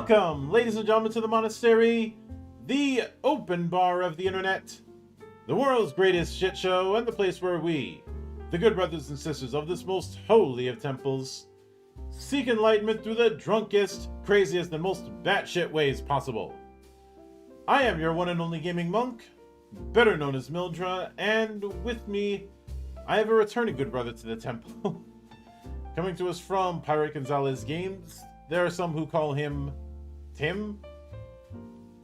Welcome, ladies and gentlemen, to the monastery, the open bar of the internet, the world's greatest shit show, and the place where we, the good brothers and sisters of this most holy of temples, seek enlightenment through the drunkest, craziest, and most batshit ways possible. I am your one and only gaming monk, better known as Mildra, and with me, I have a returning good brother to the temple. Coming to us from Pirate Gonzalez Games, there are some who call him Tim.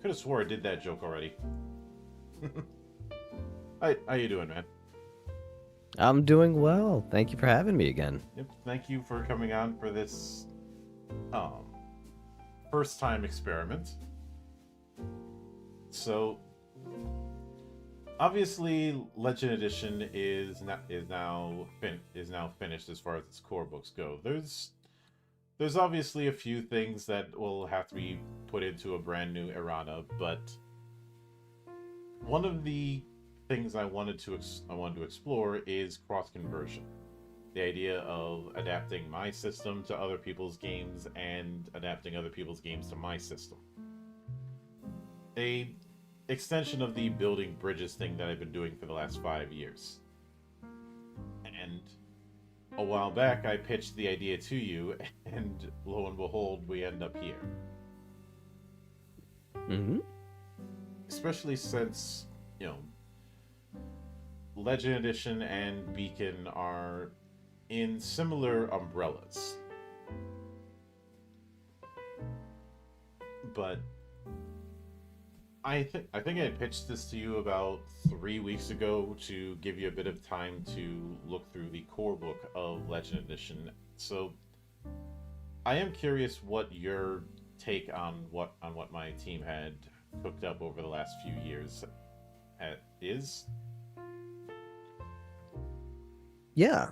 Could have swore I did that joke already. Hi, how you doing, man? I'm doing well. Thank you for having me again. Yep, thank you for coming on for this first time experiment. So obviously Legend Edition is now finished as far as its core books go. There's obviously a few things that will have to be put into a brand new errata, but one of the things I wanted to explore is cross conversion. The idea of adapting my system to other people's games and adapting other people's games to my system. A extension of the building bridges thing that I've been doing for the last 5 years. And a while back, I pitched the idea to you, and lo and behold, we end up here. Mm-hmm. Especially since, Legend Edition and Beacon are in similar umbrellas. But I think I pitched this to you about 3 weeks ago to give you a bit of time to look through the core book of Legend Edition. So I am curious what your take on what my team had cooked up over the last few years is. Yeah.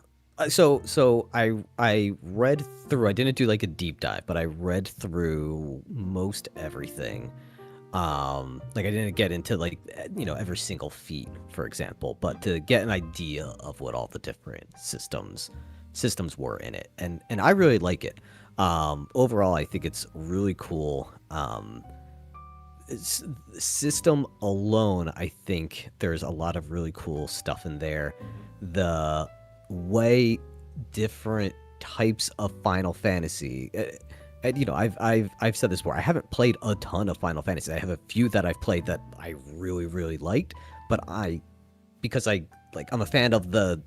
So I read through. I didn't do like a deep dive, but I read through most everything. Like I didn't get into like every single feat, for example, but to get an idea of what all the different systems were in it, and I really like it. Overall, I think it's really cool. System alone, I think there's a lot of really cool stuff in there. The way different types of Final Fantasy. And I've said this before. I haven't played a ton of Final Fantasy. I have a few that I've played that I really really liked, but because I'm a fan of the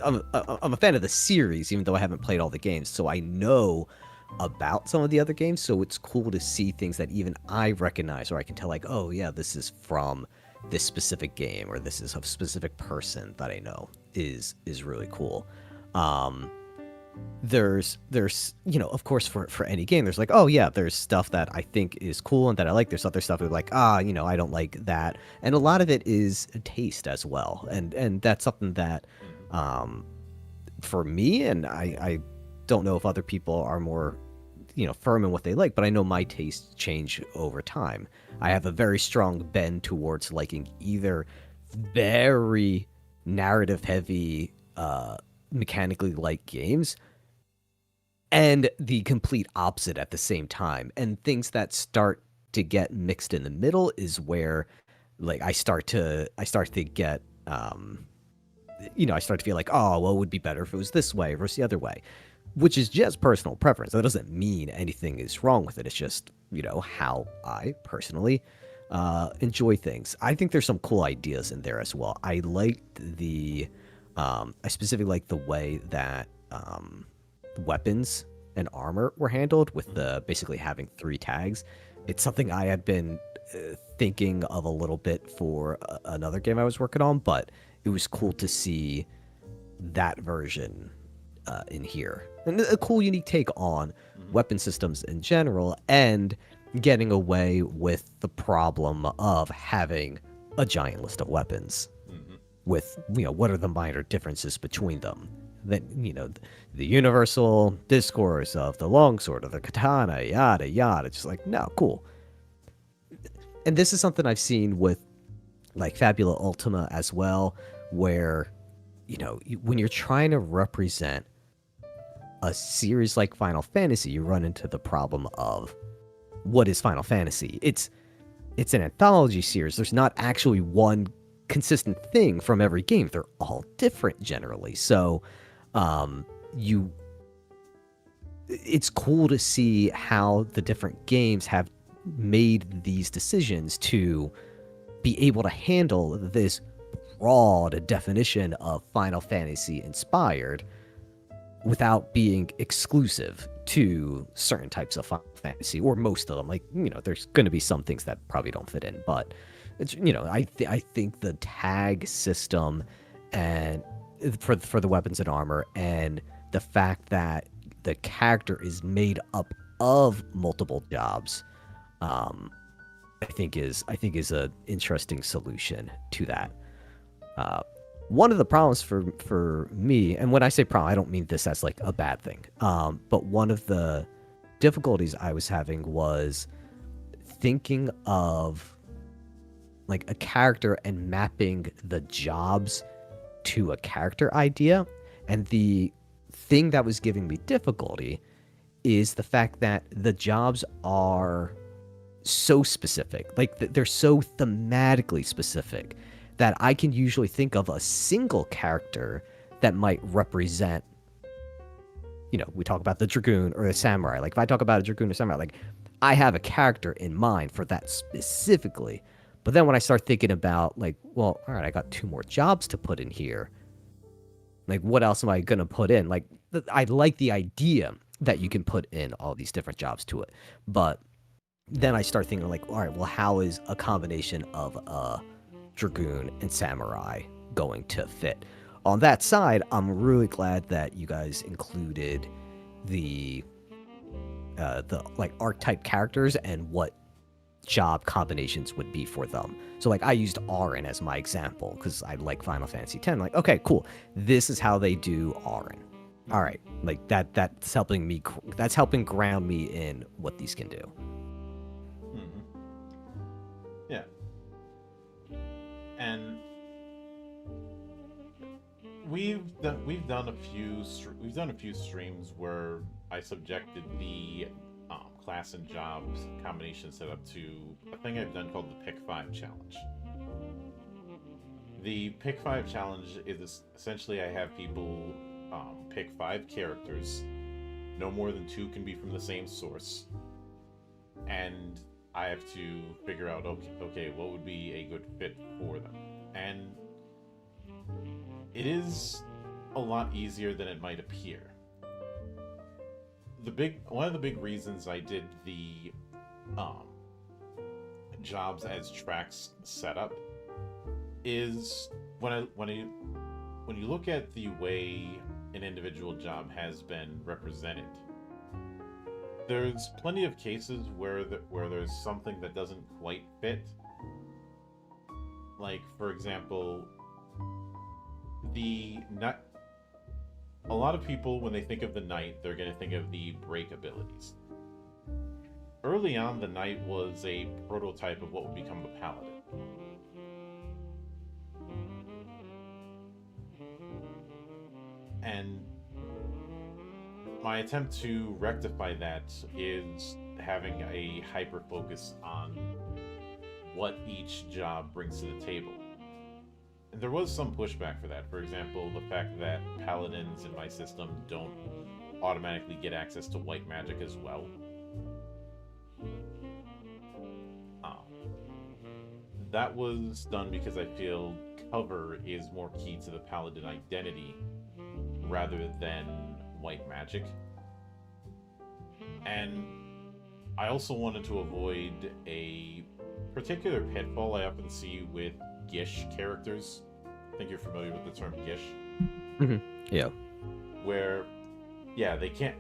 I'm a fan of the series, even though I haven't played all the games. So I know about some of the other games. So it's cool to see things that even I recognize, or I can tell like, oh yeah, this is from this specific game, or this is a specific person that I know is really cool. There's of course for any game there's like, oh yeah, there's stuff that I think is cool and that I like. There's other stuff like I don't like that, and a lot of it is taste as well, and that's something that for me, and I don't know if other people are more firm in what they like, but I know my tastes change over time. I have a very strong bend towards liking either very narrative heavy mechanically light games, and the complete opposite at the same time. And things that start to get mixed in the middle is where like I start to get I start to feel like, oh well, it would be better if it was this way versus the other way, which is just personal preference. That doesn't mean anything is wrong with it. It's just how I personally enjoy things. I think there's some cool ideas in there as well. I liked I specifically like the way that weapons and armor were handled, with the basically having 3 tags. It's something I had been thinking of a little bit for another game I was working on, but it was cool to see that version in here. And a cool, unique take on weapon systems in general, and getting away with the problem of having a giant list of weapons. With what are the minor differences between them? Then the universal discourse of the longsword or the katana, yada yada. Just like, no, cool. And this is something I've seen with like Fabula Ultima as well, where when you're trying to represent a series like Final Fantasy, you run into the problem of what is Final Fantasy? It's an anthology series. There's not actually one consistent thing from every game. They're all different generally. So, you it's cool to see how the different games have made these decisions to be able to handle this broad definition of Final Fantasy inspired without being exclusive to certain types of Final Fantasy, or most of them. Like, there's going to be some things that probably don't fit in, but it's, I think the tag system and for the weapons and armor, and the fact that the character is made up of multiple jobs, I think is a interesting solution to that. One of the problems for me, and when I say problem, I don't mean this as like a bad thing, but one of the difficulties I was having was thinking of like a character and mapping the jobs to a character idea. And the thing that was giving me difficulty is the fact that the jobs are so specific. Like, they're so thematically specific that I can usually think of a single character that might represent, we talk about the Dragoon or the Samurai. Like, if I talk about a Dragoon or Samurai, like, I have a character in mind for that specifically. But then when I start thinking about, like, well, all right, I got 2 more jobs to put in here. Like, what else am I going to put in? Like, I like the idea that you can put in all these different jobs to it. But then I start thinking, like, all right, well, how is a combination of a Dragoon and Samurai going to fit? On that side, I'm really glad that you guys included the like archetype characters and what job combinations would be for them. So, like, I used Auron as my example because I like Final Fantasy X. Like, okay, cool. This is how they do Auron. All right, like that's helping me. That's helping ground me in what these can do. Mm-hmm. Yeah. And we've done a few streams where I subjected the class and jobs combination setup to a thing I've done called the Pick 5 challenge. The Pick 5 challenge is essentially I have people pick 5 characters. No more than 2 can be from the same source, and I have to figure out okay, what would be a good fit for them. And it is a lot easier than it might appear. One of the big reasons I did the jobs as tracks setup is when you look at the way an individual job has been represented, there's plenty of cases where there's something that doesn't quite fit. Like, for example, a lot of people, when they think of the knight, they're going to think of the break abilities. Early on, the knight was a prototype of what would become the paladin. And my attempt to rectify that is having a hyper focus on what each job brings to the table. And there was some pushback for that. For example, the fact that paladins in my system don't automatically get access to white magic as well. That was done because I feel cover is more key to the paladin identity rather than white magic. And I also wanted to avoid a particular pitfall I often see with Gish characters. I think you're familiar with the term Gish. Mm-hmm. Yeah. Where, yeah, they can't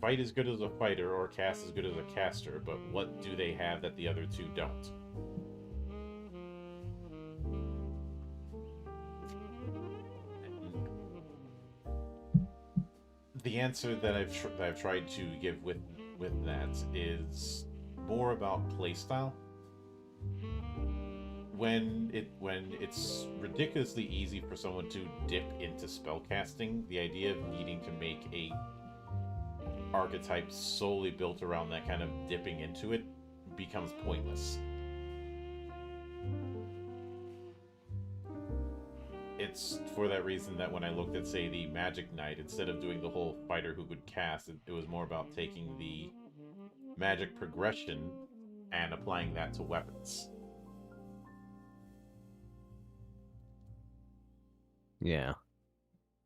fight as good as a fighter or cast as good as a caster, but what do they have that the other two don't? The answer that I've tried to give with that is more about playstyle. when it's ridiculously easy for someone to dip into spellcasting, the idea of needing to make a archetype solely built around that kind of dipping into it becomes pointless. It's for that reason that when I looked at, say, the Magic Knight, instead of doing the whole fighter who could cast, it was more about taking the magic progression and applying that to weapons. Yeah.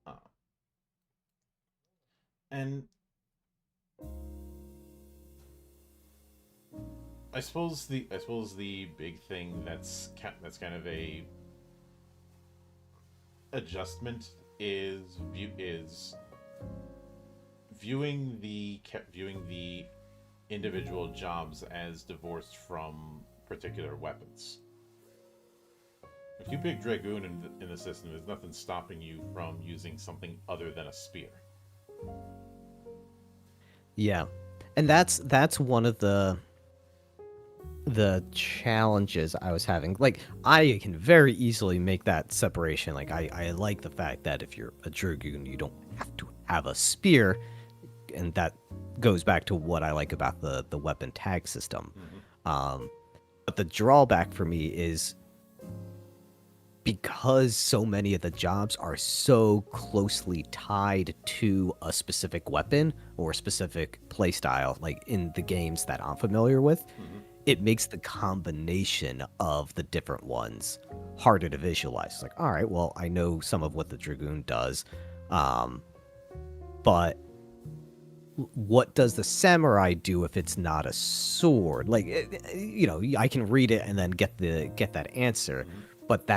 Uh, and I suppose the big thing that's kind of a adjustment is viewing the individual jobs as divorced from particular weapons. If you pick Dragoon in the system, there's nothing stopping you from using something other than a spear. Yeah. And that's one of the challenges I was having. Like, I can very easily make that separation. Like, I like the fact that if you're a Dragoon, you don't have to have a spear, and that goes back to what I like about the weapon tag system. Mm-hmm. But the drawback for me is because so many of the jobs are so closely tied to a specific weapon or a specific playstyle, like in the games that I'm familiar with, Mm-hmm. it makes the combination of the different ones harder to visualize. It's like, all right, well, I know some of what the Dragoon does, but what does the samurai do if it's not a sword? Like, I can read it and then get that answer, Mm-hmm. but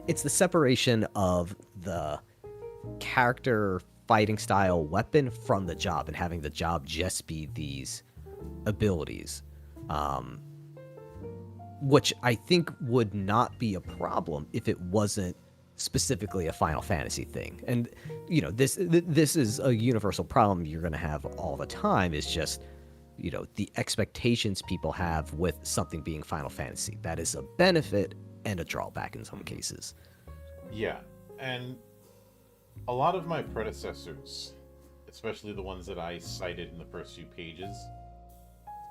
it's the separation of the character fighting style weapon from the job, and having the job just be these abilities, which I think would not be a problem if it wasn't specifically a Final Fantasy thing. And this is a universal problem you're going to have all the time. Is just the expectations people have with something being Final Fantasy. That is a benefit and a drawback in some cases. Yeah, and a lot of my predecessors, especially the ones that I cited in the first few pages,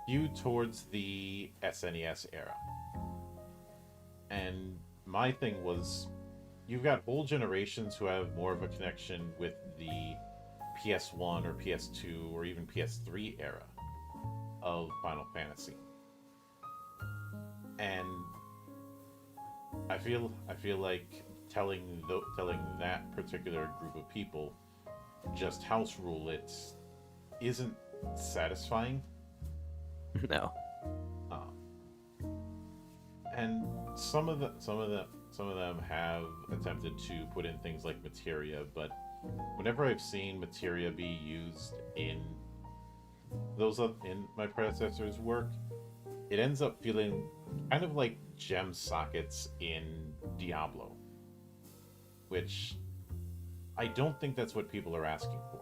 skew towards the SNES era. And my thing was, you've got whole generations who have more of a connection with the PS1 or PS2 or even PS3 era of Final Fantasy. And I feel like telling that particular group of people just house rule it isn't satisfying. No. Uh, and some of them have attempted to put in things like materia, but whenever I've seen materia be used in in my predecessor's work, it ends up feeling kind of like gem sockets in Diablo, which I don't think that's what people are asking for.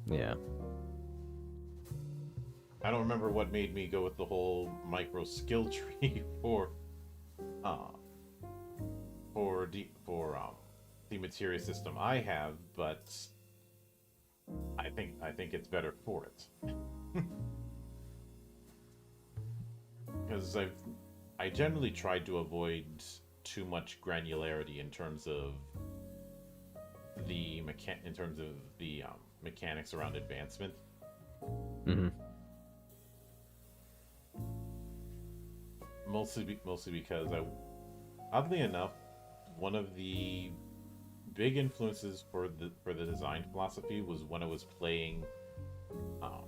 Yeah. I don't remember what made me go with the whole micro skill tree uh the materia system I have, but I think it's better for it. Because I generally tried to avoid too much granularity in terms of the mechanics around advancement. Hmm. Mostly because oddly enough, one of the big influences for the design philosophy was when I was playing, um,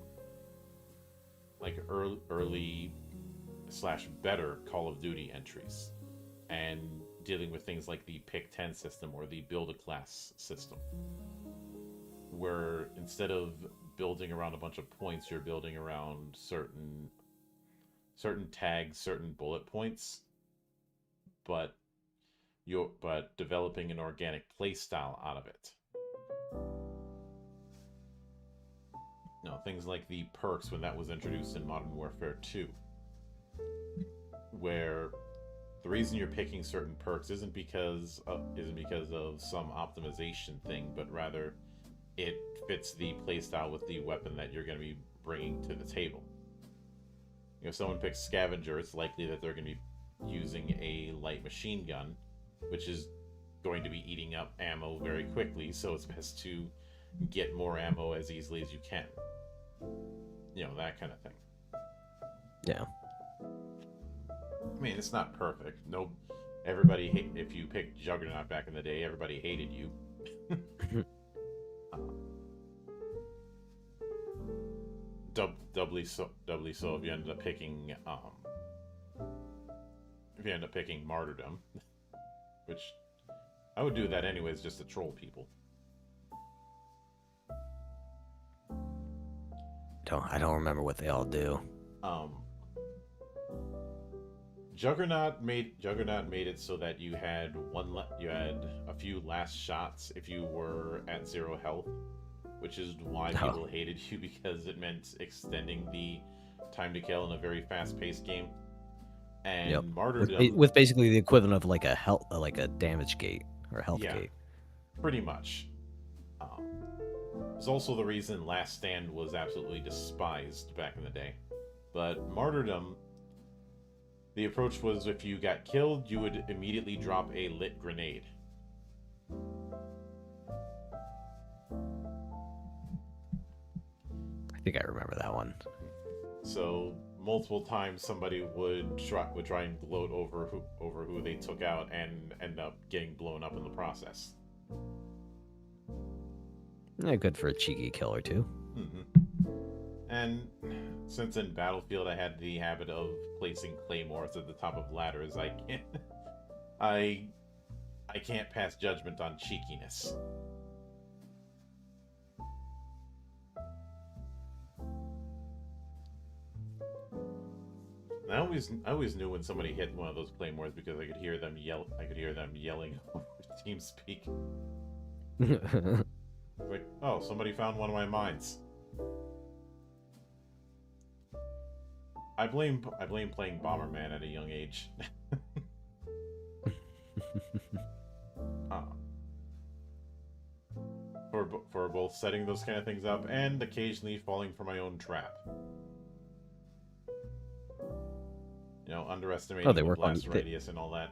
like early slash better Call of Duty entries, and dealing with things like the Pick 10 system or the Build a Class system, where instead of building around a bunch of points, you're building around certain tags, certain bullet points, but but developing an organic play style out of it. Things like the perks when that was introduced in Modern Warfare 2. where the reason you're picking certain perks isn't because of some optimization thing, but rather it fits the playstyle with the weapon that you're going to be bringing to the table. If someone picks scavenger, it's likely that they're going to be using a light machine gun, which is going to be eating up ammo very quickly, so it's best to get more ammo as easily as you can. That kind of thing. Yeah. I mean, it's not perfect. No, if you picked Juggernaut back in the day, everybody hated you. Doubly so if you ended up picking Martyrdom, which I would do that anyways, just to troll people. I don't remember what they all do. Juggernaut made it so that you had a few last shots if you were at 0 health, which is why people hated you, because it meant extending the time to kill in a very fast-paced game. And Martyrdom with basically the equivalent of like a damage gate or a health gate. Pretty much. It's also the reason Last Stand was absolutely despised back in the day. But Martyrdom, the approach was if you got killed, you would immediately drop a lit grenade. I think I remember that one. So multiple times somebody would try and gloat over who they took out and end up getting blown up in the process. Yeah, good for a cheeky kill or two. Mm-hmm. And since in Battlefield I had the habit of placing claymores at the top of ladders, I can't pass judgment on cheekiness. I always knew when somebody hit one of those claymores because I could hear them yelling over TeamSpeak. Like, oh, somebody found one of my mines. I blame playing Bomberman at a young age. For both setting those kind of things up and occasionally falling for my own trap. Underestimating the blast radius and all that.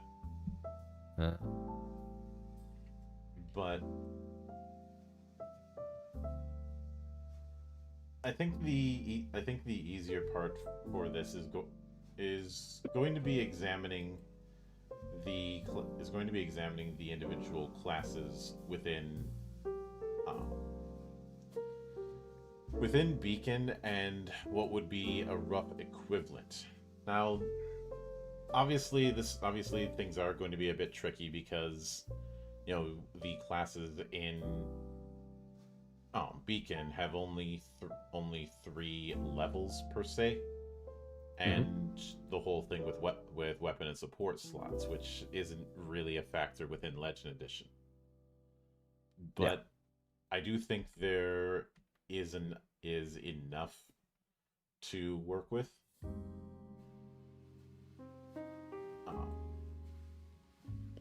But I think the easier part for this is going to be examining the individual classes within Beacon and what would be a rough equivalent. Now, obviously things are going to be a bit tricky because the classes in Beacon have only 3 levels per se, and the whole thing with weapon and support slots, which isn't really a factor within Legend Edition. But I do think there is enough to work with.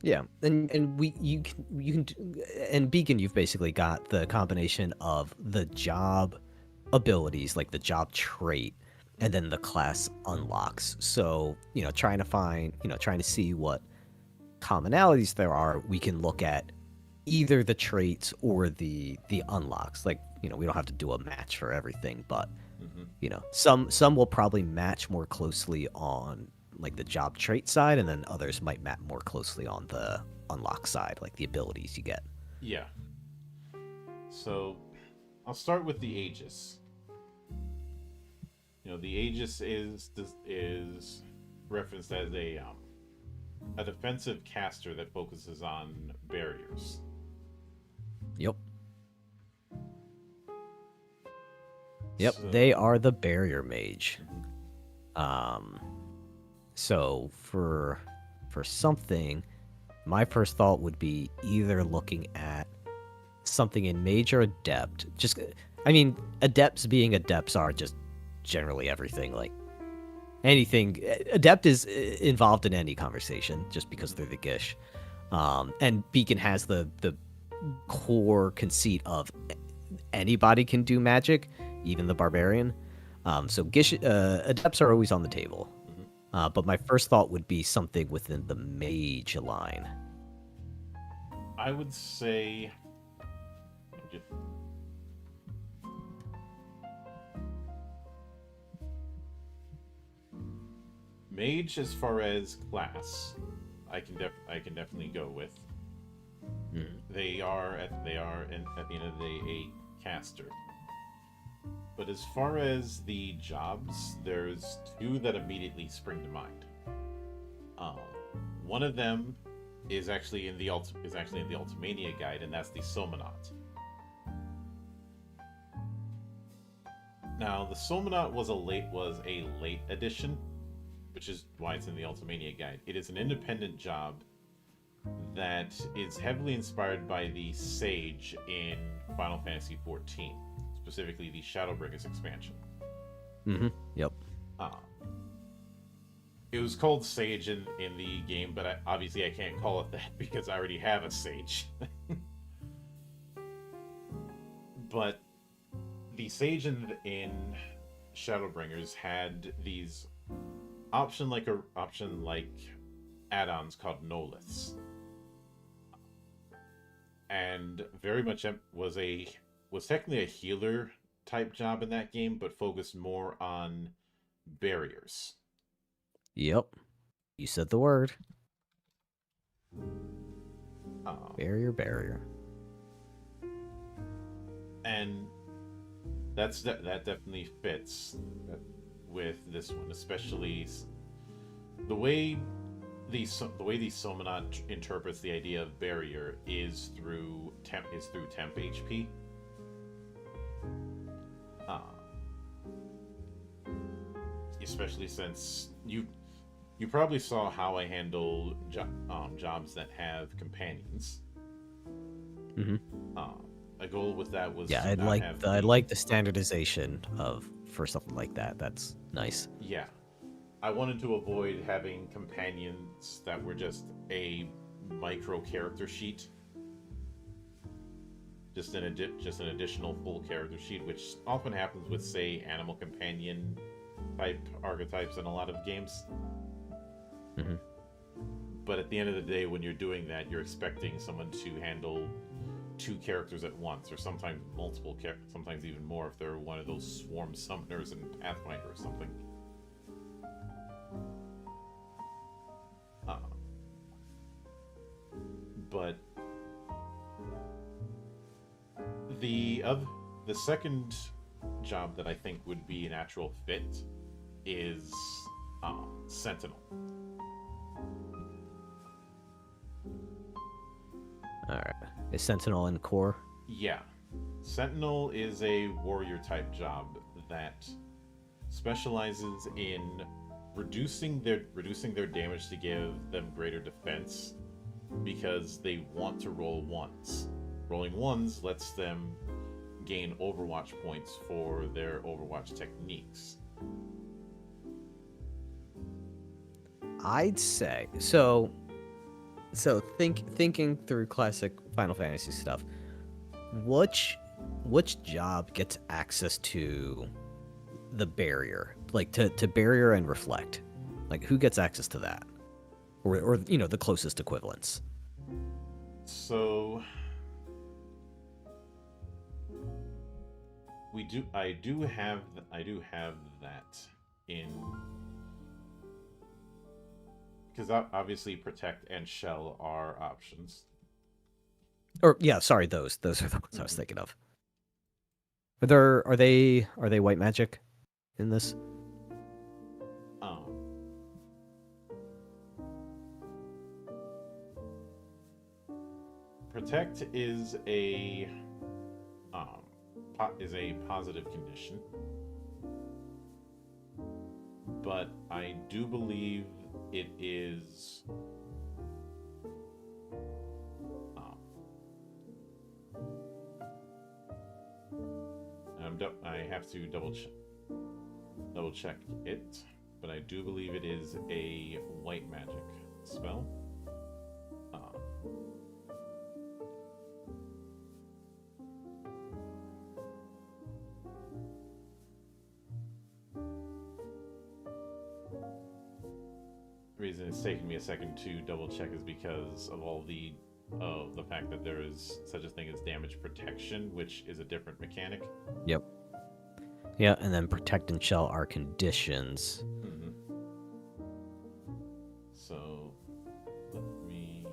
Yeah, and you can in Beacon you've basically got the combination of the job abilities, like the job trait, and then the class unlocks. So trying to see what commonalities there are, we can look at either the traits or the unlocks. Like we don't have to do a match for everything, but some will probably match more closely on like the job trait side, and then others might map more closely on the unlock side, like the abilities you get. Yeah. So I'll start with the Aegis. The Aegis is referenced as a defensive caster that focuses on barriers. Yep, So, they are the barrier mage. So for something, my first thought would be either looking at something in mage or adept. Adepts being adepts are just generally everything. Like anything. Adept is involved in any conversation just because they're the Gish. And Beacon has the core conceit of anybody can do magic, even the barbarian. So Gish adepts are always on the table. But my first thought would be something within the mage line. I would say mage as far as class. I can definitely go with. They are at the end of the day a caster. But as far as the jobs, there's two that immediately spring to mind. One of them is actually in the Ultimania guide, and that's the Somonaut. Now, the Somonaut was a late addition, which is why it's in the Ultimania guide. It is an independent job that is heavily inspired by the Sage in Final Fantasy XIV, specifically the Shadowbringers expansion. Yep. It was called Sage in the game, but obviously I can't call it that because I already have a Sage. But the Sage in Shadowbringers had these option like add-ons called Noliths, and very much was technically a healer type job in that game, but focused more on barriers. Yep. You said the word. Barrier. And that definitely fits with this one, especially the way the Somonaut interprets the idea of barrier is through temp HP. Especially since you probably saw how I handle jobs that have companions. A goal with that was I'd like the standardization for something like that. That's nice. Yeah, I wanted to avoid having companions that were just a micro character sheet, just an additional full character sheet, which often happens with, say, animal companion type archetypes in a lot of games. But at the end of the day, when you're doing that, you're expecting someone to handle two characters at once, or sometimes multiple characters, sometimes even more if they're one of those swarm summoners in Pathfinder or something. But the second job that I think would be a natural fit is Sentinel. Alright. Is Sentinel in core? Yeah. Sentinel is a warrior type job that specializes in reducing their damage to give them greater defense, because they want to roll ones. Rolling ones lets them gain Overwatch points for their Overwatch techniques. I'd say so thinking through classic Final Fantasy stuff, which job gets access to the barrier, like to barrier and reflect? Like, who gets access to that, or the closest equivalents? So I do have that in, because obviously Protect and Shell are options. Or yeah, sorry, those are the ones I was thinking of. Are they white magic in this? Protect is a positive condition, but I do believe it is I have to double check it, but I do believe it is a white magic spell. The reason it's taken me a second to double check is because of the fact that there is such a thing as damage protection, which is a different mechanic. Yep. Yeah, and then protect and shell are conditions. Mm-hmm. So let me.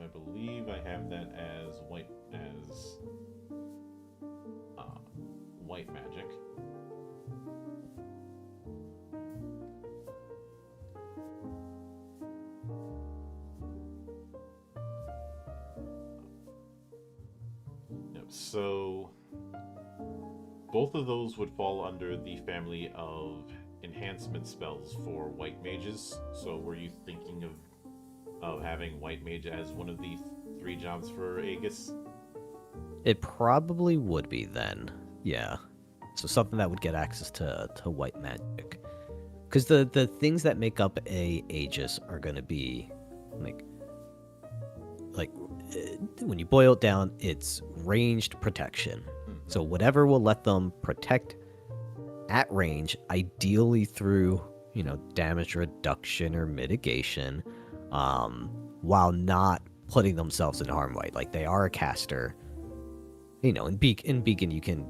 I believe I have that as white magic. Yep. So both of those would fall under the family of enhancement spells for white mages. So were you thinking of having white mage as one of the 3 jobs for Aegis? It probably would be then. Yeah. So something that would get access to white magic. Because the things that make up a Aegis are going to be like when you boil it down, it's ranged protection. So whatever will let them protect at range, ideally through, damage reduction or mitigation, while not putting themselves in harm way. Like they are a caster. In Beacon you can,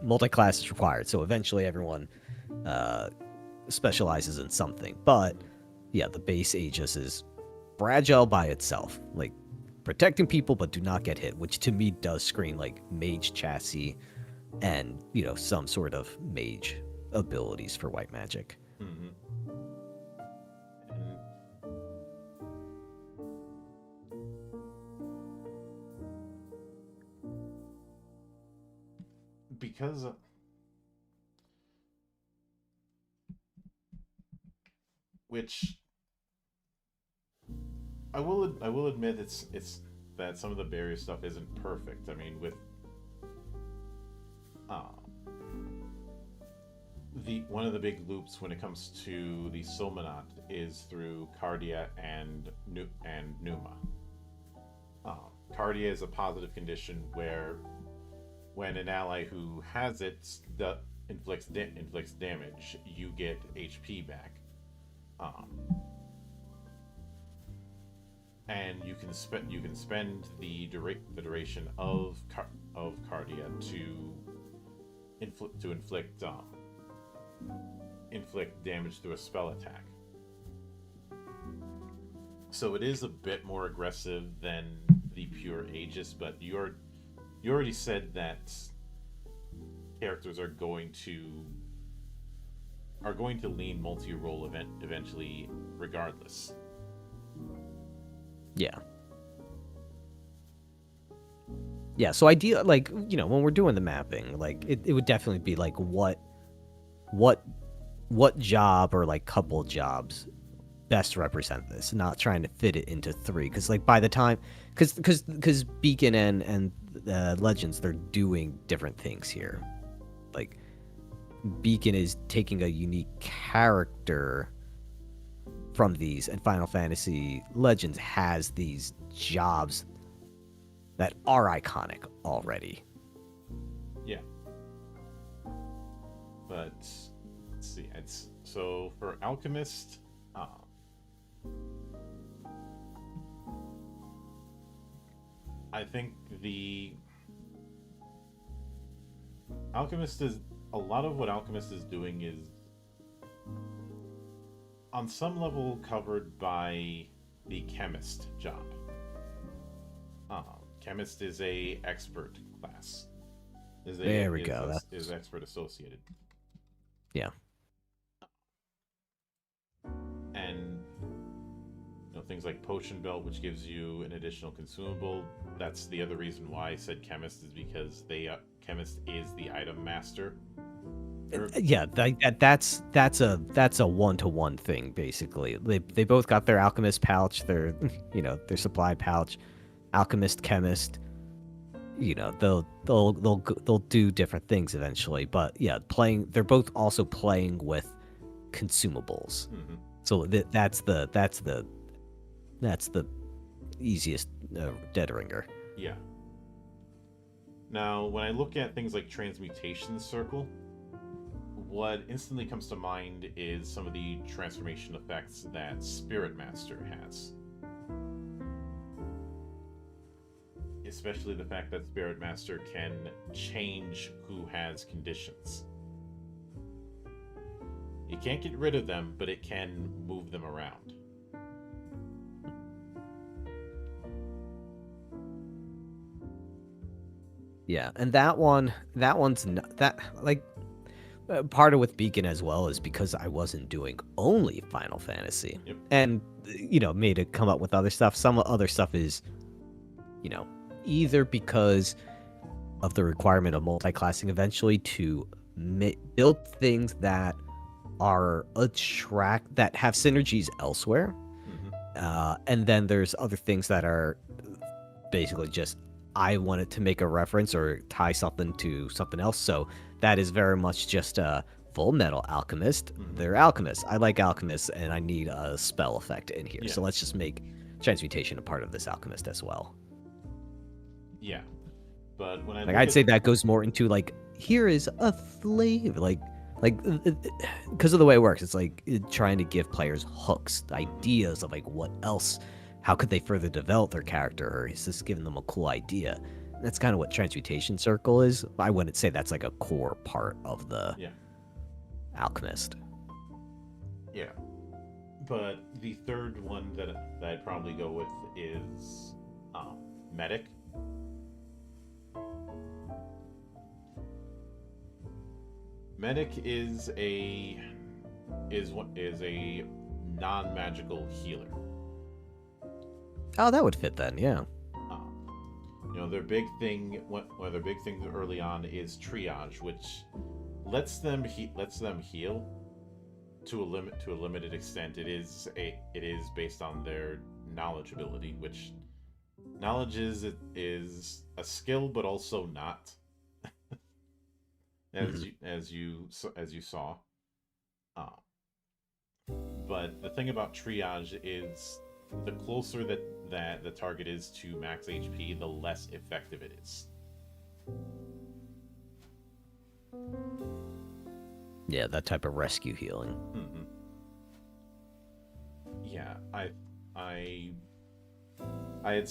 multi-class is required. So eventually everyone specializes in something. But yeah, the base Aegis is fragile by itself. Like protecting people but do not get hit, which to me does scream like mage chassis and, some sort of mage abilities for white magic. Mm-hmm. Because which I will admit it's that some of the barrier stuff isn't perfect. I mean, with one of the big loops when it comes to the Solmanat is through Cardia and Pneuma. Cardia is a positive condition where when an ally who has it inflicts damage, you get HP back. And you can spend the duration of Cardia to inflict damage through a spell attack. So it is a bit more aggressive than the pure Aegis, but you already said that characters are going to lean multi-role eventually regardless. Yeah. Yeah, so idea when we're doing the mapping, like it would definitely be like what job or like couple jobs best represent this, not trying to fit it into 3, because like by the time because Beacon and Legends, they're doing different things here. Like Beacon is taking a unique character from these, and Final Fantasy Legends has these jobs that are iconic already. Yeah. But let's see. So for Alchemist, I think the Alchemist is a lot of what Alchemist is doing is on some level covered by the Chemist job. Chemist is a expert class. Is expert associated. Yeah. And things like Potion Belt, which gives you an additional consumable. That's the other reason why I said Chemist, is because Chemist is the item master. Yeah, that's a one-to-one thing basically. They both got their alchemist pouch, their their supply pouch, alchemist, chemist. they'll do different things eventually. But yeah, they're both also playing with consumables. Hmm. So that's the easiest dead ringer. Yeah. Now, when I look at things like Transmutation Circle, what instantly comes to mind is some of the transformation effects that Spirit Master has. Especially the fact that Spirit Master can change who has conditions. It can't get rid of them, but it can move them around. Yeah, and that one's not, that like part of with Beacon as well is because I wasn't doing only Final Fantasy, Yep. and made it come up with other stuff. Some other stuff is, you know, either because of the requirement of multi-classing eventually to build things that that have synergies elsewhere, and then there's other things that are basically just I wanted to make a reference or tie something to something else. So that is very much just a Full Metal Alchemist. They're alchemists. I like alchemists, and I need a spell effect in here. Yeah. So let's just make transmutation a part of this alchemist as well. Yeah. But when I Like I'd say that goes more into like here is a flavor, like because of the way it works. It's like trying to give players hooks, ideas of like what else. How could they further develop their character, or is this giving them a cool idea? That's kind of what Transmutation Circle is. I wouldn't say that's like a core part of the alchemist. Yeah. But the third one that I'd probably go with is Medic. Medic is a non-magical healer. Oh, that would fit then, yeah. Their big thing, one of their big things early on is triage, which lets them heal to a limited extent. It is based on their knowledge ability, which knowledge is a skill, but also not, as you saw. But the thing about triage is the closer that the target is to max HP, the less effective it is. Yeah, that type of rescue healing. Mm-hmm. Yeah, I had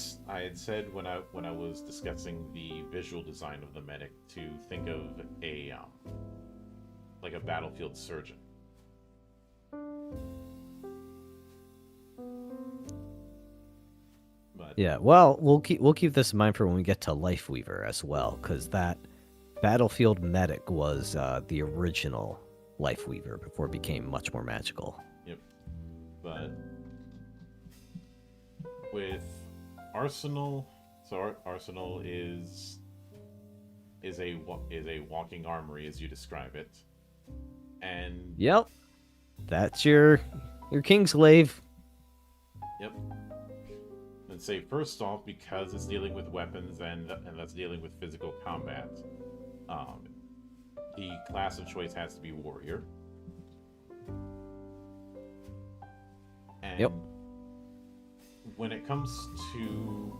said when I was discussing the visual design of the medic to think of a like a battlefield surgeon. But yeah, well, we'll keep this in mind for when we get to Lifeweaver as well, because that battlefield medic was the original Lifeweaver before it became much more magical. Yep. But with Arsenal, so Arsenal is a walking armory, as you describe it, and yep, that's your Kingslave. Yep. And say first off, because it's dealing with weapons and that's dealing with physical combat, the class of choice has to be warrior. And yep. When it comes to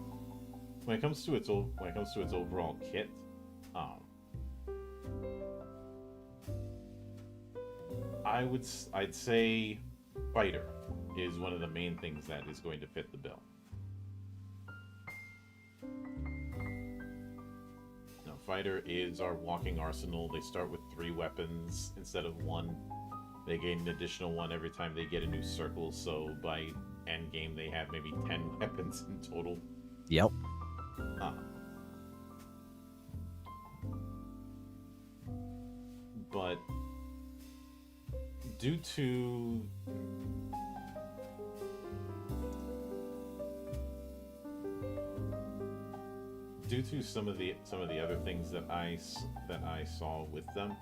its overall kit, I'd say fighter is one of the main things that is going to fit the bill. Now, fighter is our walking arsenal. They start with 3 weapons instead of 1. They gain an additional 1 every time they get a new circle, so by end game they have maybe 10 weapons in total. Yep. But due to some of the other things that I saw with them,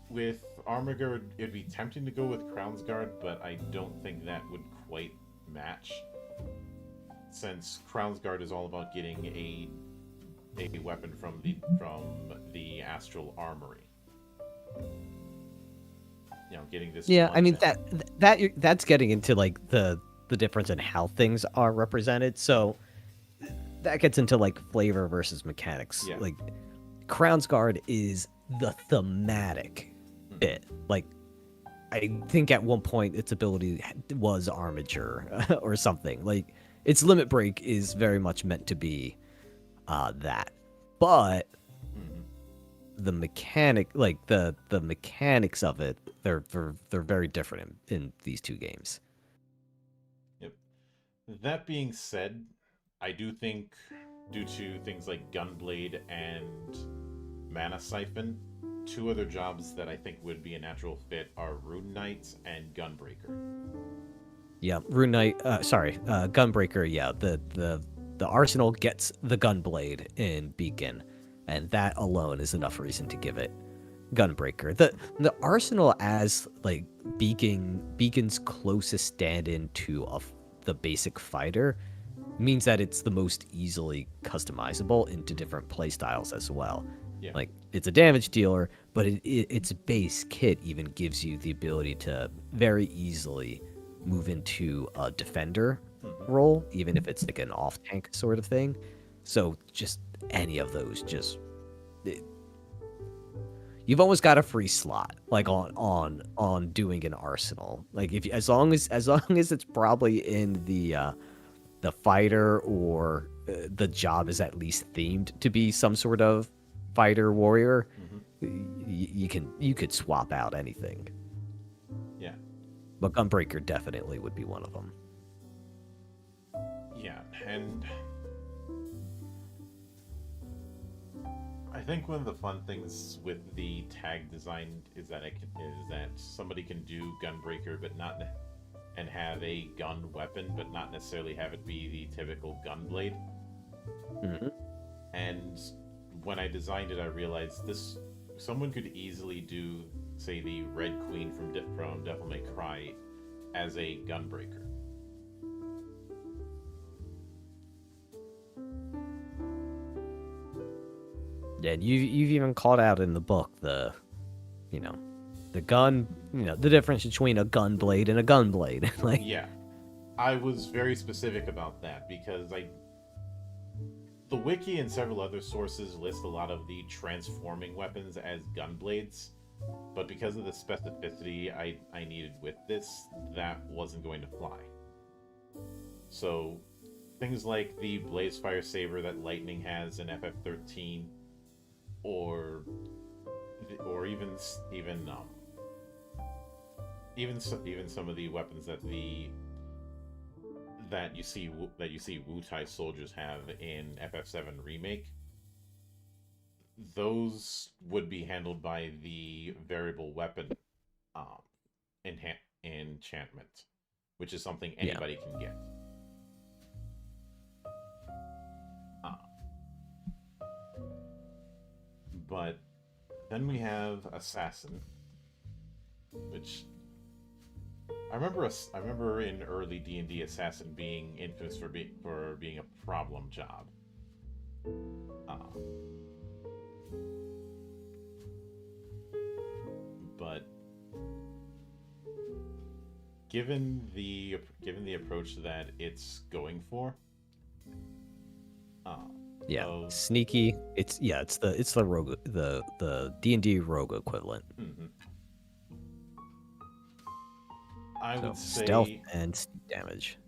with Armor Guard, it'd be tempting to go with Crown's Guard, but I don't think that would quite match, since Crown's Guard is all about getting a weapon from the Astral Armory. Getting this. Yeah, I mean that's getting into like the difference in how things are represented. So that gets into like flavor versus mechanics. Yeah. Like Crown's Guard is the thematic bit. Like I think at one point its ability was Armature or something. Like its limit break is very much meant to be that. But the mechanic, like the mechanics of it, they're very different in these two games. Yep. That being said, I do think due to things like Gunblade and Mana Siphon, two other jobs that I think would be a natural fit are Rune Knight and Gunbreaker. Yeah, Rune Knight. Gunbreaker. Yeah, the arsenal gets the Gunblade in Beacon, and that alone is enough reason to give it Gunbreaker. The arsenal as like Beacon's closest stand-in to the basic fighter means that it's the most easily customizable into different playstyles as well. Yeah. Like it's a damage dealer, but its base kit even gives you the ability to very easily move into a defender role, even if it's like an off tank sort of thing. So just any of those, you've almost got a free slot like on doing an arsenal. Like if you, as long as it's probably in the fighter, or the job is at least themed to be some sort of fighter warrior, you could swap out anything. Yeah. But Gunbreaker definitely would be one of them. Yeah, and I think one of the fun things with the tag design is that somebody can do Gunbreaker, but not and have a gun weapon, but not necessarily have it be the typical Gunblade. And when I designed it, I realized someone could easily do, say, the Red Queen from Devil May Cry as a Gunbreaker. Yeah, you've even called out in the book the gun, the difference between a gun blade and a gun blade. Like, yeah, I was very specific about that because the wiki and several other sources list a lot of the transforming weapons as gun blades, but because of the specificity I needed with this, that wasn't going to fly. So things like the Blazefire Saber that Lightning has in FF13, or even some of the weapons that you see Wu-Tai soldiers have in FF7 Remake, those would be handled by the variable weapon enchantment, which is something anybody can get. But then we have Assassin, which I remember in early D&D Assassin being infamous for being a problem job. But given the approach that it's going for, sneaky. It's the rogue, the D&D rogue equivalent. I would say stealth and sneak damage.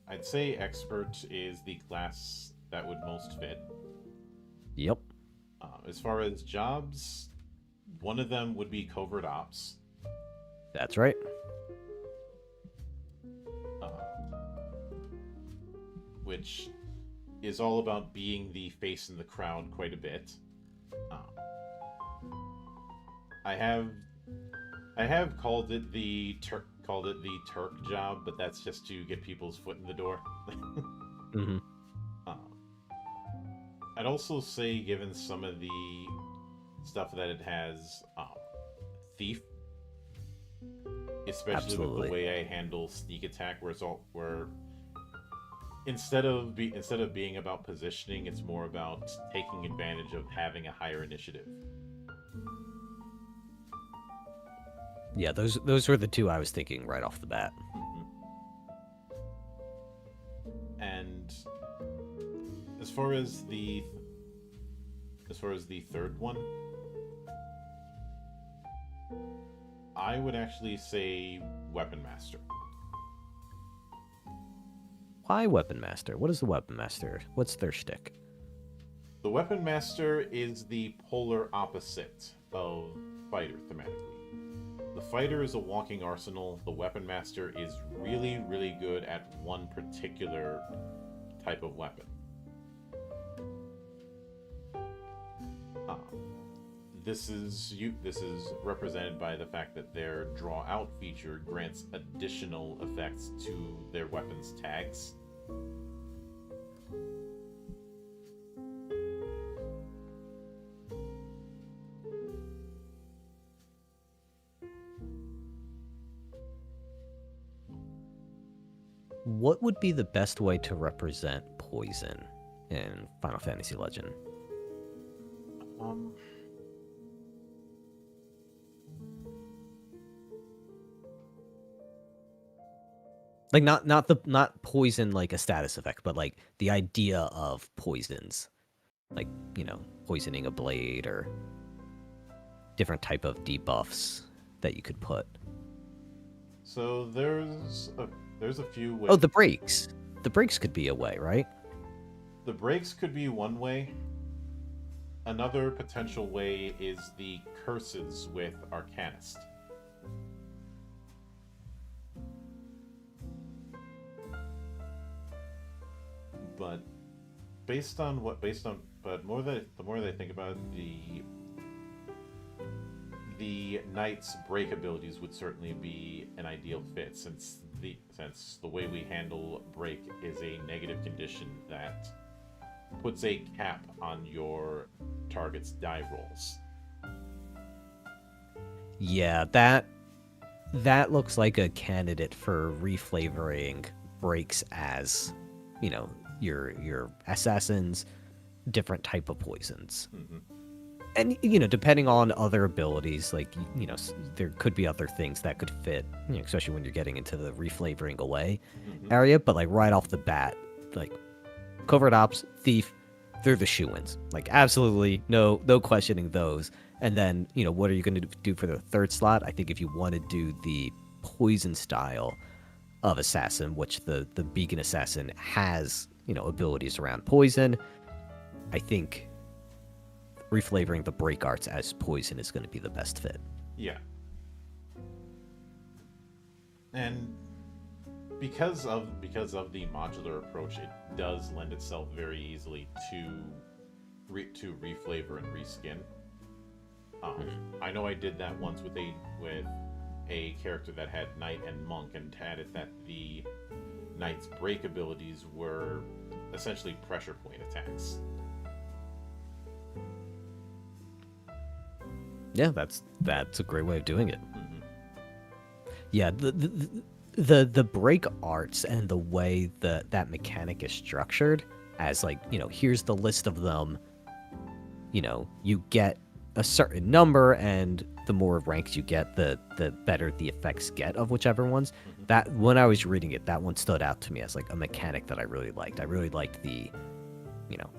I'd say expert is the class that would most fit. Yep. As far as jobs, one of them would be covert ops. That's right. Which is all about being the face in the crowd quite a bit. I have called it the Turk job, but that's just to get people's foot in the door. I'd also say, given some of the stuff that it has, thief especially with the Absolutely. way I handle sneak attack, where instead of being about positioning, it's more about taking advantage of having a higher initiative. Yeah, those were the two I was thinking right off the bat. Hmm. And as far as the third one, I would actually say Weapon Master. Why Weapon Master? What is the Weapon Master? What's their shtick? The Weapon Master is the polar opposite of Fighter thematically. The Fighter is a walking arsenal. The Weapon Master is really, really good at one particular type of weapon. Uh, This is represented by the fact that their draw out feature grants additional effects to their weapons tags. What would be the best way to represent poison in Final Fantasy Legend? Um, Like not poison like a status effect, but like the idea of poisons. Like, poisoning a blade or different type of debuffs that you could put. so there's a few Oh, ways. the breaks. The breaks could be a way, right? The breaks could be one way. Another potential way is the curses with Arcanist. But but the more that I think about it, the knight's break abilities would certainly be an ideal fit, since the way we handle break is a negative condition that puts a cap on your target's die rolls. Yeah, that looks like a candidate for reflavoring breaks as, your assassins, different type of poisons. Hmm. And depending on other abilities, like there could be other things that could fit, especially when you're getting into the reflavoring away Hmm. area. But like right off the bat, like covert ops, thief, they're the shoe-ins. Like absolutely no questioning those. And then what are you going to do for the third slot? I think if you want to do the poison style of assassin, which the beacon assassin has abilities around poison, I think reflavoring the break arts as poison is going to be the best fit. Yeah, and because of the modular approach, it does lend itself very easily to reflavor and reskin. I know I did that once with a character that had knight and monk, and had it that the knight's break abilities were essentially pressure point attacks. Yeah, that's a great way of doing it. Hmm. Yeah, the break arts and the way that mechanic is structured as like, here's the list of them. You get a certain number, and the more ranks you get, the better the effects get of whichever ones. Hmm. That when I was reading it, that one stood out to me as like a mechanic that I really liked. I really liked you know,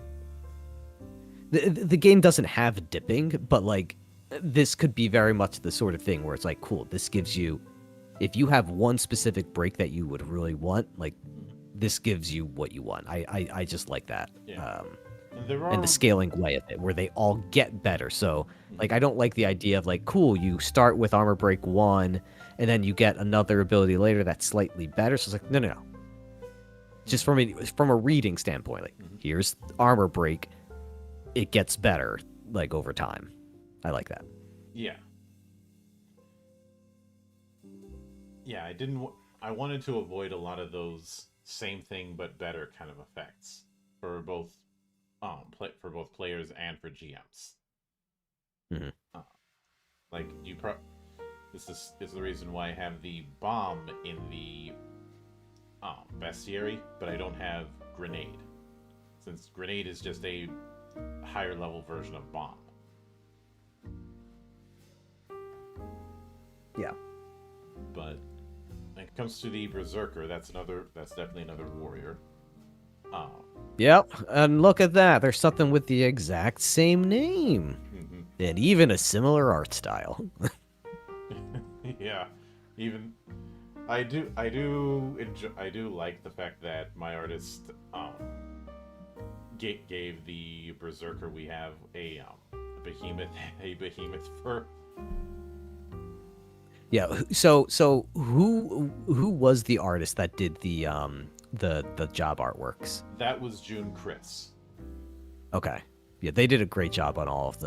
the game doesn't have dipping, but like this could be very much the sort of thing where it's like, cool, this gives you, if you have one specific break that you would really want, like this gives you what you want. I just like that. Yeah, and there And the are. scaling way of it, where they all get better. So, like, I Mhm. don't like the idea of like, cool, you start with armor break 1, and then you get another ability later that's slightly better. So it's like, no. Just from a reading standpoint, like, Mhm. here's armor break, it gets better like over time. I like that. Yeah, yeah. I wanted to avoid a lot of those same thing but better kind of effects for for both players and for GMs. Hmm. Uh, like you pro This is the reason why I have the bomb in the bestiary, but I don't have grenade, since grenade is just a higher level version of bomb. Yeah. But when it comes to the berserker, that's definitely another warrior. Yep, and look at that. There's something with the exact same name. Mm-hmm. And even a similar art style. Yeah, even I do like the fact that my artist gave the berserker we have a behemoth fur. Yeah, so who was the artist that did the job artworks? That was June Chris. Okay. Yeah, they did a great job on all of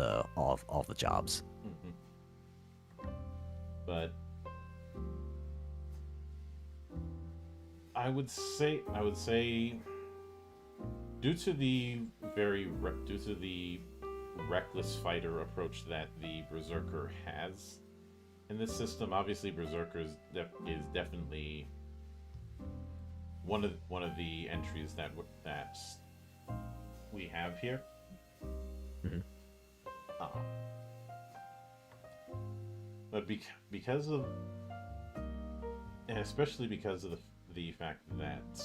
the jobs. Mm-hmm. But I would say due to the reckless fighter approach that the berserker has in this system, obviously berserker is definitely one of the entries that we have here. Mm-hmm. But because of, and especially because of the fact that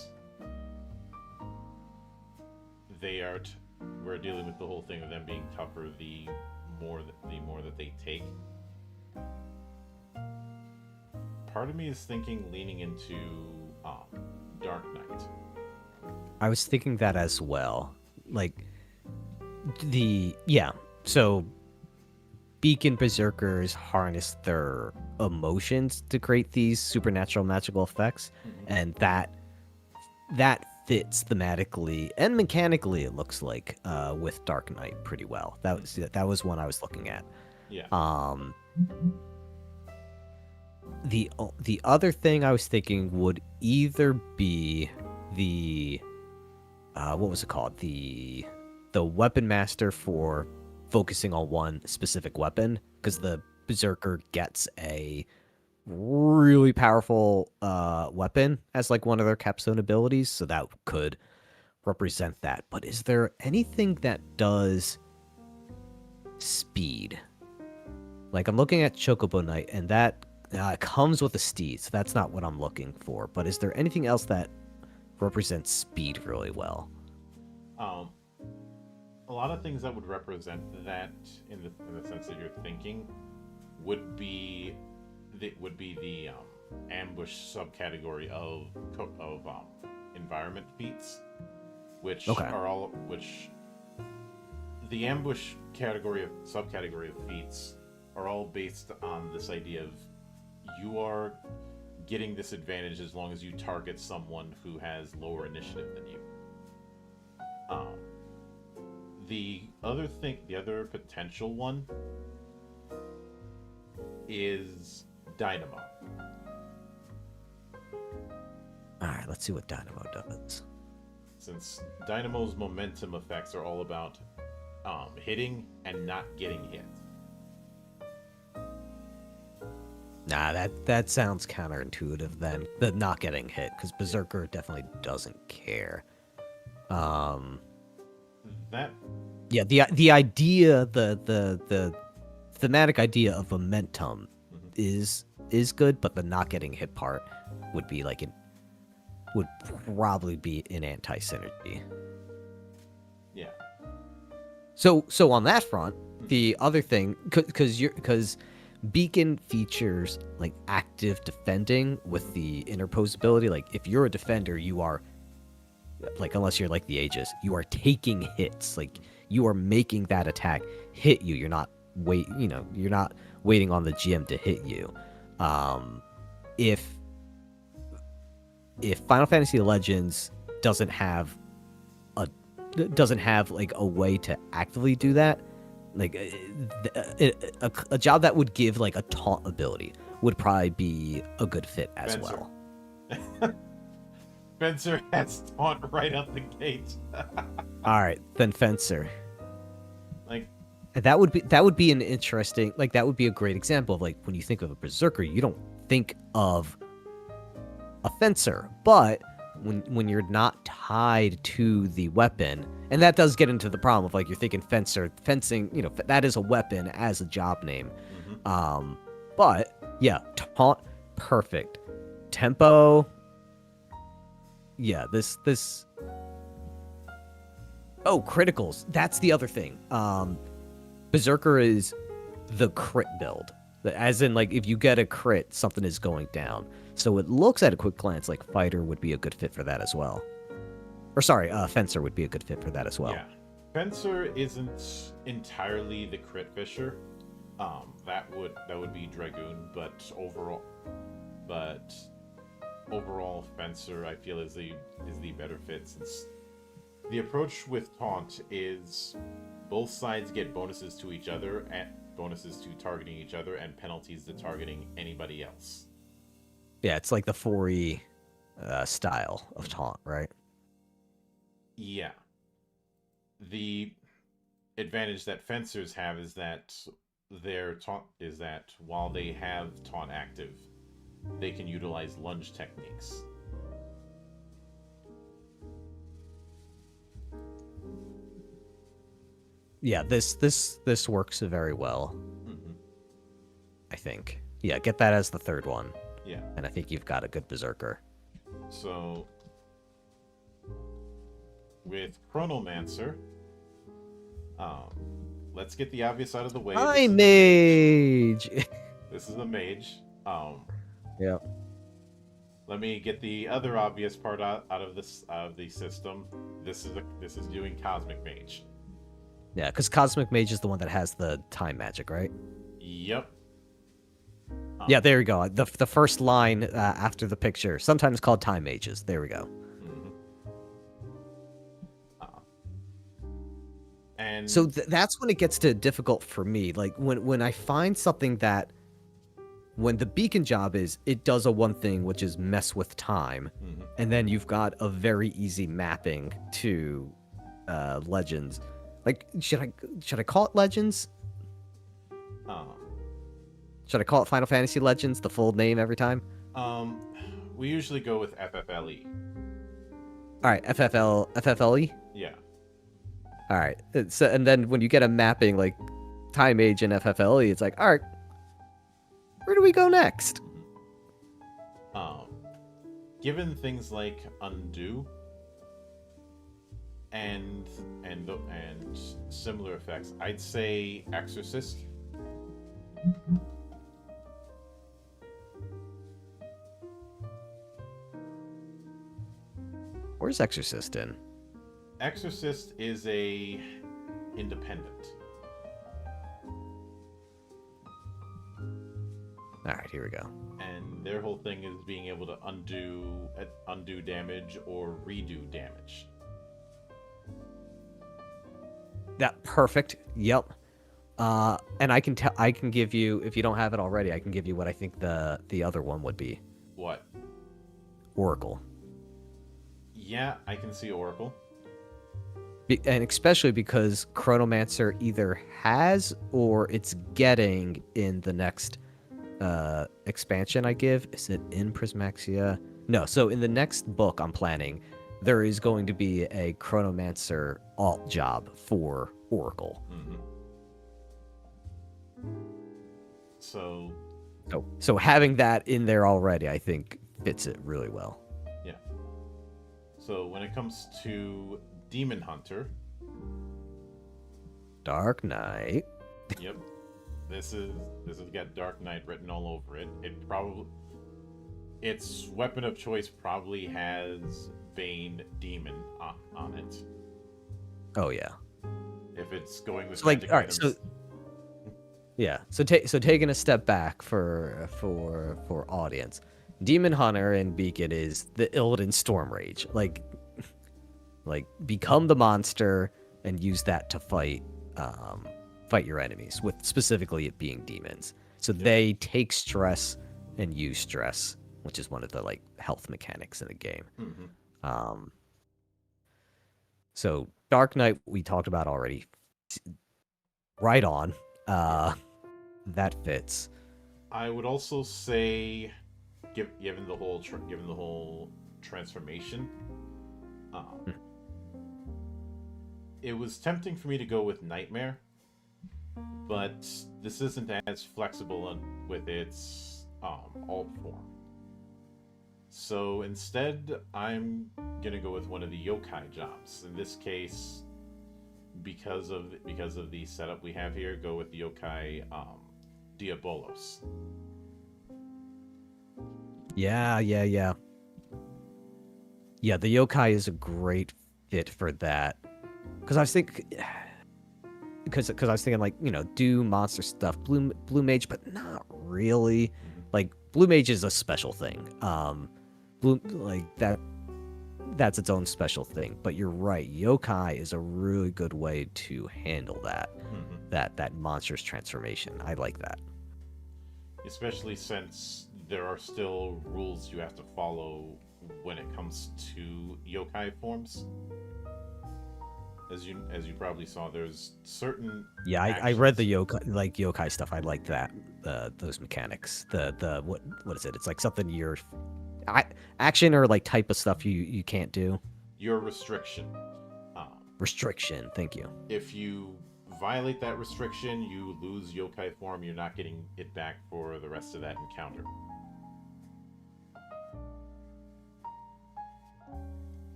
we're dealing with the whole thing of them being tougher the more that they take. Part of me is leaning into Dark Knight. I was thinking that as well. So Beacon berserkers harness their emotions to create these supernatural magical effects, Mm-hmm. and that fits thematically and mechanically, it looks like, with Dark Knight pretty well. That was one I was looking at. Yeah. The other thing I was thinking would either be the what was it called? The weapon master for focusing on one specific weapon, because the berserker gets a really powerful weapon as like one of their capstone abilities, so that could represent that. But is there anything that does speed? Like, I'm looking at Chocobo Knight, and that comes with a steed, so that's not what I'm looking for. But is there anything else that represents speed really well? A lot of things that would represent that in the sense that you're thinking would be the ambush subcategory of environment feats, which the ambush subcategory of feats are all based on this idea of you are getting this advantage as long as you target someone who has lower initiative than you. The other potential one is Dynamo. Alright, let's see what Dynamo does. Since Dynamo's momentum effects are all about hitting and not getting hit. Nah, that sounds counterintuitive then. The not getting hit, because Berserker definitely doesn't care. Yeah, the idea, the thematic idea of momentum is good, but the not getting hit part would be would probably be an anti-synergy. Yeah. So on that front, the other thing, because Beacon features like active defending with the interpose ability. Like, if you're a defender, you are like, unless you're like the Aegis, you are taking hits. Like, you are making that attack hit you. You're not you're not waiting on the GM to hit you. If Final Fantasy Legends doesn't have like a way to actively do that, like a job that would give like a taunt ability would probably be a good fit as Spencer. well. Spencer has taunt right out the gate. All right, then Fencer. Like, that would be an interesting, like, that would be a great example of, like, when you think of a berserker, you don't think of a fencer, but when you're not tied to the weapon, and that does get into the problem of, like, you're thinking fencing, that is a weapon as a job name. But yeah, taunt, perfect. Tempo, yeah, this oh, criticals, that's the other thing. Berserker is the crit build. As in, like, if you get a crit, something is going down. So it looks at a quick glance like Fighter would be a good fit for that as well. Or sorry, Fencer would be a good fit for that as well. Yeah. Fencer isn't entirely the crit fisher. That would be Dragoon, but overall Fencer I feel is the better fit, since the approach with taunt is both sides get bonuses to each other and bonuses to targeting each other and penalties to targeting anybody else. Yeah, it's like the 4E style of taunt, right? Yeah. The advantage that fencers have is that their taunt is that while they have taunt active, they can utilize lunge techniques. Yeah, this works very well, I think. Yeah, get that as the third one. Yeah. And I think you've got a good berserker. So with Chronomancer, let's get the obvious out of the way. Hi, mage. This is a mage. Yeah. Let me get the other obvious part out of the system. This is doing Cosmic Mage. Yeah, because Cosmic Mage is the one that has the time magic, right? Yep. Yeah, there we go. The first line after the picture, sometimes called time mages. There we go. And so that's when it gets to difficult for me. Like when I find something that, when the beacon job is, it does a one thing, which is mess with time, and then you've got a very easy mapping to legends. Like, should I call it Legends? Should I call it Final Fantasy Legends, the full name every time? We usually go with FFLE. All right, FFLE? Yeah. All right. So, and then when you get a mapping like Time Age and FFLE, it's like, all right, where do we go next? Given things like Undo and similar effects, I'd say Exorcist. Where's Exorcist in? Exorcist is a independent. All right, here we go. And their whole thing is being able to undo damage or redo damage. That perfect. Yep. And I can give you, if you don't have it already, I can give you what I think the other one would be. What? Oracle. Yeah, I can see Oracle. And especially because Chronomancer either has or it's getting in the next expansion I give. Is it in Prismaxia? No, so in the next book I'm planning, there is going to be a Chronomancer alt job for Oracle. So having that in there already, I think, fits it really well. Yeah. So when it comes to Demon Hunter, Dark Knight. Yep. This has got Dark Knight written all over it. Its weapon of choice probably has Bane Demon on it. Oh yeah. If it's going with so, like, all right, items. so yeah, so taking a step back for audience, Demon Hunter and Beacon is the Illidan Storm Rage. Like become the monster and use that to fight your enemies, with specifically it being demons. So they take stress and use stress, which is one of the like health mechanics in the game. So Dark Knight we talked about already. Right on. That fits. I would also say, given the whole transformation, um, Hmm. it was tempting for me to go with Nightmare, but this isn't as flexible with its alt form. So instead, I'm gonna go with one of the yokai jobs. In this case, because of the setup we have here, go with the yokai Diabolos. Yeah, yeah, yeah. Yeah, the yokai is a great fit for that. Because I was thinking, because I was thinking like do monster stuff, blue mage, but not really. Mm-hmm. Like blue mage is a special thing. Blue like that's its own special thing. But you're right, yokai is a really good way to handle that Mm-hmm. that monstrous transformation. I like that. Especially since there are still rules you have to follow when it comes to yokai forms. As you probably saw, there's certain Yeah, I read actions. the yokai stuff. I like that those mechanics. The what is it? It's like something action or like type of stuff you can't do. Your restriction. Um, Restriction. Thank you. if you violate that restriction, you lose yokai form. You're not getting it back for the rest of that encounter.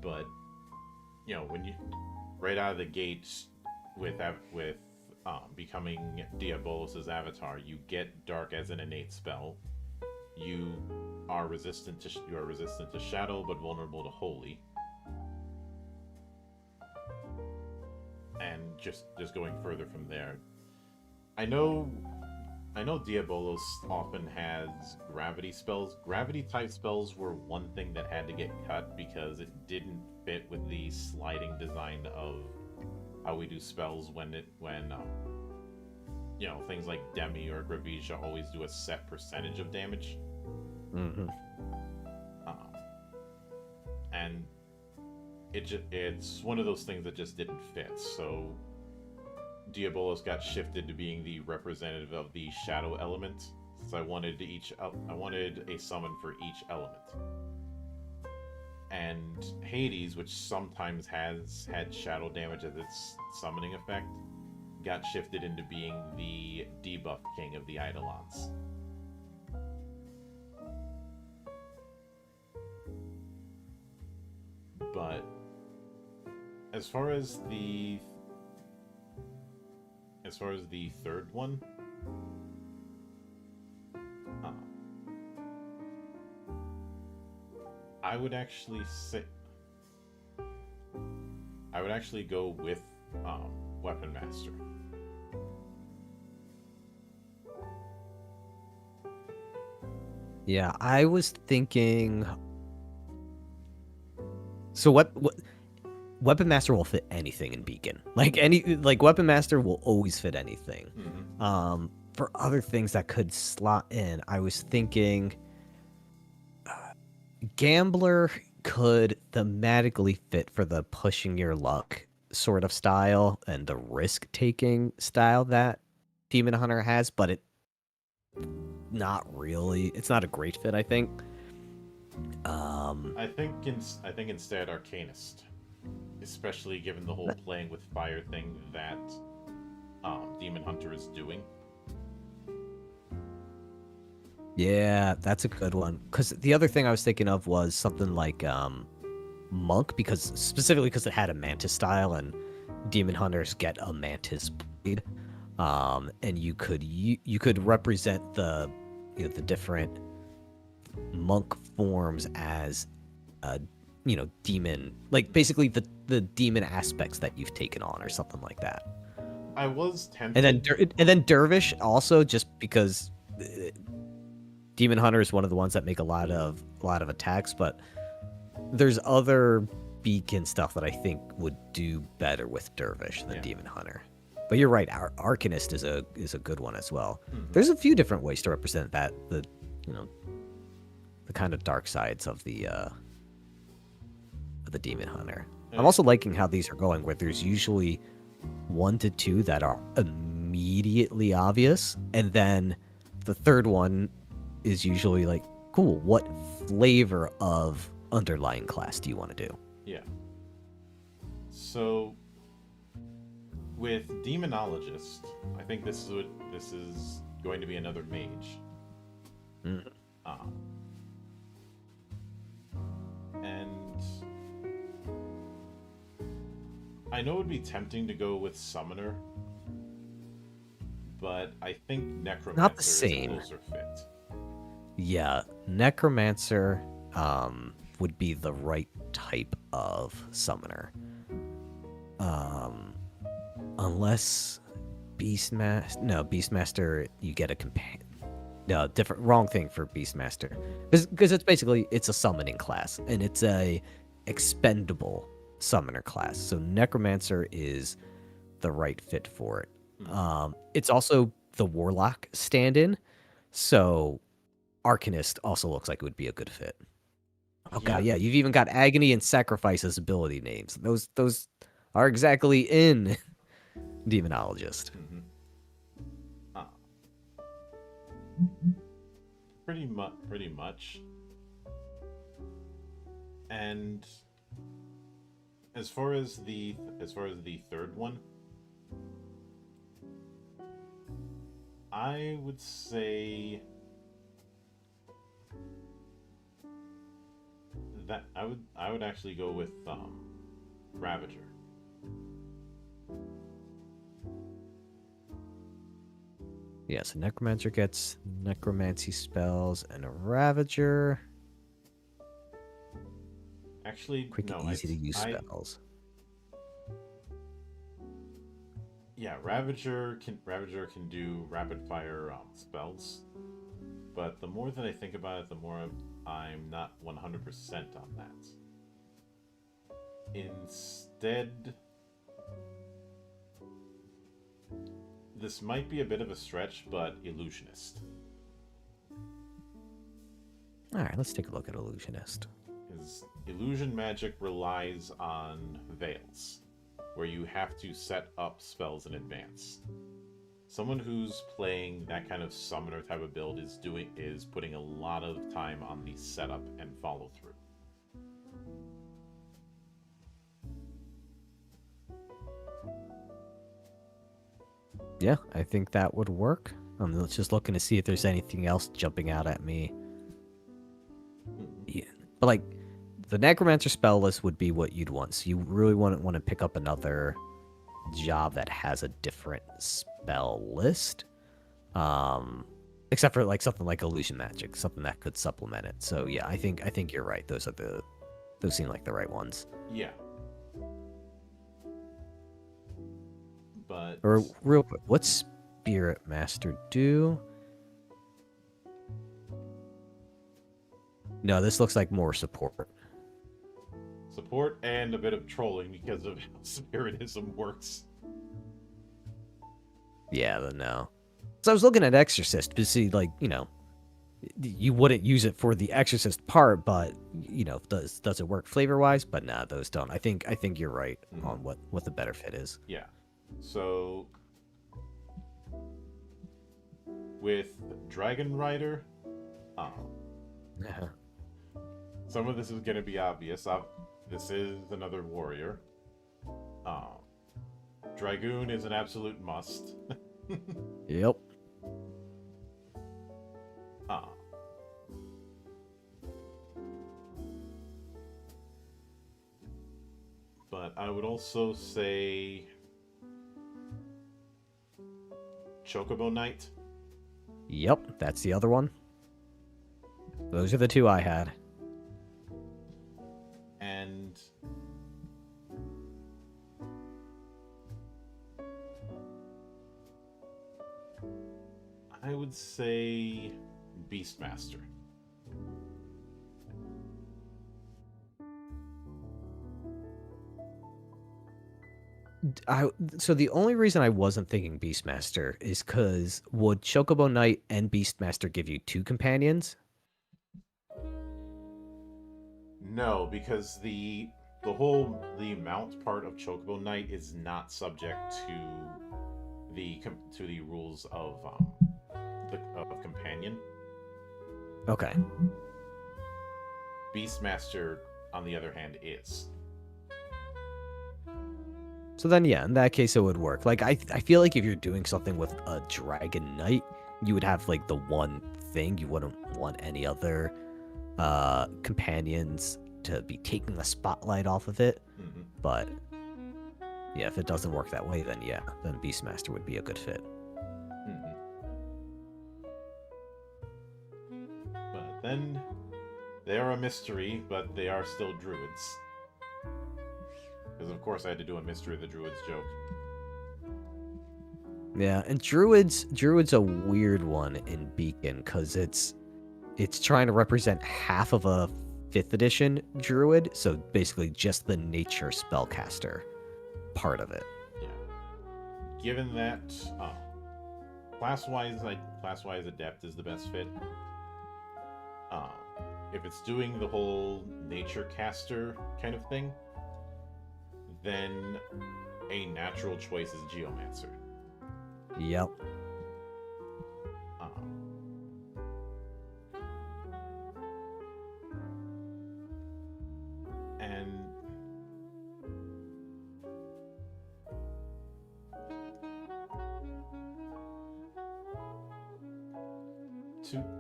But when you right out of the gates with becoming Diabolos's avatar, you get dark as an innate spell. You are resistant to shadow, but vulnerable to holy. And just going further from there, I know I know Diabolos often has gravity spells. Gravity type spells were one thing that had to get cut because it didn't fit with the sliding design of how we do spells when things like Demi or Gravisha always do a set percentage of damage. Hmm. Um, and it's one of those things that just didn't fit. So Diabolos got shifted to being the representative of the shadow element. So I wanted a summon for each element. And Hades, which sometimes has had shadow damage as its summoning effect, got shifted into being the debuff king of the Eidolons. But as far as the third one, uh, I would actually say I would actually go with Weapon Master. Yeah, I was thinking. So what Weapon Master will fit anything in Beacon. Like Weapon Master will always fit anything. Mm-hmm. For other things that could slot in, I was thinking Gambler could thematically fit for the pushing your luck sort of style and the risk taking style that Demon Hunter has, but not really. It's not a great fit, I think. Um, I think instead Arcanist, especially given the whole playing with fire thing that Demon Hunter is doing. yeah, that's a good one. Because the other thing I was thinking of was something like Monk, specifically because it had a Mantis style, and Demon Hunters get a Mantis blade. And you could represent the different monk forms as demon, like basically the demon aspects that you've taken on or something like that. I was And then tempted. Dervish also, just because Demon Hunter is one of the ones that make a lot of attacks, but there's other beacon stuff that I think would do better with Dervish than Yeah. Demon Hunter. But you're right, Arcanist is a good one as well. Mm-hmm. There's a few different ways to represent that, the kind of dark sides of the Demon Hunter. I'm also liking how these are going, where there's usually 1 to 2 that are immediately obvious, and then the third one is usually like, cool, what flavor of underlying class do you want to do? Yeah. So with Demonologist, I think this is going to be another mage. Mm. Um, and I know it would be tempting to go with Summoner, but I think Necromancer Not the is a same. closer fit. Yeah, Necromancer would be the right type of summoner. Unless Beastmaster... No, Beastmaster, you get a companion. No, different, wrong thing for Beastmaster. Because it's basically, it's a summoning class, and it's a expendable summoner class. So Necromancer is the right fit for it. It's also the Warlock stand-in, so Arcanist also looks like it would be a good fit. Oh god, yeah, you've even got Agony and Sacrifice as ability names. Those are exactly in Demonologist. Mm-hmm. Pretty much. And as far as the third one, I would say that I would actually go with Ravager. Yeah, so Necromancer gets Necromancy spells and a Ravager. Actually, Quick no, and easy to use spells. Yeah, Ravager can do rapid fire spells, but the more that I think about it, the more I'm not 100% on that. Instead, this might be a bit of a stretch, but Illusionist. All right, let's take a look at Illusionist. Because illusion magic relies on veils, where you have to set up spells in advance. Someone who's playing that kind of summoner type of build is putting a lot of time on the setup and follow through. Yeah, I think that would work. Let's just looking to see if there's anything else jumping out at me. Yeah, but like the Necromancer spell list would be what you'd want. So you really wouldn't want to pick up another job that has a different spell list. Except for like something like illusion magic, something that could supplement it. So yeah, I think you're right. Those seem like the right ones. Yeah. But Or real quick, what's Spirit Master do? No, this looks like more support. Support and a bit of trolling because of how Spiritism works. Yeah, no. So I was looking at Exorcist to see, like, you wouldn't use it for the Exorcist part, but does it work flavor wise? But nah, those don't. I think you're right on what the better fit is. Yeah. So with Dragon Rider, some of this is going to be obvious. This is another warrior. Dragoon is an absolute must. Yep. But I would also say Chocobo Knight. Yep, that's the other one. Those are the two I had. And I would say Beastmaster. So the only reason I wasn't thinking Beastmaster is because would Chocobo Knight and Beastmaster give you two companions? No, because the the mount part of Chocobo Knight is not subject to the rules of companion. Okay. Beastmaster, on the other hand, is. So then, yeah, in that case, it would work. Like, I feel like if you're doing something with a Dragon Knight, you would have, like, the one thing. You wouldn't want any other companions to be taking the spotlight off of it. Mm-hmm. But, yeah, if it doesn't work that way, then, yeah, then Beastmaster would be a good fit. Mm-hmm. But then, they are a mystery, but they are still druids. Because, of course, I had to do a Mystery of the Druids joke. Yeah, and Druid's a weird one in Beacon, because it's trying to represent half of a 5th edition Druid, so basically just the nature spellcaster part of it. Yeah. Given that, class-wise Adept is the best fit. If it's doing the whole nature caster kind of thing, then a natural choice is Geomancer. Yep.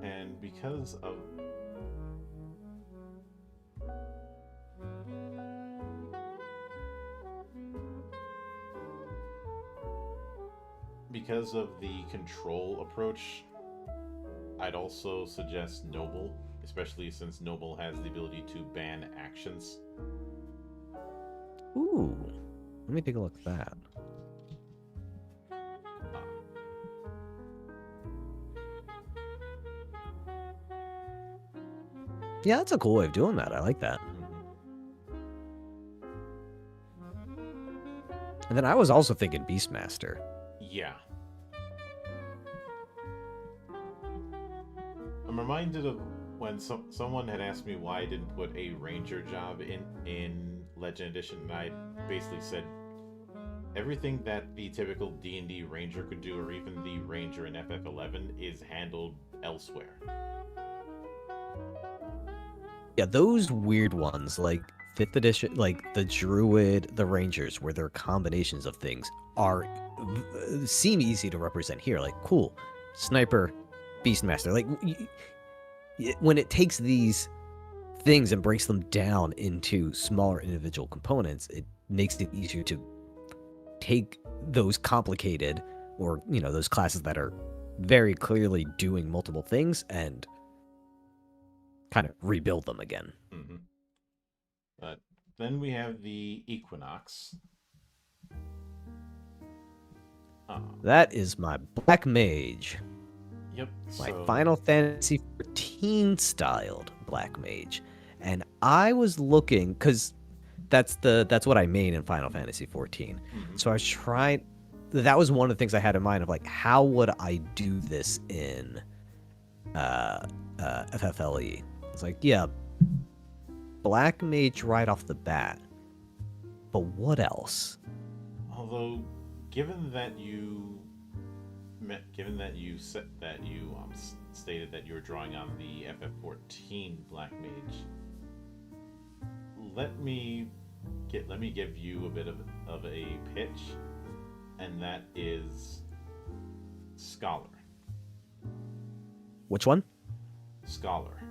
And because of the control approach, I'd also suggest Noble, especially since Noble has the ability to ban actions. Ooh. Let me take a look at that. Yeah, that's a cool way of doing that. I like that. And then I was also thinking Beastmaster. Yeah. I'm reminded of when someone had asked me why I didn't put a ranger job in Legend Edition, and I basically said everything that the typical D&D ranger could do, or even the ranger in FF11, is handled elsewhere. Yeah, those weird ones, like 5th edition, like the Druid, the Rangers, where they're combinations of things, seem easy to represent here. Like, cool, Sniper, Beastmaster. Like, when it takes these things and breaks them down into smaller individual components, it makes it easier to take those complicated, or, you know, those classes that are very clearly doing multiple things and kind of rebuild them again. Mm-hmm. But then we have the Equinox. That is my Black Mage. Yep. My Final Fantasy XIV styled Black Mage. And I was looking, because that's what I main in Final Fantasy XIV. Mm-hmm. So I was trying, that was one of the things I had in mind of, like, how would I do this in FFLE? It's like, yeah, Black Mage right off the bat, but what else? Although, given that you stated that you were drawing on the FF14 Black Mage, let me give you a bit of a pitch, and that is Scholar. Which one? Scholar.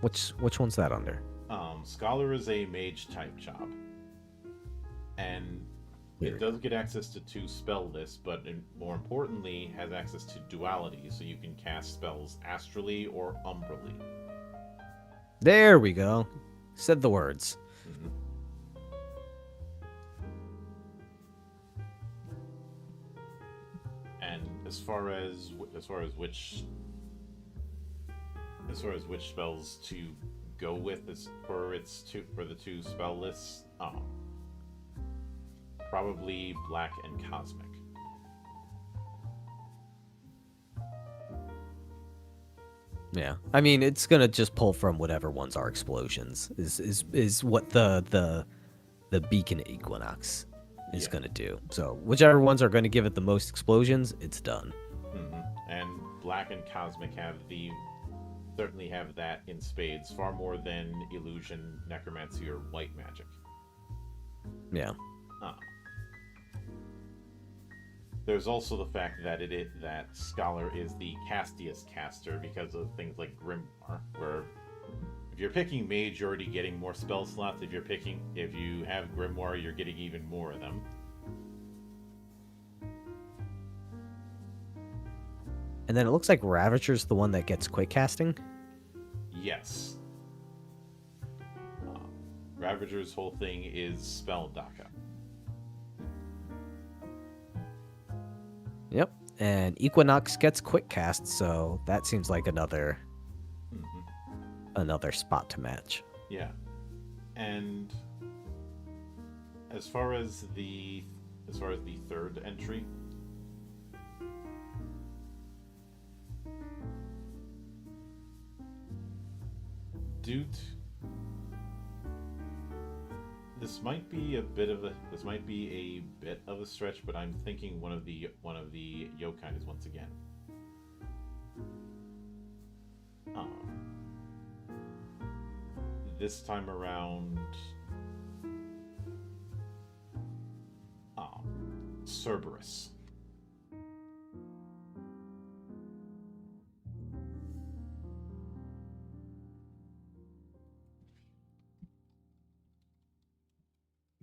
Which one's that under? Scholar is a mage type job, and it does get access to 2 spell lists, but more importantly, has access to duality, so you can cast spells astrally or umbrally. There we go. Said the words. Mm-hmm. And as far as which spells to go with for the 2 spell lists, probably Black and Cosmic. Yeah, I mean, it's gonna just pull from whatever ones are explosions. Is what the beacon equinox is Yeah. gonna do. So whichever ones are gonna give it the most explosions, it's done. And black and cosmic certainly have that in spades, far more than illusion, necromancy, or white magic. Yeah. Uh, there's also the fact that that Scholar is the castiest caster because of things like Grimoire, where if you're picking mage, you're already getting more spell slots. If you have Grimoire, you're getting even more of them. And then it looks like Ravager's the one that gets quick casting. Yes. Ravager's whole thing is spell Daka. Yep. And Equinox gets quick cast, so that seems like another spot to match. Yeah. And as far as the third entry, this might be a bit of a stretch, but I'm thinking one of the yokai is once again. This time around, Cerberus.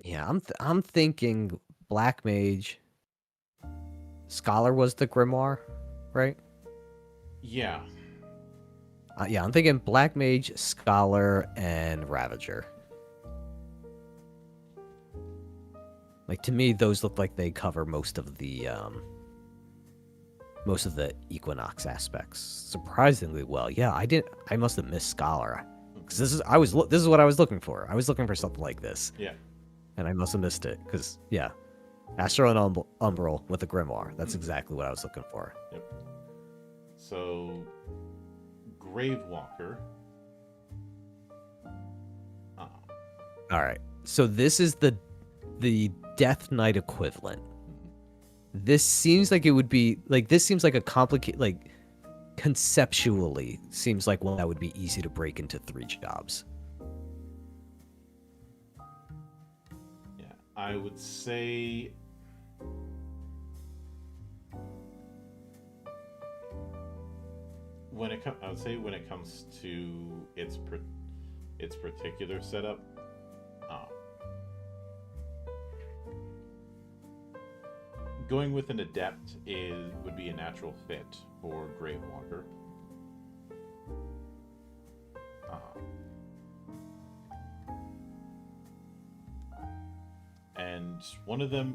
Yeah, I'm thinking Black Mage. Scholar was the Grimoire, right? Yeah. Yeah, I'm thinking Black Mage, Scholar, and Ravager. Like, to me, those look like they cover most of the Equinox aspects surprisingly well. Yeah, I must have missed Scholar, because this is what I was looking for. I was looking for something like this. Yeah. And I must have missed it, because yeah, Astral and Umbral with a Grimoire. That's exactly what I was looking for. Yep. So, Gravewalker. All right. So this is the Death Knight equivalent. This seems like it would be like this seems like a complicated like conceptually seems like one that would be easy to break into 3 jobs. Yeah, I would say when it comes to its particular setup, going with an adept would be a natural fit for Gravewalker. And one of the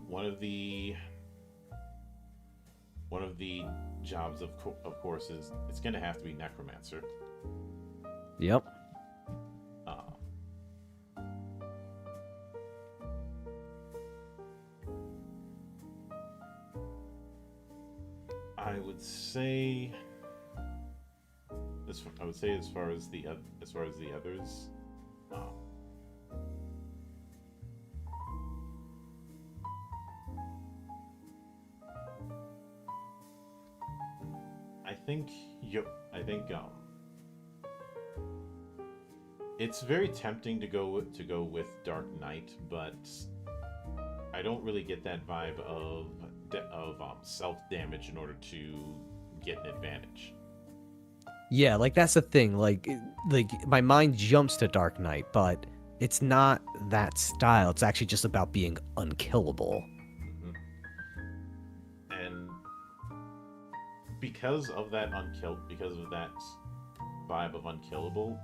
jobs of course is it's going to have to be Necromancer. Yep. I would say as far as the others, I think it's very tempting to go with Dark Knight, but I don't really get that vibe of self damage in order to get an advantage. Yeah, like that's the thing. Like my mind jumps to Dark Knight, but it's not that style. It's actually just about being unkillable. And because of that vibe of unkillable,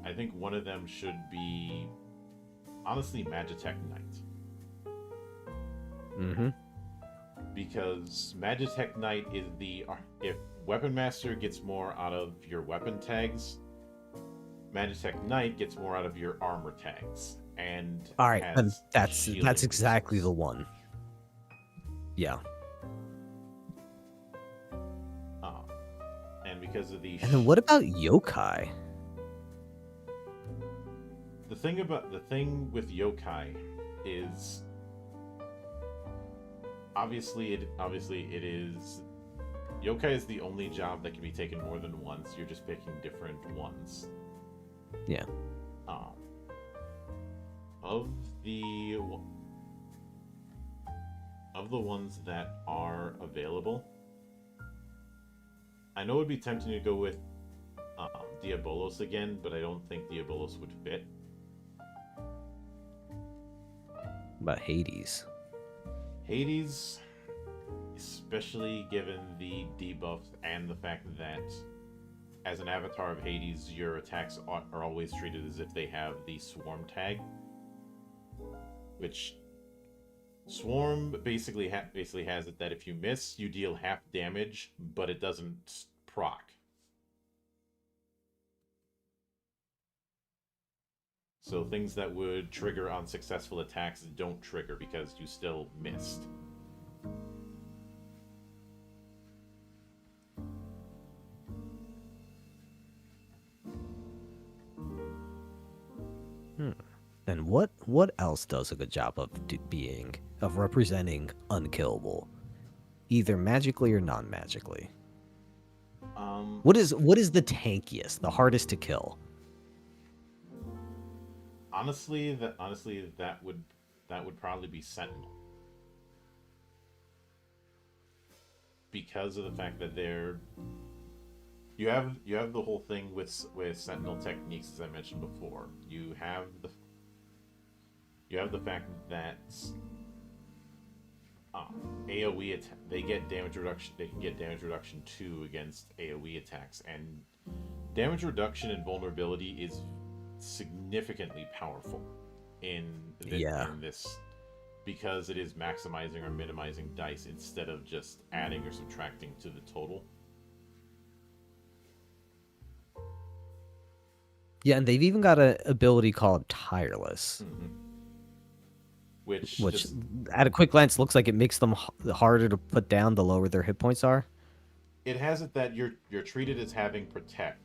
I think one of them should be honestly Magitech Knight. Because Magitech Knight is if Weapon Master gets more out of your weapon tags, Magitech Knight gets more out of your armor tags. And all right, and that's exactly the one. Yeah. And because of the And then what about yokai? the thing with yokai is obviously it is yokai is the only job that can be taken more than once. You're just picking different ones. Yeah. Of the ones that are available, I know it'd be tempting to go with Diabolos again, but I don't think Diabolos would fit. About Hades. Hades, especially given the debuffs and the fact that as an avatar of Hades, your attacks are always treated as if they have the swarm tag, which swarm basically has it that if you miss, you deal half damage, but it doesn't proc. So things that would trigger on successful attacks don't trigger because you still missed. And what else does a good job of representing unkillable, either magically or non-magically? What is the tankiest, the hardest to kill? Honestly, that would probably be Sentinel, because of the fact that you have the whole thing with Sentinel techniques, as I mentioned before. You have the fact that AOE they get damage reduction. They can get damage reduction 2 against AOE attacks, and damage reduction and vulnerability is significantly powerful in this, because it is maximizing or minimizing dice instead of just adding or subtracting to the total. Yeah, and they've even got an ability called Tireless, which just, at a quick glance looks like it makes them harder to put down the lower their hit points are. It has it that you're treated as having Protect,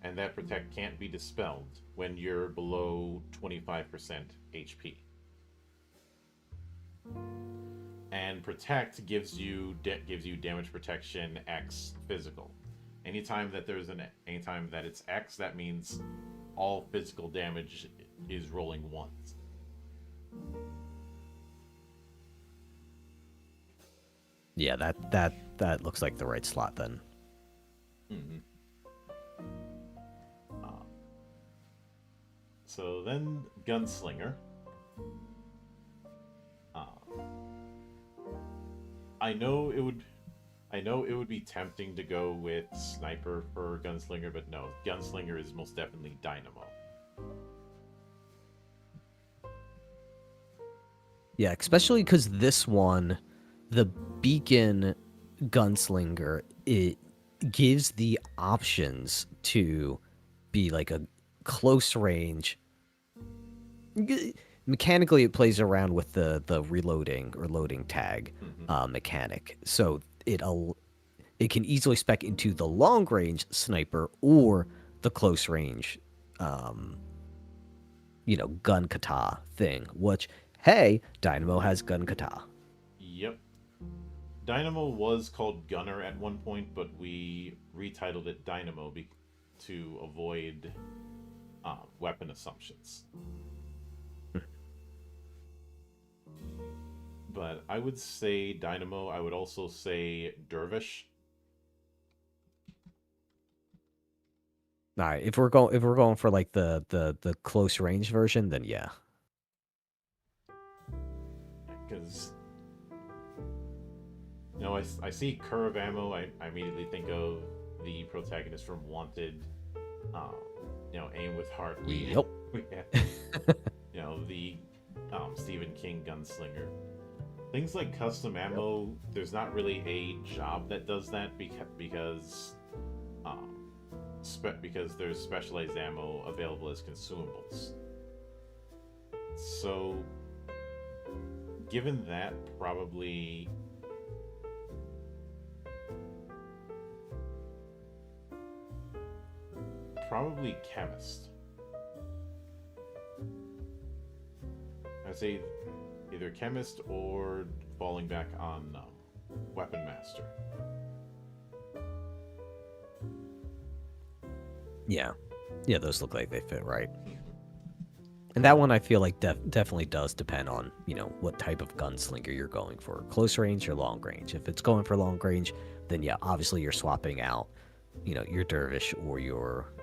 and that Protect can't be dispelled when you're below 25% HP. And Protect gives you damage protection X physical. Anytime that it's X, that means all physical damage is rolling ones. Yeah, that looks like the right slot then. So then Gunslinger. I know it would be tempting to go with Sniper for Gunslinger, but no, Gunslinger is most definitely Dynamo. Yeah, especially because this one, the Beacon Gunslinger, it gives the options to be like a close range. Mechanically, it plays around with the reloading or loading tag mechanic, so it can easily spec into the long range sniper or the close range, gun kata thing. Which, hey, Dynamo has gun kata. Yep. Dynamo was called Gunner at one point, but we retitled it Dynamo to avoid weapon assumptions. But I would say Dynamo. I would also say Dervish. All right, if we're going for like the close range version, then yeah. Because I see Curve Ammo. I immediately think of the protagonist from Wanted. Aim with heart. Yep. The Stephen King Gunslinger. Things like custom ammo, there's not really a job that does that because there's specialized ammo available as consumables. So, given that, probably probably chemist. I'd say either chemist or falling back on weapon master. Yeah. Yeah, those look like they fit right. And that one I feel like definitely does depend on, what type of gunslinger you're going for. Close range or long range. If it's going for long range, then yeah, obviously you're swapping out, your dervish or your...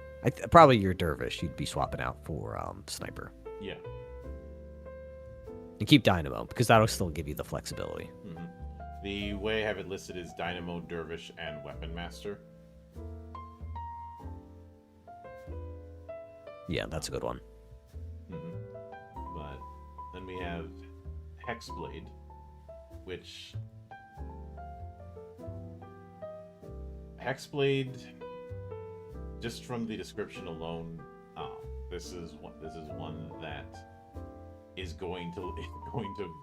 probably your dervish you'd be swapping out for sniper. Yeah. And keep dynamo, because that'll still give you the flexibility. Mm-hmm. The way I have it listed is dynamo, dervish, and weapon master. Yeah, that's a good one. Mm-hmm. But then we have Hexblade, which Hexblade, just from the description alone, this is one that is going to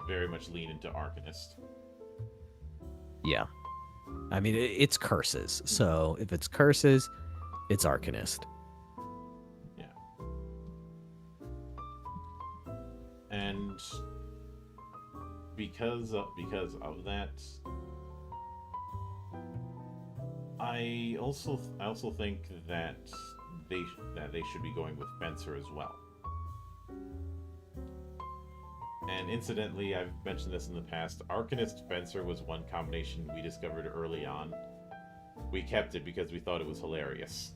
very much lean into Arcanist. Yeah, I mean it's curses, so if it's curses, it's Arcanist. And because of that, I also think that they should be going with Fencer as well. And incidentally, I've mentioned this in the past, Arcanist Fencer was one combination we discovered early on. We kept it because we thought it was hilarious.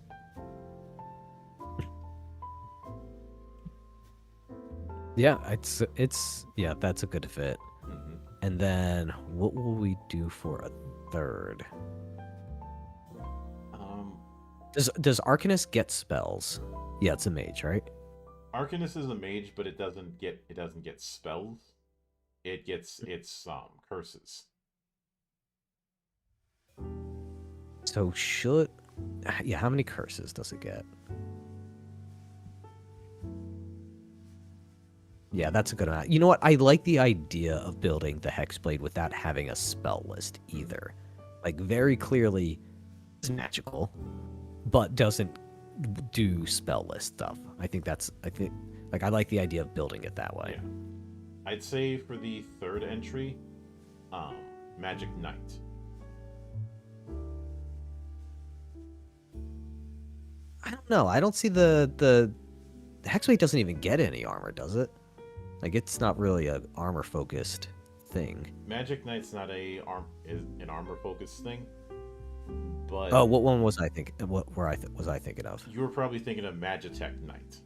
Yeah, yeah, that's a good fit. Mm-hmm. And then what will we do for a third? Does Arcanist get spells? Yeah, it's a mage, right? Arcanist is a mage, but it doesn't get spells. It gets its curses. So how many curses does it get? Yeah, that's a good amount. You know what? I like the idea of building the Hexblade without having a spell list either. Like, very clearly, it's magical, but doesn't do spell list stuff. I like the idea of building it that way. Yeah. I'd say for the third entry, Magic Knight. I don't know. I don't see the Hexblade doesn't even get any armor, does it? Like, it's not really an armor focused thing. Magic Knight's not an armor focused thing. But oh, what one was I thinking? Was I thinking of? You were probably thinking of Magitech Knight.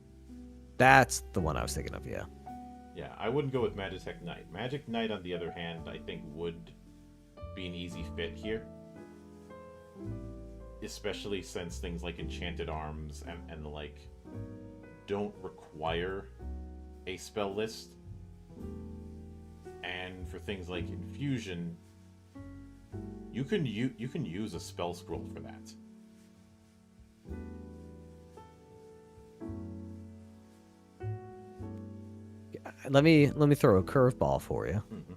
That's the one I was thinking of. Yeah. Yeah, I wouldn't go with Magitech Knight. Magic Knight, on the other hand, I think would be an easy fit here, especially since things like Enchanted Arms and the like don't require a spell list, and for things like Infusion, you can use a spell scroll for that. Let me throw a curveball for you. Mm-hmm.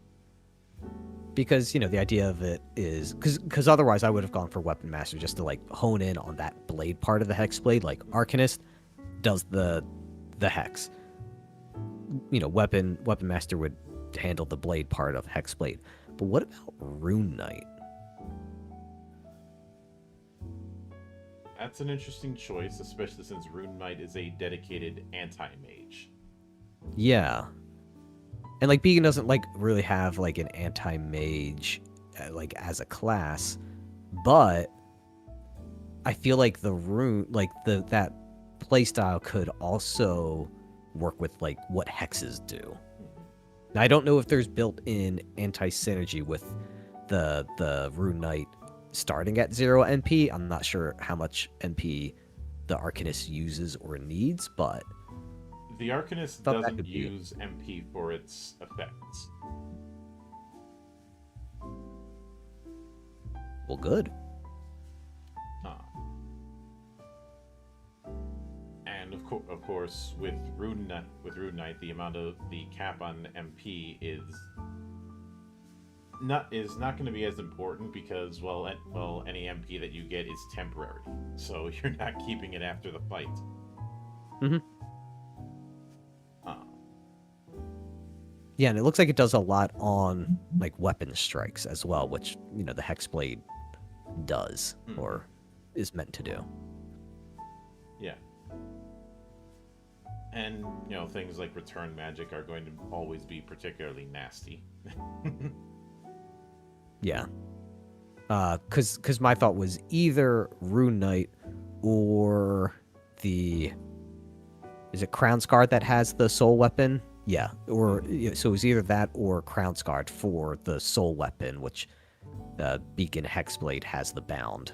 Because, the idea of it is... Because otherwise I would have gone for Weapon Master just to, like, hone in on that blade part of the Hexblade. Like, Arcanist does the Hex. Weapon Master would handle the blade part of Hexblade. But what about Rune Knight? That's an interesting choice, especially since Rune Knight is a dedicated anti-mage. Yeah. And, like, Beacon doesn't, like, really have, like, an anti-mage, like, as a class. But I feel like the rune, like, that playstyle could also work with, like, what hexes do. Now, I don't know if there's built-in anti-synergy with the Rune Knight starting at 0 NP. I'm not sure how much NP the Arcanist uses or needs, but... The Arcanist doesn't use MP for its effects. Well, good. And of course, with Rune Knight, the amount of the cap on MP is not going to be as important because any MP that you get is temporary, so you're not keeping it after the fight. Mm-hmm. Uh, Yeah, and it looks like it does a lot on like weapon strikes as well, which the Hexblade does or is meant to do. yeah, and things like return magic are going to always be particularly nasty. Yeah. Because my thought was either Rune Knight or is it Crownsguard that has the soul weapon? Yeah, so it was either that or Crownsguard for the soul weapon, which Beacon Hexblade has the bound,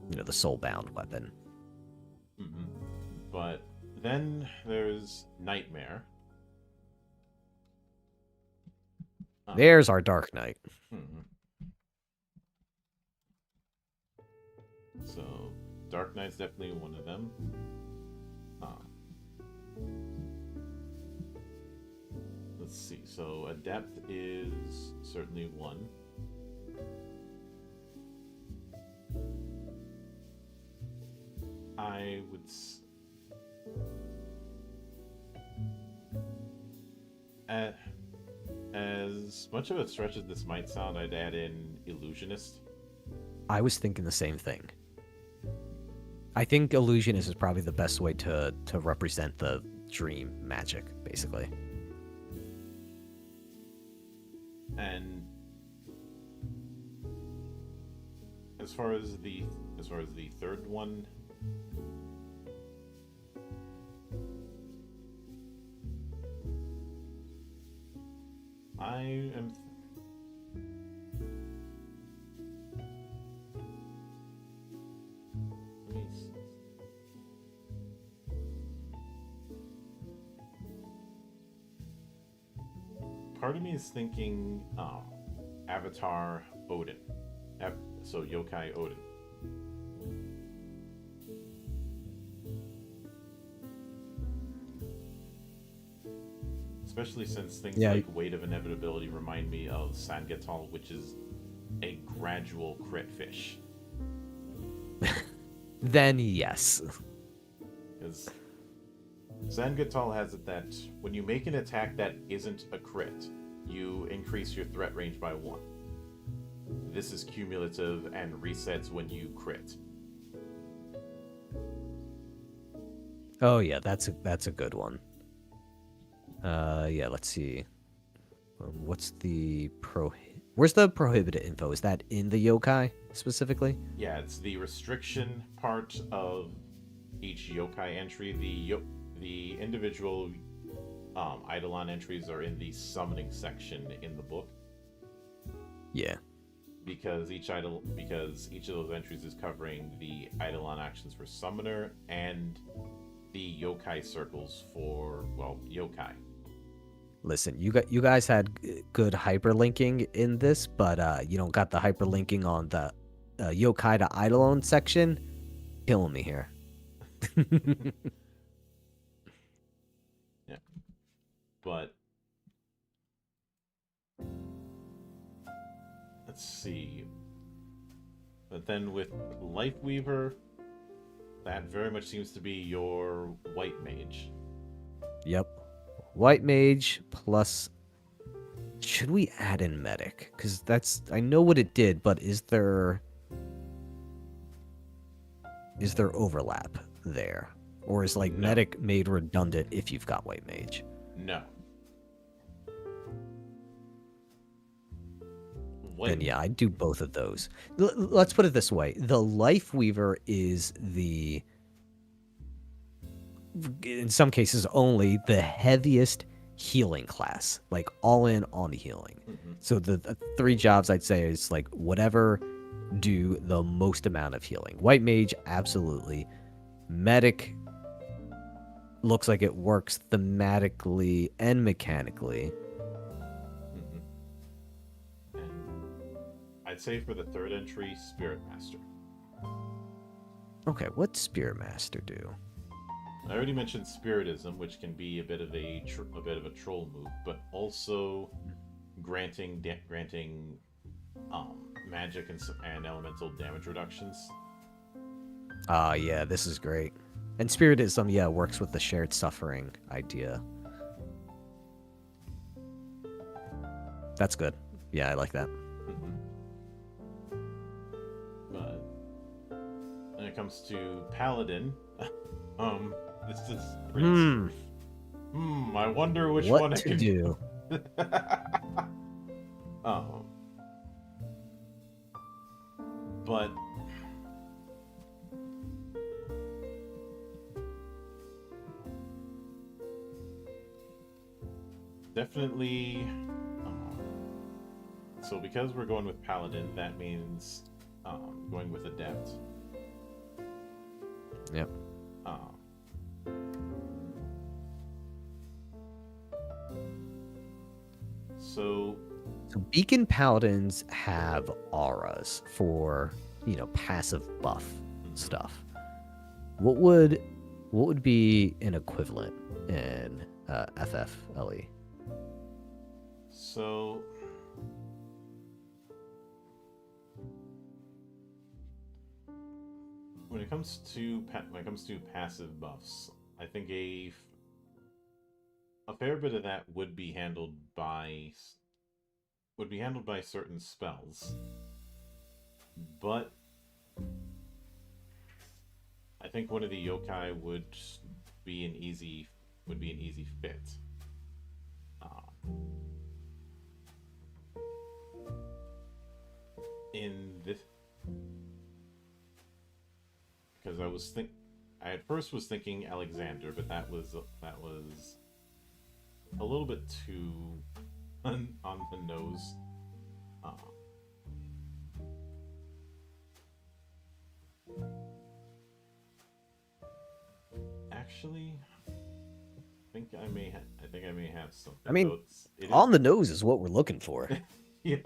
the soul bound weapon. Mm-hmm. But then there's Nightmare. There's our Dark Knight. Mm-hmm. So Dark Knight's definitely one of them. Let's see. So Adept is certainly one. I would. As much of a stretch as this might sound, I'd add in Illusionist. I was thinking the same thing. I think Illusionist is probably the best way to represent the dream magic, basically. And as far as the third one, I am. Part of me is thinking Avatar Odin. So Yokai Odin. Especially since things like Weight of Inevitability remind me of Sangetal, which is a gradual crit fish. Then yes. Because Zangatal has it that when you make an attack that isn't a crit, you increase your threat range by 1. This is cumulative and resets when you crit. Oh yeah, that's a good one. Yeah, let's see. What's the Where's the prohibited info? Is that in the yokai specifically? Yeah, it's the restriction part of each yokai entry. The individual Eidolon entries are in the summoning section in the book. Yeah. Because each of those entries is covering the Eidolon actions for summoner and the yokai circles for yokai. Listen, you guys had good hyperlinking in this, but you don't got the hyperlinking on the yokai to Eidolon section. Killing me here. Yeah, but let's see. But then with Lightweaver, that very much seems to be your white mage. Yep. White mage plus. Should we add in medic? Because I know what it did, but is there overlap there, or is medic made redundant if you've got white mage? No. Then yeah, I'd do both of those. Let's put it this way: the Lifeweaver is in some cases only the heaviest healing class, like all in on healing. Mm-hmm. So the 3 jobs I'd say is whatever do the most amount of healing. White mage, absolutely. Medic looks like it works thematically and mechanically. Mm-hmm. And I'd say for the third entry, Spirit Master. Okay, what's Spirit Master do? I already mentioned Spiritism, which can be a bit of a troll move, but also granting magic and elemental damage reductions. Yeah, this is great. And Spiritism, yeah, works with the shared suffering idea. That's good. Yeah, I like that. Mm-hmm. But when it comes to Paladin, this is pretty. I wonder which What one I to can do? um, but definitely. So because we're going with Paladin, that means going with Adept. Yep. Um, so Beacon Paladins have auras for, passive buff stuff. What would be an equivalent in FFLE? So when it comes to passive buffs, I think a fair bit of that would be handled by certain spells, but I think one of the yokai be an easy fit. In this, because I at first was thinking Alexander, but that was a little bit too on the nose. Actually, I think I may have something. I mean, it is, on the nose is what we're looking for. yeah,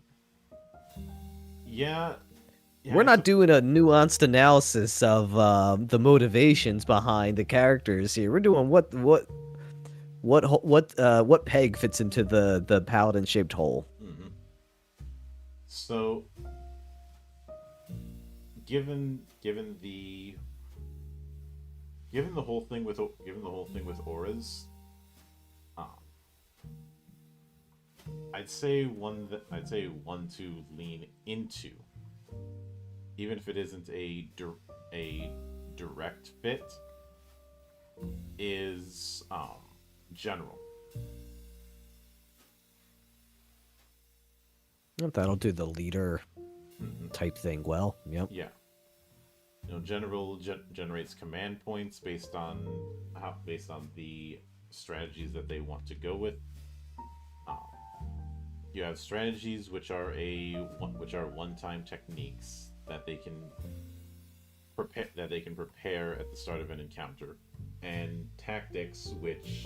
yeah. We're not doing a nuanced analysis of the motivations behind the characters here. We're doing what peg fits into the paladin shaped hole. Mm-hmm. So, given the whole thing with auras, I'd say one to lean into, even if it isn't a direct fit, is general. That'll do the leader type thing well. Yep. Yeah. General generates command points based on the strategies that they want to go with. You have strategies which are one-time techniques that they can prepare at the start of an encounter, and tactics which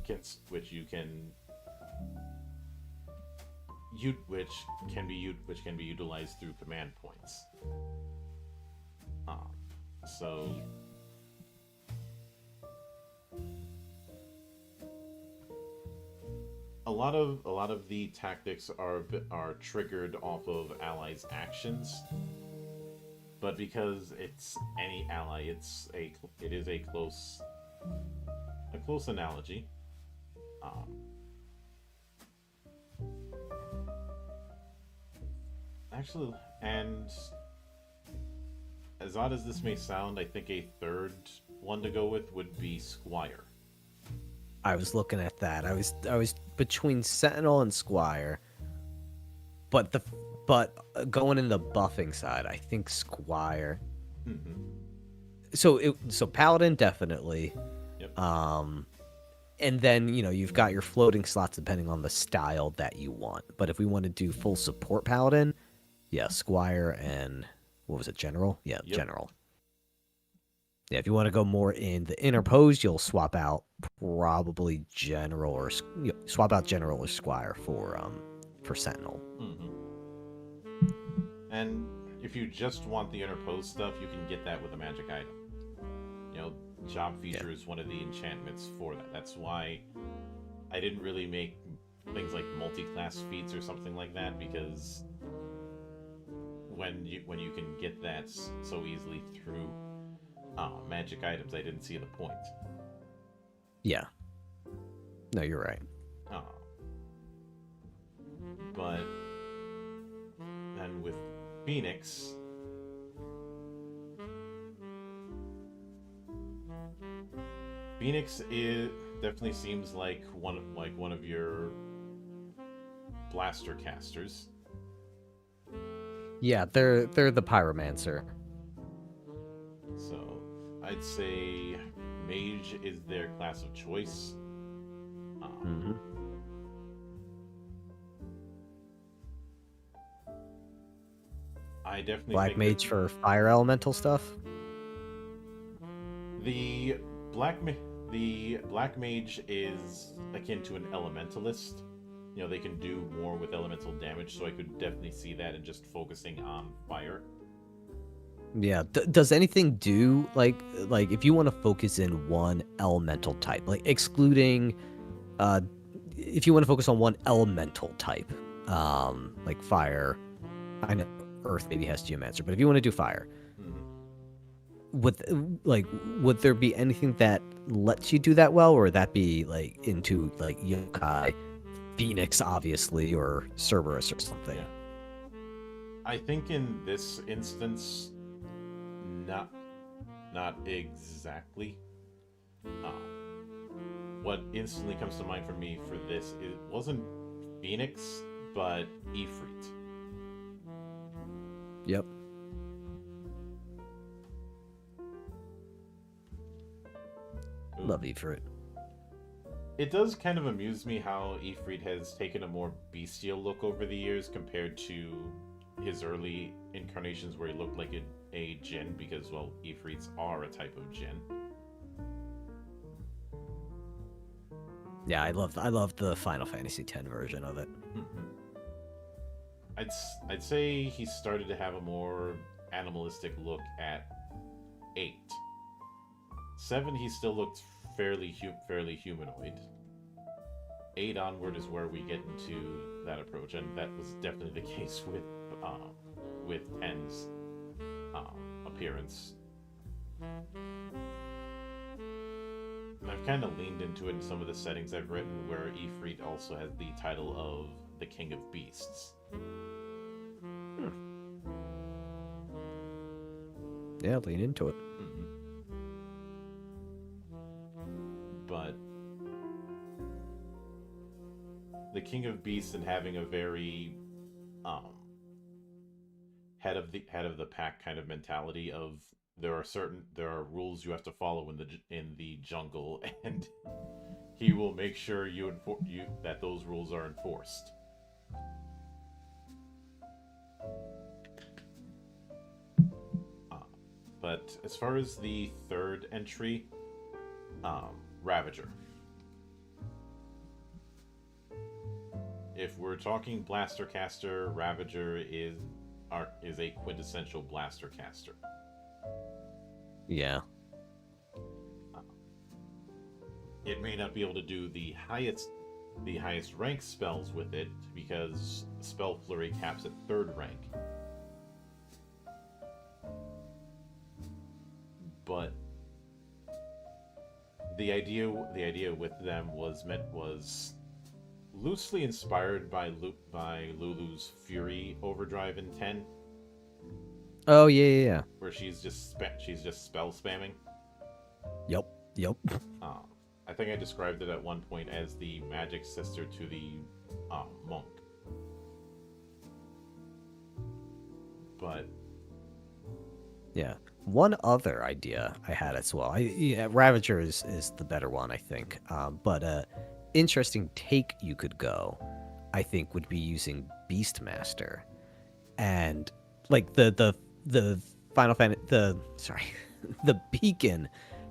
can be utilized through command points. So a lot of the tactics are triggered off of allies' actions, but because it's any ally, it is a close analogy. Actually, and as odd as this may sound, I think a third one to go with would be Squire. I was looking at that. I was between Sentinel and Squire, but going in the buffing side, I think Squire. Mm-hmm. So Paladin definitely. Yep. And then you've got your floating slots depending on the style that you want. But if we want to do full support Paladin, yeah, Squire and what was it, General? Yeah, Yep. General. Yeah, if you want to go more in the interposed, you'll swap out probably General or Squire for Sentinel. Mm-hmm. And if you just want the interposed stuff, you can get that with a magic item. Job feature is one of the enchantments for that. That's why I didn't really make things like multi-class feats or something like that, because when you can get that so easily through magic items, I didn't see the point. Yeah. No, you're right. But then with Phoenix, definitely seems like one of your blaster casters. Yeah, they're the pyromancer. So I'd say mage is their class of choice. Mm-hmm. I definitely Black think mage for fire elemental stuff. the the black mage is akin to an elementalist. You know, they can do more with elemental damage, so I could definitely see that in just focusing on fire. Yeah. Does anything do like if you want to focus in one elemental type, like excluding, if you want to focus on one elemental type, like fire, I know earth maybe has geomancer, but if you want to do fire, would there be anything that lets you do that well, or would that be like into like yokai, Phoenix obviously, or Cerberus or something? Yeah. I think in this instance, not exactly. What instantly comes to mind for me for this, it wasn't Phoenix, but Ifrit. Yep. Ooh. Love Ifrit. It does kind of amuse me how Ifrit has taken a more bestial look over the years compared to his early incarnations where he looked like a djinn, because, well, Ifrits are a type of djinn. Yeah, I love the Final Fantasy X version of it. I'd say he started to have a more animalistic look at 8. 7, he still looked fairly humanoid. 8 onward is where we get into that approach, and that was definitely the case with 10's appearance. And I've kind of leaned into it in some of the settings I've written, where Ifrit also has the title of the King of Beasts. Yeah, lean into it. But the King of Beasts, and having a very head of the pack kind of mentality of there are rules you have to follow in the jungle, and he will make sure that those rules are enforced. But as far as the third entry, Ravager. If we're talking blaster caster, Ravager is a quintessential blaster caster. Yeah. It may not be able to do the highest rank spells with it, because Spell Flurry caps at 3rd rank. But the idea with them was loosely inspired by Lulu's Fury Overdrive in 10. Oh yeah. Where she's just spell spamming. Yep. I think I described it at one point as the magic sister to the monk. But yeah, one other idea I had as well. Ravager is the better one, I think. But interesting take you could go, I think, would be using Beastmaster, and like the Final Fantasy, the Beacon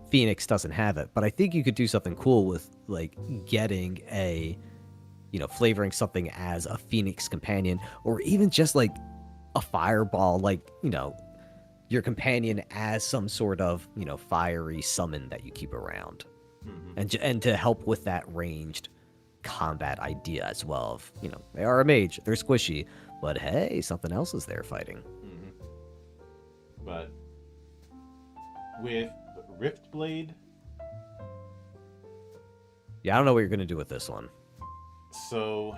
Phoenix doesn't have it, but I think you could do something cool with like getting flavoring something as a Phoenix companion, or even just like a fireball, like, your companion as some sort of, fiery summon that you keep around. Mm-hmm. And to help with that ranged combat idea as well of, they are a mage, they're squishy, but hey, something else is there fighting. Mm-hmm. But with Riftblade, Yeah, I don't know what you're gonna do with this one. so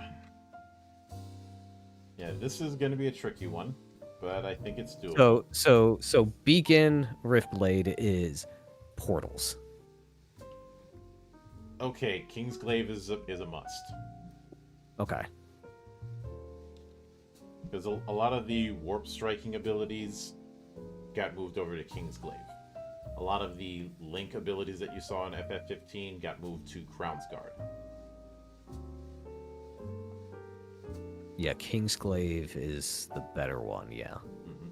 yeah, this is going to be a tricky one, but I think it's doable. So Beacon Riftblade is portals. Okay, Kingsglaive is a must. Okay. Because a lot of the warp striking abilities got moved over to Kingsglaive. A lot of the link abilities that you saw in FF15 got moved to Crown's Guard. Yeah, Kingsglaive is the better one, yeah. Mm-hmm.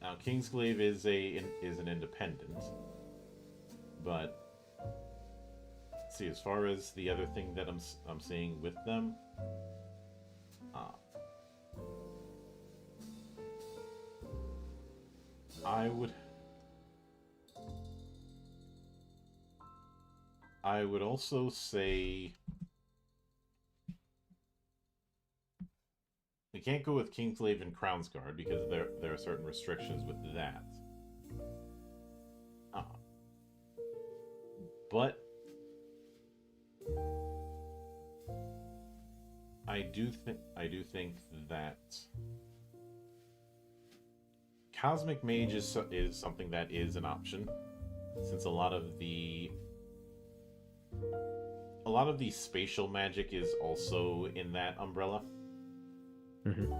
Now, Kingsglaive is an independent, but see, as far as the other thing that I'm seeing with them, I would also say we can't go with Kingsglaive and Crown's Guard because there are certain restrictions with that. But I do think that Cosmic Mage is something that is an option, since a lot of the spatial magic is also in that umbrella. Mm-hmm.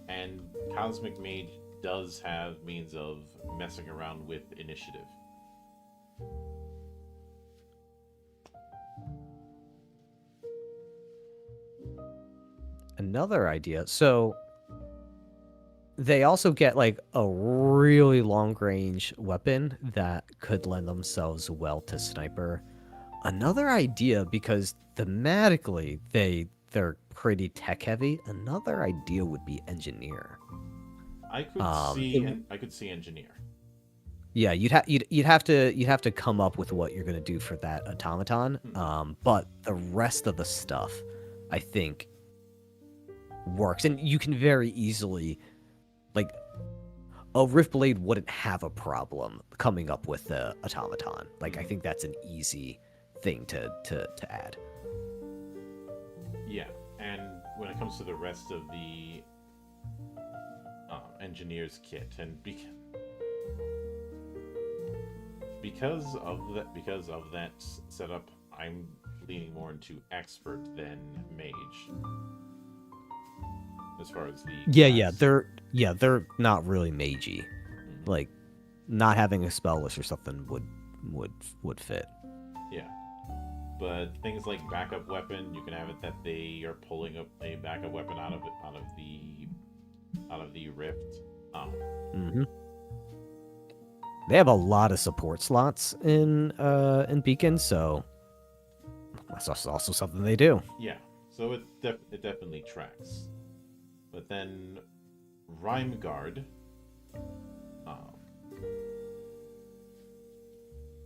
And Cosmic Mage does have means of messing around with initiative. Another idea. So they also get like a really long range weapon that could lend themselves well to sniper. Another idea, because thematically they're pretty tech heavy. Another idea would be engineer. I could see engineer. Yeah, you'd have to come up with what you're gonna do for that automaton. But the rest of the stuff, I think, works, and you can very easily, like, a Riftblade wouldn't have a problem coming up with the automaton. Like, I think that's an easy thing to add. Yeah, and when it comes to the rest of the engineer's kit, and because of that setup, I'm leaning more into expert than mage. As far as the they're not really magey. Mm-hmm. Like, not having a spell list or something would fit. Yeah, but things like backup weapon, you can have it that they are pulling up a backup weapon out of the rift. Mm-hmm. They have a lot of support slots in Beacon, so that's also something they do. Yeah, so it definitely tracks. But then Rhyme Guard.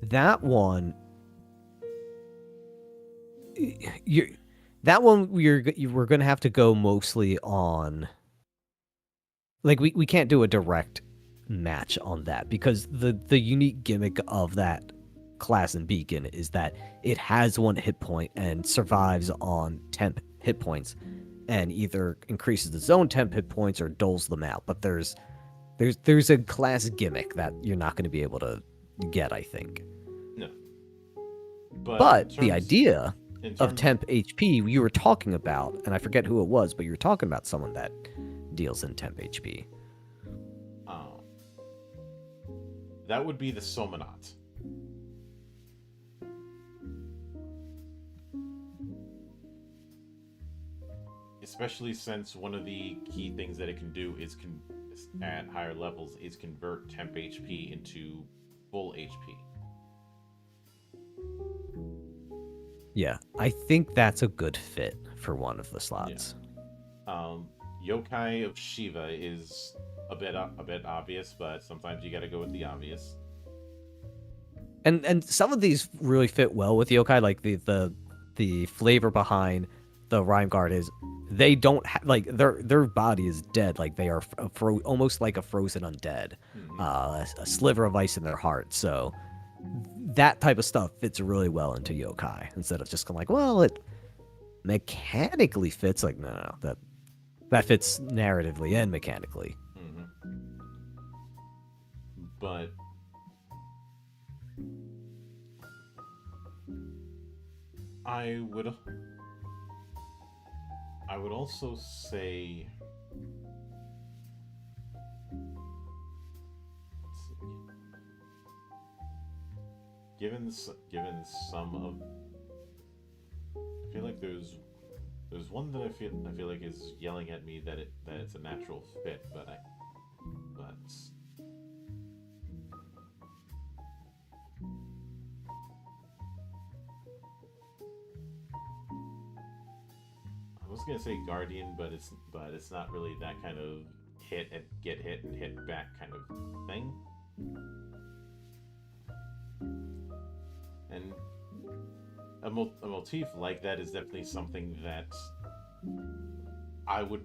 That one, we're gonna have to go mostly on. Like, we can't do a direct match on that, because the unique gimmick of that class in Beacon is that it has 1 hit point and survives on temp hit points, and either increases its own temp hit points or doles them out. But there's a class gimmick that you're not going to be able to get, I think. No. But the idea of temp HP you were talking about, and I forget who it was, but you were talking about someone that deals in temp HP. That would be the Somanot. Especially since one of the key things that it can do is at higher levels is convert temp HP into full HP. Yeah, I think that's a good fit for one of the slots. Yeah. Yokai of Shiva is a bit obvious, but sometimes you got to go with the obvious. And some of these really fit well with Yokai, like the flavor behind the Rhyme Guard is they don't like their body is dead, like they are almost like a frozen undead, Hmm. a sliver of ice in their heart. So that type of stuff fits really well into yokai instead of just going like, well, it mechanically fits. Like, no, that fits narratively and mechanically. Hmm. But I would I would also say, given some of, I feel like there's one that I feel like is yelling at me that it's a natural fit, but I was gonna say Guardian, but it's not really that kind of hit and get hit and hit back kind of thing. And a motif like that is definitely something that I would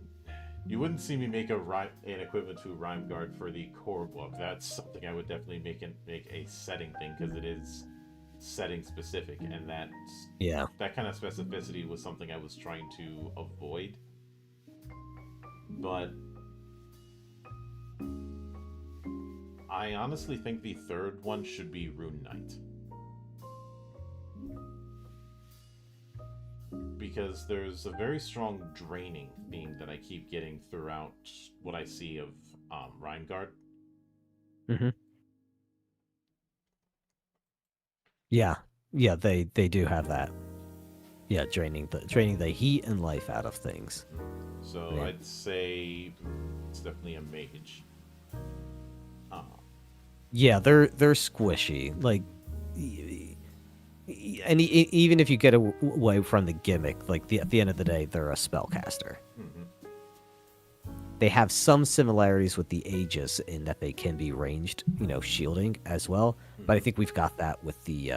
you wouldn't see me make an equivalent to Rhyme Guard for the core book. That's something I would definitely make a setting thing because it is setting specific, and Yeah. that kind of specificity was something I was trying to avoid. But I honestly think the third one should be Rune Knight. Because there's a very strong draining theme that I keep getting throughout what I see of Rhyme Guard. Hmm. Yeah. Yeah. They do have that. Yeah, draining the heat and life out of things. So Yeah. I'd say it's definitely a mage. Uh, Yeah, they're squishy. Like, and even if you get away from the gimmick, like at the end of the day, they're a spellcaster. mm-hmm. They have some similarities with the Aegis in that they can be ranged, shielding as well. But I Mm-hmm. think we've got that with the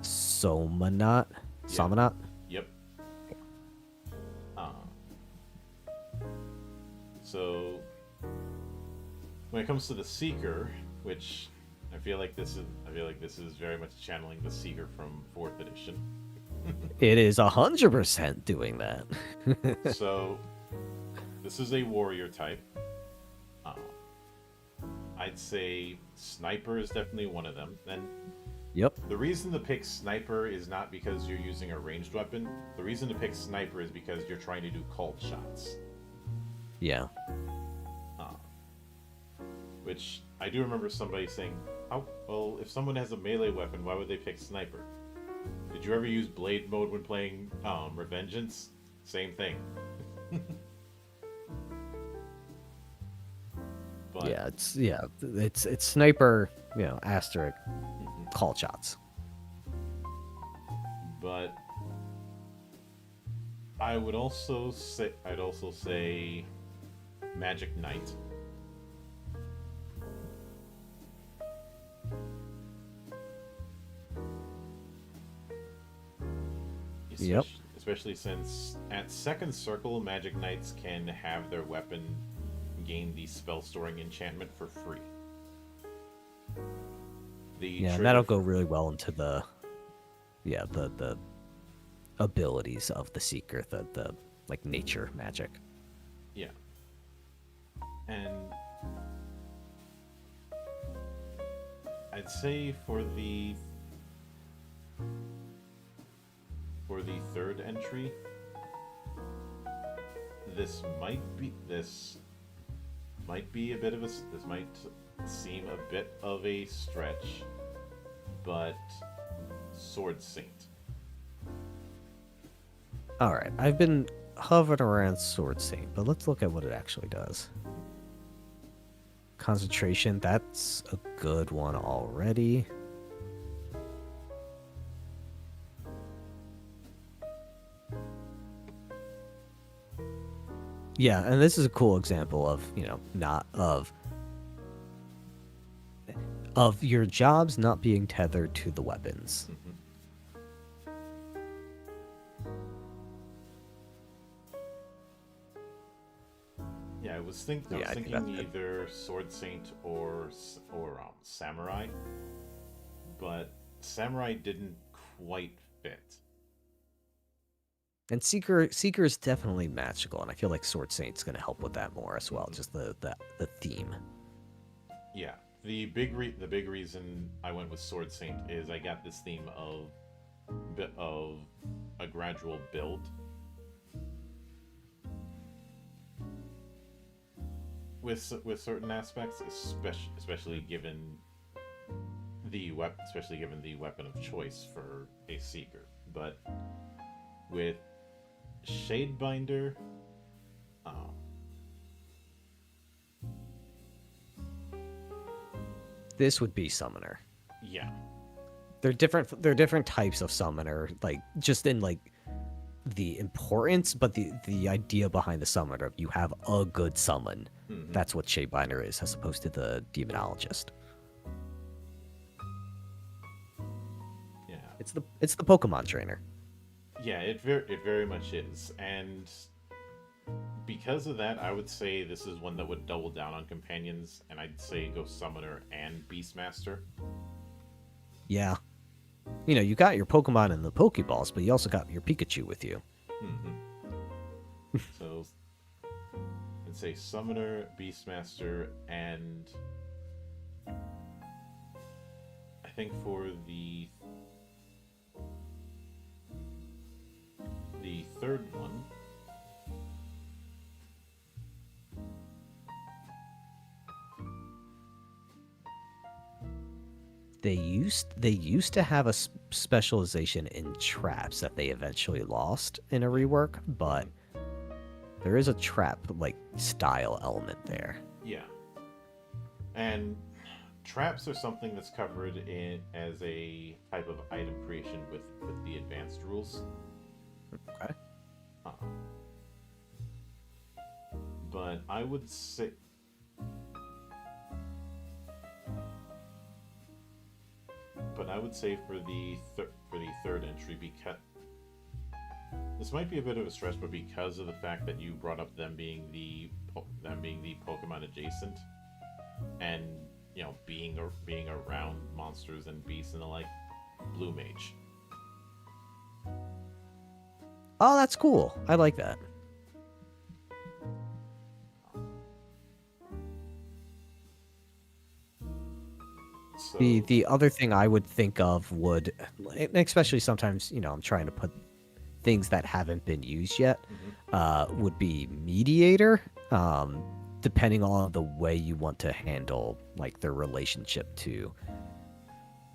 Somanot. Yep. Somanot? Yep. Uh, so when it comes to the Seeker, which I feel like this is very much channeling the Seeker from fourth edition. It is 100% doing that. So this is a warrior type. Uh, I'd say sniper is definitely one of them. And Yep. the reason to pick sniper is not because you're using a ranged weapon. The reason to pick sniper is because you're trying to do called shots. Yeah. Uh, which I do remember somebody saying, "How well if someone has a melee weapon, why would they pick sniper?" Did you ever use blade mode when playing Revengeance? Same thing. But it's sniper, asterisk mhm. call shots. But I'd also say Magic Knight. Yep. Especially since at second circle, Magic Knights can have their weapon gain the spell storing enchantment for free. The Yeah, and trigger, that'll go really well into the abilities of the seeker, the like nature magic. yeah, and I'd say for the third entry, this might be a bit of a this might seem a bit of a stretch, but Sword Saint. All right, I've been hovering around Sword Saint, but let's look at what it actually does. Concentration, that's a good one already. Yeah, and this is a cool example of, not of your jobs not being tethered to the weapons. Mhm. So, I was yeah, I think thinking that's good. either Sword Saint or Samurai, but Samurai didn't quite fit. And Seeker is definitely magical, and I feel like Sword Saint's going to help with that more as well. Hmm. Just the theme. Yeah, the big reason I went with Sword Saint is I got this theme of a gradual build with certain aspects, especially given especially given the weapon of choice for a seeker. But with Shadebinder, oh This would be Summoner. yeah, They're different. They're different types of Summoner, like just in like the importance, but the idea behind the Summoner. You have a good summon. hmm That's what Shadebinder is, as opposed to the Demonologist. yeah, It's the Pokemon trainer. yeah. It very much is, and because of that, I would say this is one that would double down on companions, and I'd say go Summoner and Beastmaster. Yeah. You got your Pokemon in the Pokeballs, but you also got your Pikachu with you. Hmm. So I'd say Summoner, Beastmaster, and I think for the third one, They used to have a specialization in traps that they eventually lost in a rework, but there is a trap like style element there. yeah, and traps are something that's covered in as a type of item creation with the advanced rules. Okay. Uh, but I would say for for the third entry, because this might be a bit of a stretch, but because of the fact that you brought up them being the Pokemon adjacent, and being around monsters and beasts and the like, Blue Mage. Oh, that's cool. I like that. The So the other thing I would think of would, especially sometimes, I'm trying to put things that haven't been used yet, mhm. would be mediator. Depending on the way you want to handle like their relationship to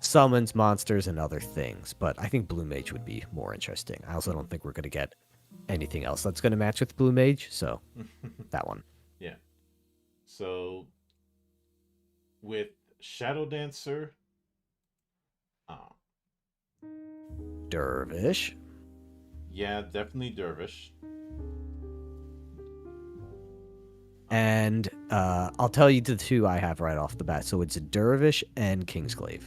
summons, monsters, and other things. But I think Blue Mage would be more interesting. I also don't think we're going to get anything else that's going to match with Blue Mage, so that one. Yeah. So with Shadow Dancer, uh, Dervish. yeah, definitely Dervish. And I'll tell you the two I have right off the bat. So it's Dervish and Kingsglaive.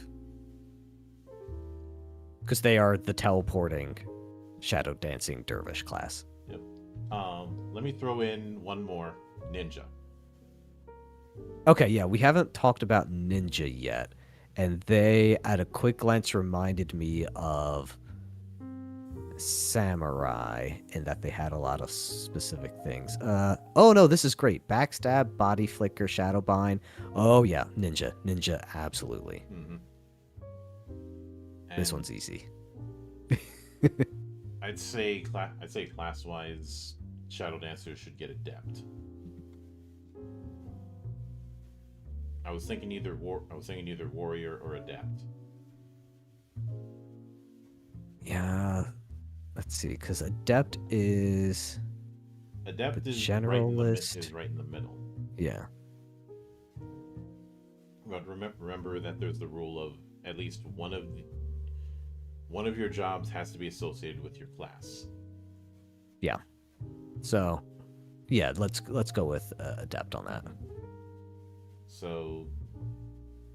Because they are the teleporting shadow dancing dervish class. Yep. Let me throw in one more, Ninja. Okay, yeah, we haven't talked about Ninja yet. And they, at a quick glance, reminded me of Samurai in that they had a lot of specific things. Oh no, this is great. Backstab, body flicker, shadow bind. Oh yeah, Ninja, absolutely. Mm-hmm. This one's easy. I'd say class wise, Shadow Dancer should get Adept. I was thinking either warrior or adept. Yeah, let's see, because adept is Adept the is generalist. right in the middle. Yeah. But remember that there's the rule of at least one of your jobs has to be associated with your class. Yeah. So, yeah, let's go with adept on that. So,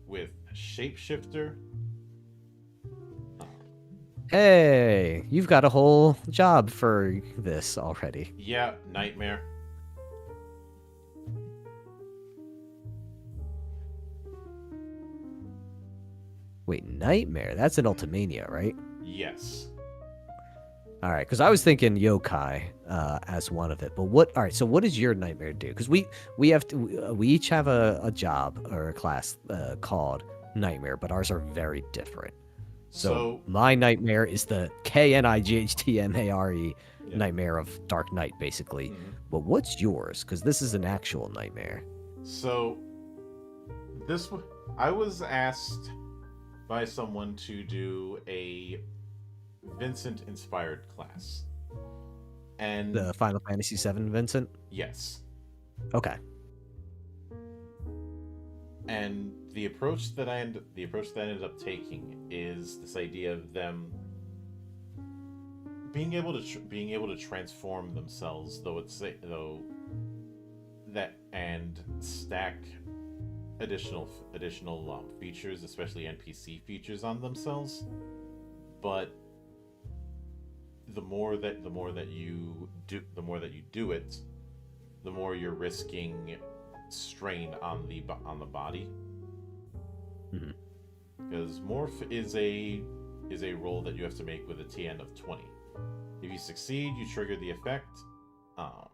with Shapeshifter. Hey, you've got a whole job for this already. Yeah, Nightmare. Wait, nightmare? That's an Ultimania, right? Yes. All right, because I was thinking yokai as one of it. But what? All right, so what does your nightmare do? Because we have to, we each have a job or a class called nightmare, but ours are very different. So So, my nightmare is the KNIGHTMARE yeah. nightmare of Dark Knight, basically. Mhm. But what's yours? Because this is an actual nightmare. So, this I was asked by someone to do a Vincent-inspired class, and The Final Fantasy VII, Vincent. yes, Okay. and the approach that I ended up taking is this idea of them being able to transform themselves, though that and stack additional features, especially NPC features, on themselves. But the more that you do it, the more you're risking strain on the body. Mhm. Because morph is a roll that you have to make with a TN of 20. If you succeed, you trigger the effect. Um,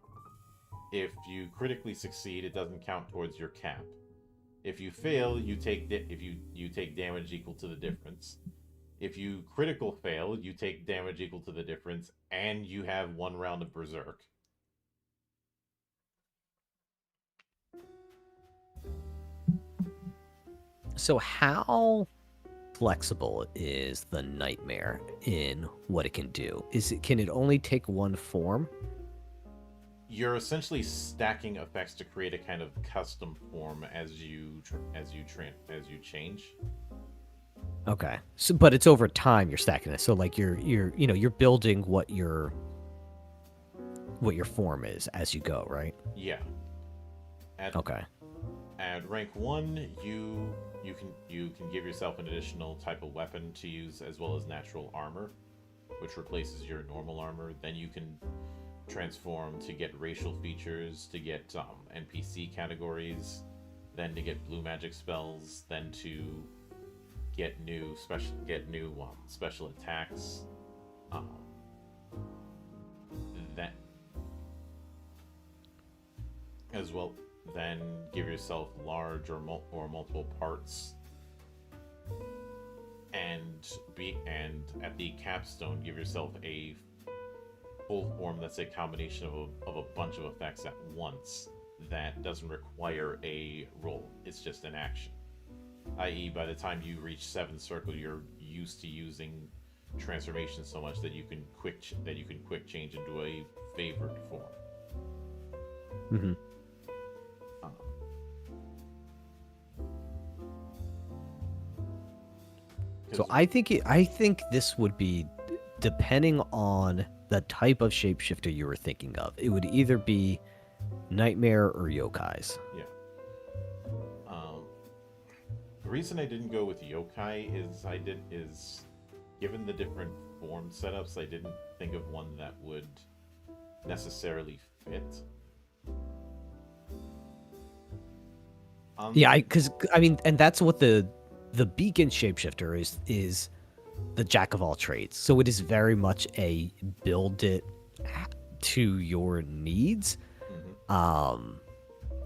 if you critically succeed, it doesn't count towards your cap. If you fail, you take damage equal to the difference. If you critical fail, you take damage equal to the difference, and you have 1 round of berserk. So how flexible is the nightmare in what it can do? Can it only take one form? You're essentially stacking effects to create a kind of custom form as you change. Okay. So but it's over time you're stacking this. So like you're building what your form is as you go, right? Yeah. At Okay. at rank 1, you can give yourself an additional type of weapon to use, as well as natural armor, which replaces your normal armor. Then you can transform to get racial features, to get NPC categories, then to get blue magic spells, then to get new special attacks. Um, that as well. Then give yourself large or multiple parts, and at the capstone give yourself a full form that's a combination of a bunch of effects at once that doesn't require a roll. It's just an action. I.e., by the time you reach 7th circle, you're used to using transformation so much that you can quick change into a favored form. Mm-hmm. So I think this would be, depending on the type of shapeshifter you were thinking of, it would either be nightmare or yokais. Yeah. The reason I didn't go with yokai is given the different form setups, I didn't think of one that would necessarily fit. Yeah, because I mean, and that's what the beacon shapeshifter is the jack of all trades. So it is very much a build it to your needs. Mm-hmm.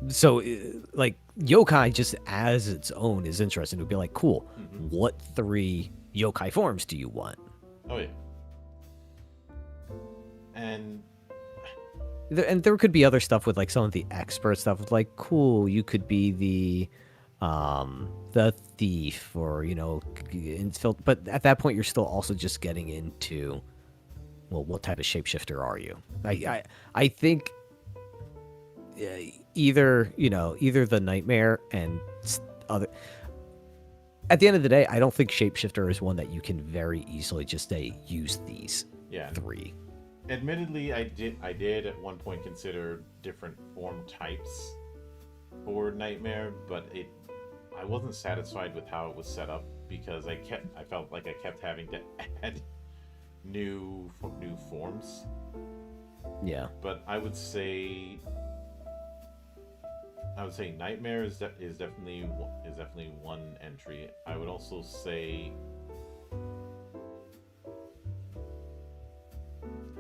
So like yokai just as its own is interesting. It would be like, cool, Mm-hmm. what 3 yokai forms do you want? Oh yeah. And there could be other stuff with like some of the expert stuff with like, cool, you could be the thief, or but at that point you're still also just getting into, well, what type of shapeshifter are you? I think either the nightmare and other. At the end of the day, I don't think shapeshifter is one that you can very easily just say use these 3. Admittedly, I did at one point consider different form types for Nightmare, but I wasn't satisfied with how it was set up, because I felt like I kept having to add new forms. Yeah. But I would say I would say Nightmare is definitely one entry. I would also say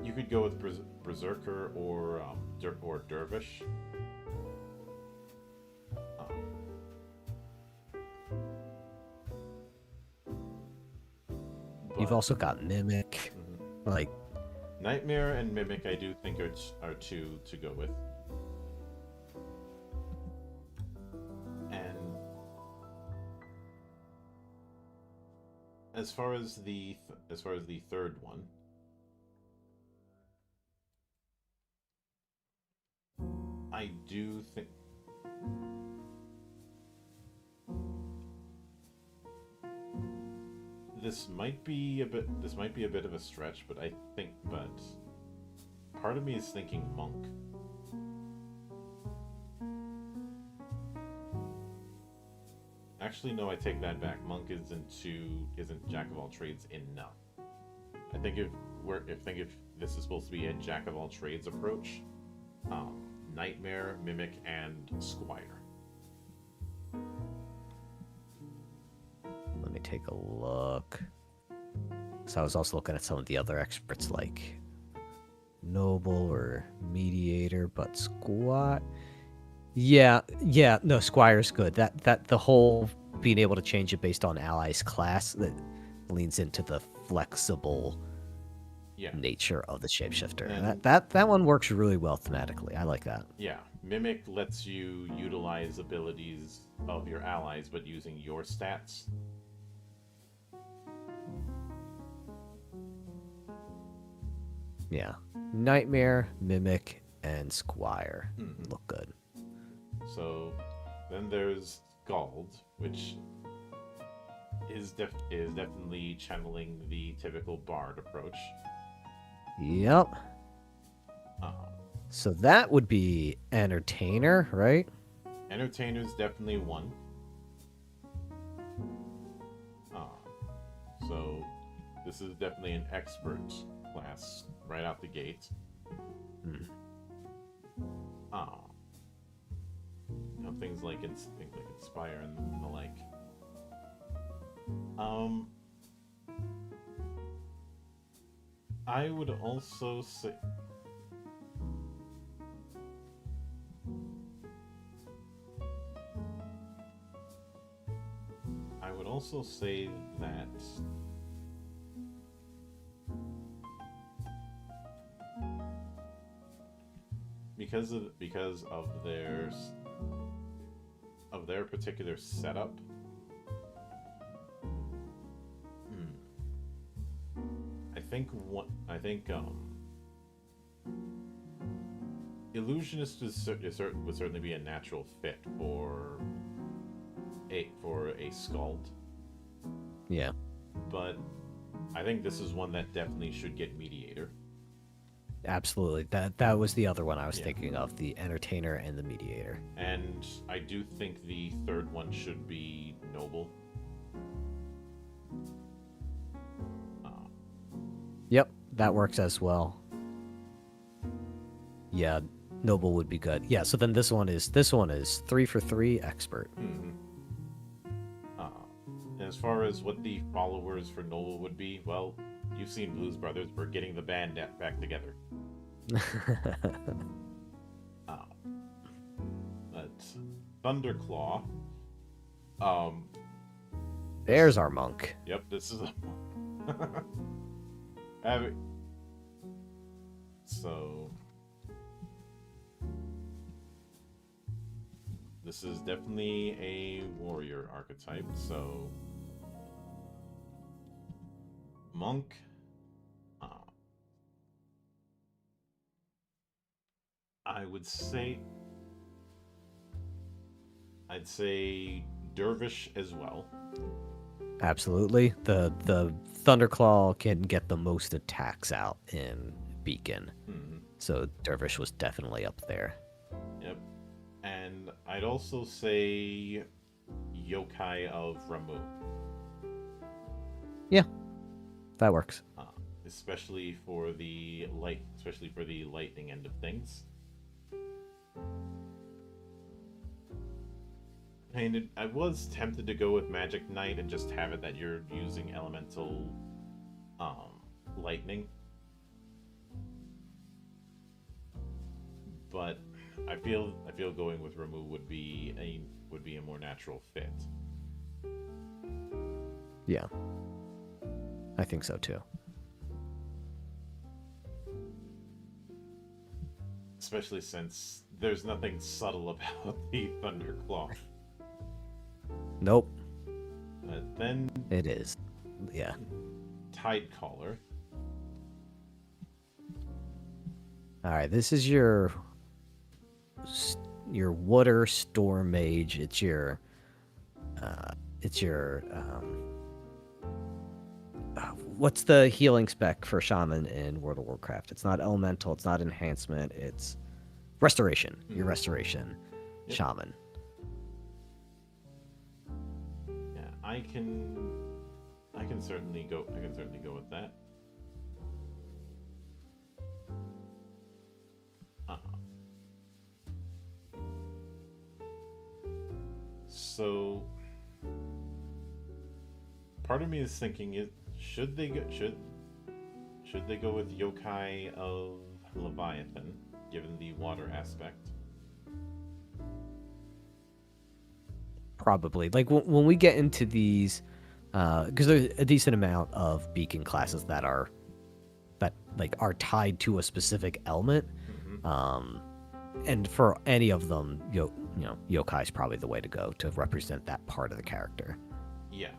you could go with Berserker or Dervish. You've But also got Mimic. mhm. Like, Nightmare and Mimic, I do think are two to go with. And as far as the third one, I do think this might be a bit of a stretch, but part of me is thinking Monk. Actually, no, I take that back. Monk isn't Jack of all trades enough. I think if this is supposed to be a Jack of all trades approach, Nightmare, Mimic, and Squire. let me take a look. So I was also looking at some of the other experts like Noble or Mediator, but Squat. Yeah, no, Squire's good. That the whole being able to change it based on allies class that leans into the flexible Yeah, nature of the shapeshifter. and That one works really well thematically. I like that. yeah, Mimic lets you utilize abilities of your allies, but using your stats. Yeah. Nightmare, Mimic, and Squire Mhm. look good. So then there's Scald, which is definitely channeling the typical bard approach. Yep. Um, So that would be Entertainer, right? Entertainer's definitely one. So this is definitely an expert class right out the gate. Hmm. Uh, things like Inspire and the like. Um, I would also say. I would also say that because of their particular setup. I think illusionist would certainly be a natural fit for a Scald, Yeah. but I think this is one that definitely should get Mediator. Absolutely. That was the other one I was Yeah. thinking of, the Entertainer and the Mediator. And I do think the third one should be Noble. Yep, that works as well. Yeah, Noble would be good. Yeah, so then this one is 3 for 3 expert. Mm-hmm. As far as what the followers for Noble would be, well, you've seen Blues Brothers. We're getting the band back together. But Thunderclaw. There's our monk. Yep, this is a. So this is definitely a warrior archetype. So monk. I'd say dervish as well. Absolutely. The Thunderclaw can get the most attacks out in Beacon. Mm-hmm. So Dervish was definitely up there. Yep. And I'd also say yokai of Ramu. Yeah, that works. Especially for the lightning end of things. I was tempted to go with Magic Knight and just have it that you're using elemental um, lightning, but I feel going with remove would be a more natural fit. Yeah, I think so too. Especially since there's nothing subtle about the Thunderclaw. Nope, Then it is. Yeah. Tidecaller. All right, this is your water storm mage. It's your what's the healing spec for shaman in World of Warcraft? It's not elemental, it's not enhancement, it's restoration. Your restoration Yep. shaman. Yeah, I can certainly go. I can certainly go with that. Uh, so part of me is thinking: should they go? Should they go with Yokai of Leviathan, given the water aspect? Probably. Like when we get into these, because there's a decent amount of beacon classes that are tied to a specific element. Mm-hmm. And for any of them, yokai is probably the way to go to represent that part of the character. Yeah.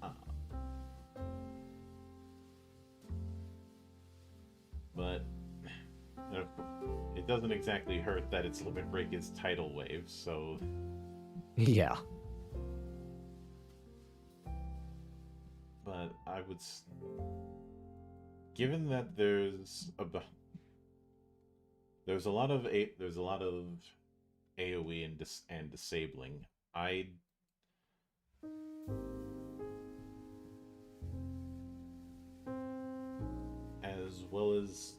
Uh, but it doesn't exactly hurt that its limit break is tidal waves, so Yeah. but given that there's a lot of AoE and disabling, I as well as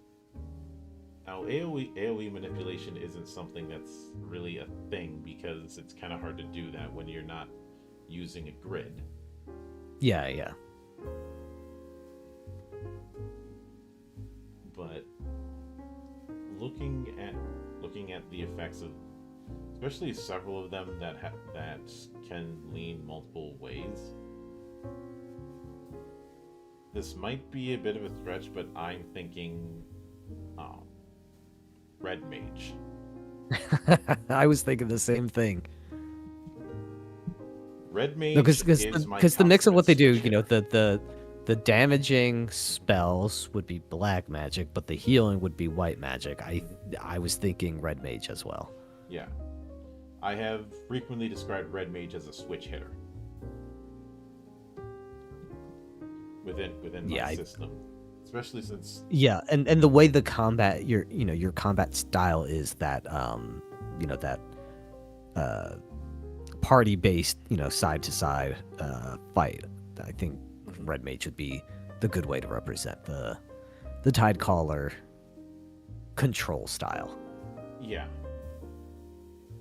now AoE manipulation isn't something that's really a thing because it's kind of hard to do that when you're not using a grid. Yeah. But looking at the effects of especially several of them that can lean multiple ways, this might be a bit of a stretch, but I'm thinking Red Mage. I was thinking the same thing. Red Mage No, because the mix of what they do, consummate switch the damaging spells would be black magic, but the healing would be white magic. I was thinking red mage as well. hitter. Yeah, I have frequently described Red Mage as a switch hitter within my system, especially since And the way the combat your combat style is that that party based side to side fight. I think red mage would be the good way to represent the Tidecaller control style. yeah.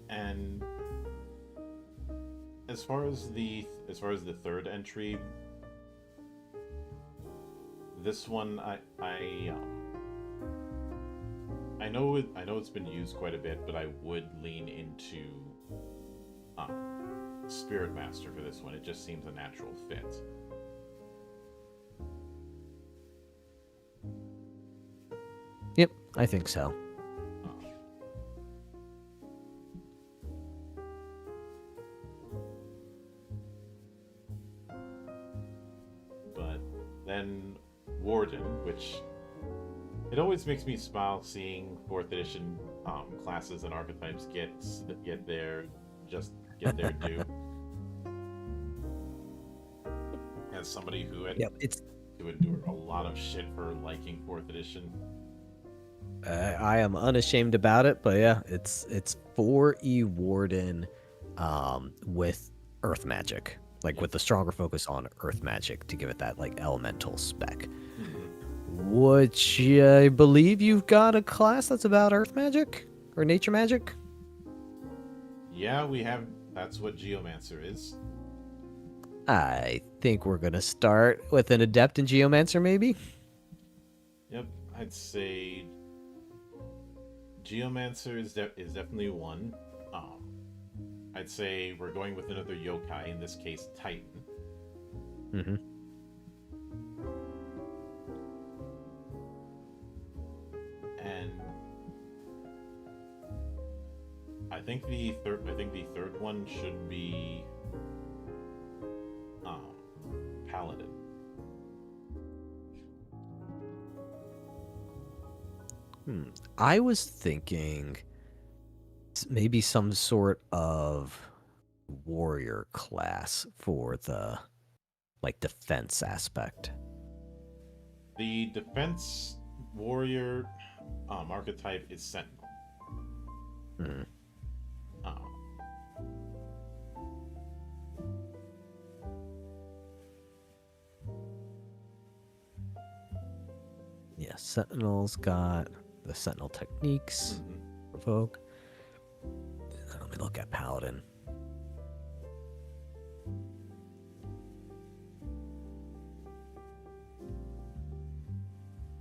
And as far as the third entry, this one I know it's been used quite a bit, but I would lean into Spirit Master for this one. It just seems a natural fit. Yep, I think so. But then Warden, which it always makes me smile seeing 4th edition classes and archetypes get their due. As somebody who had to endure a lot of shit for liking 4th edition. I am unashamed about it, but yeah, it's 4E Warden with Earth Magic, with the stronger focus on Earth Magic to give it that elemental spec. Mm-hmm. Which I believe you've got a class that's about Earth Magic or Nature Magic. Yeah, we have. That's what Geomancer is. I think we're gonna start with an adept in Geomancer, maybe. Yep, I'd say Geomancer is definitely one. I'd say we're going with another yokai, in this case, Titan. Mm-hmm. And I think the third one should be Paladin. I was thinking maybe some sort of warrior class for the defense aspect. The defense warrior archetype is Sentinel. Mm. Um, Yeah, Sentinel's got the Sentinel techniques, provoke. Let me look at Paladin.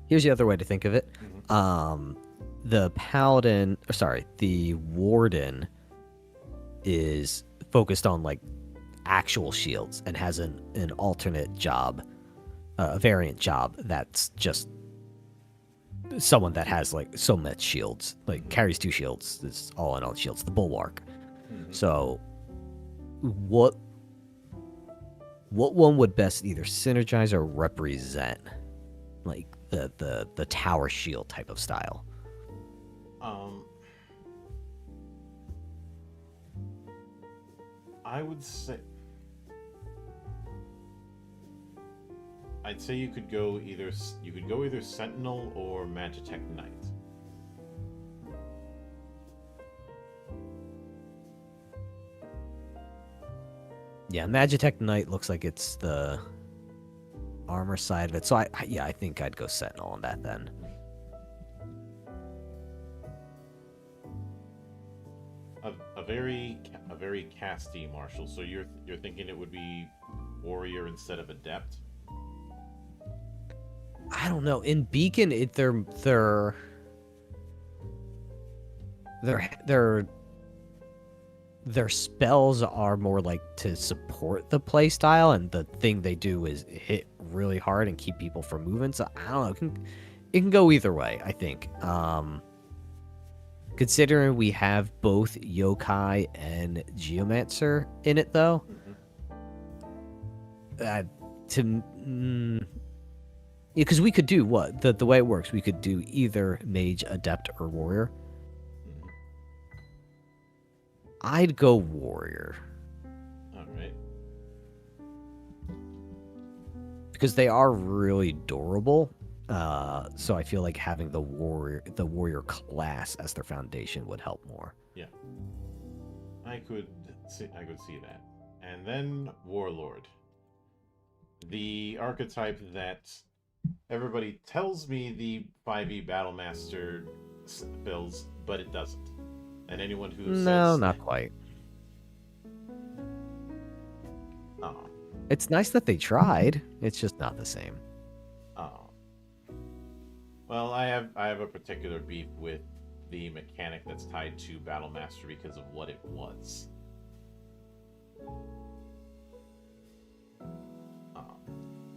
Here's the other way to think of it. The Paladin, or sorry, the Warden is focused on like actual shields and has an alternate job, a variant job that's just someone that has like so much shields, like carries 2 shields. It's all in all shields. The Bulwark. So, what one would best either synergize or represent, like the tower shield type of style? I would say I'd say you could go either Sentinel or Magitech Knight. Yeah, Magitech Knight looks like it's the armor side of it. So I think I'd go Sentinel on that then. A very casty martial. So you're thinking it would be warrior instead of adept? I don't know. In Beacon, their spells are more like to support the play style, and the thing they do is hit really hard and keep people from moving. So I don't know. It can go either way, I think. Considering we have both Yokai and Geomancer in it, though, because we could do what the way it works, we could do either Mage, Adept, or Warrior. I'd go Warrior. All right. Because they are really durable. So I feel like having the warrior class as their foundation would help more. Yeah. I could see that. And then Warlord. The archetype that everybody tells me the 5e Battlemaster fills, but it doesn't. And anyone who says... No, not quite. Oh. It's nice that they tried. It's just not the same. Oh. Well, I have a particular beef with the mechanic that's tied to Battlemaster because of what it was.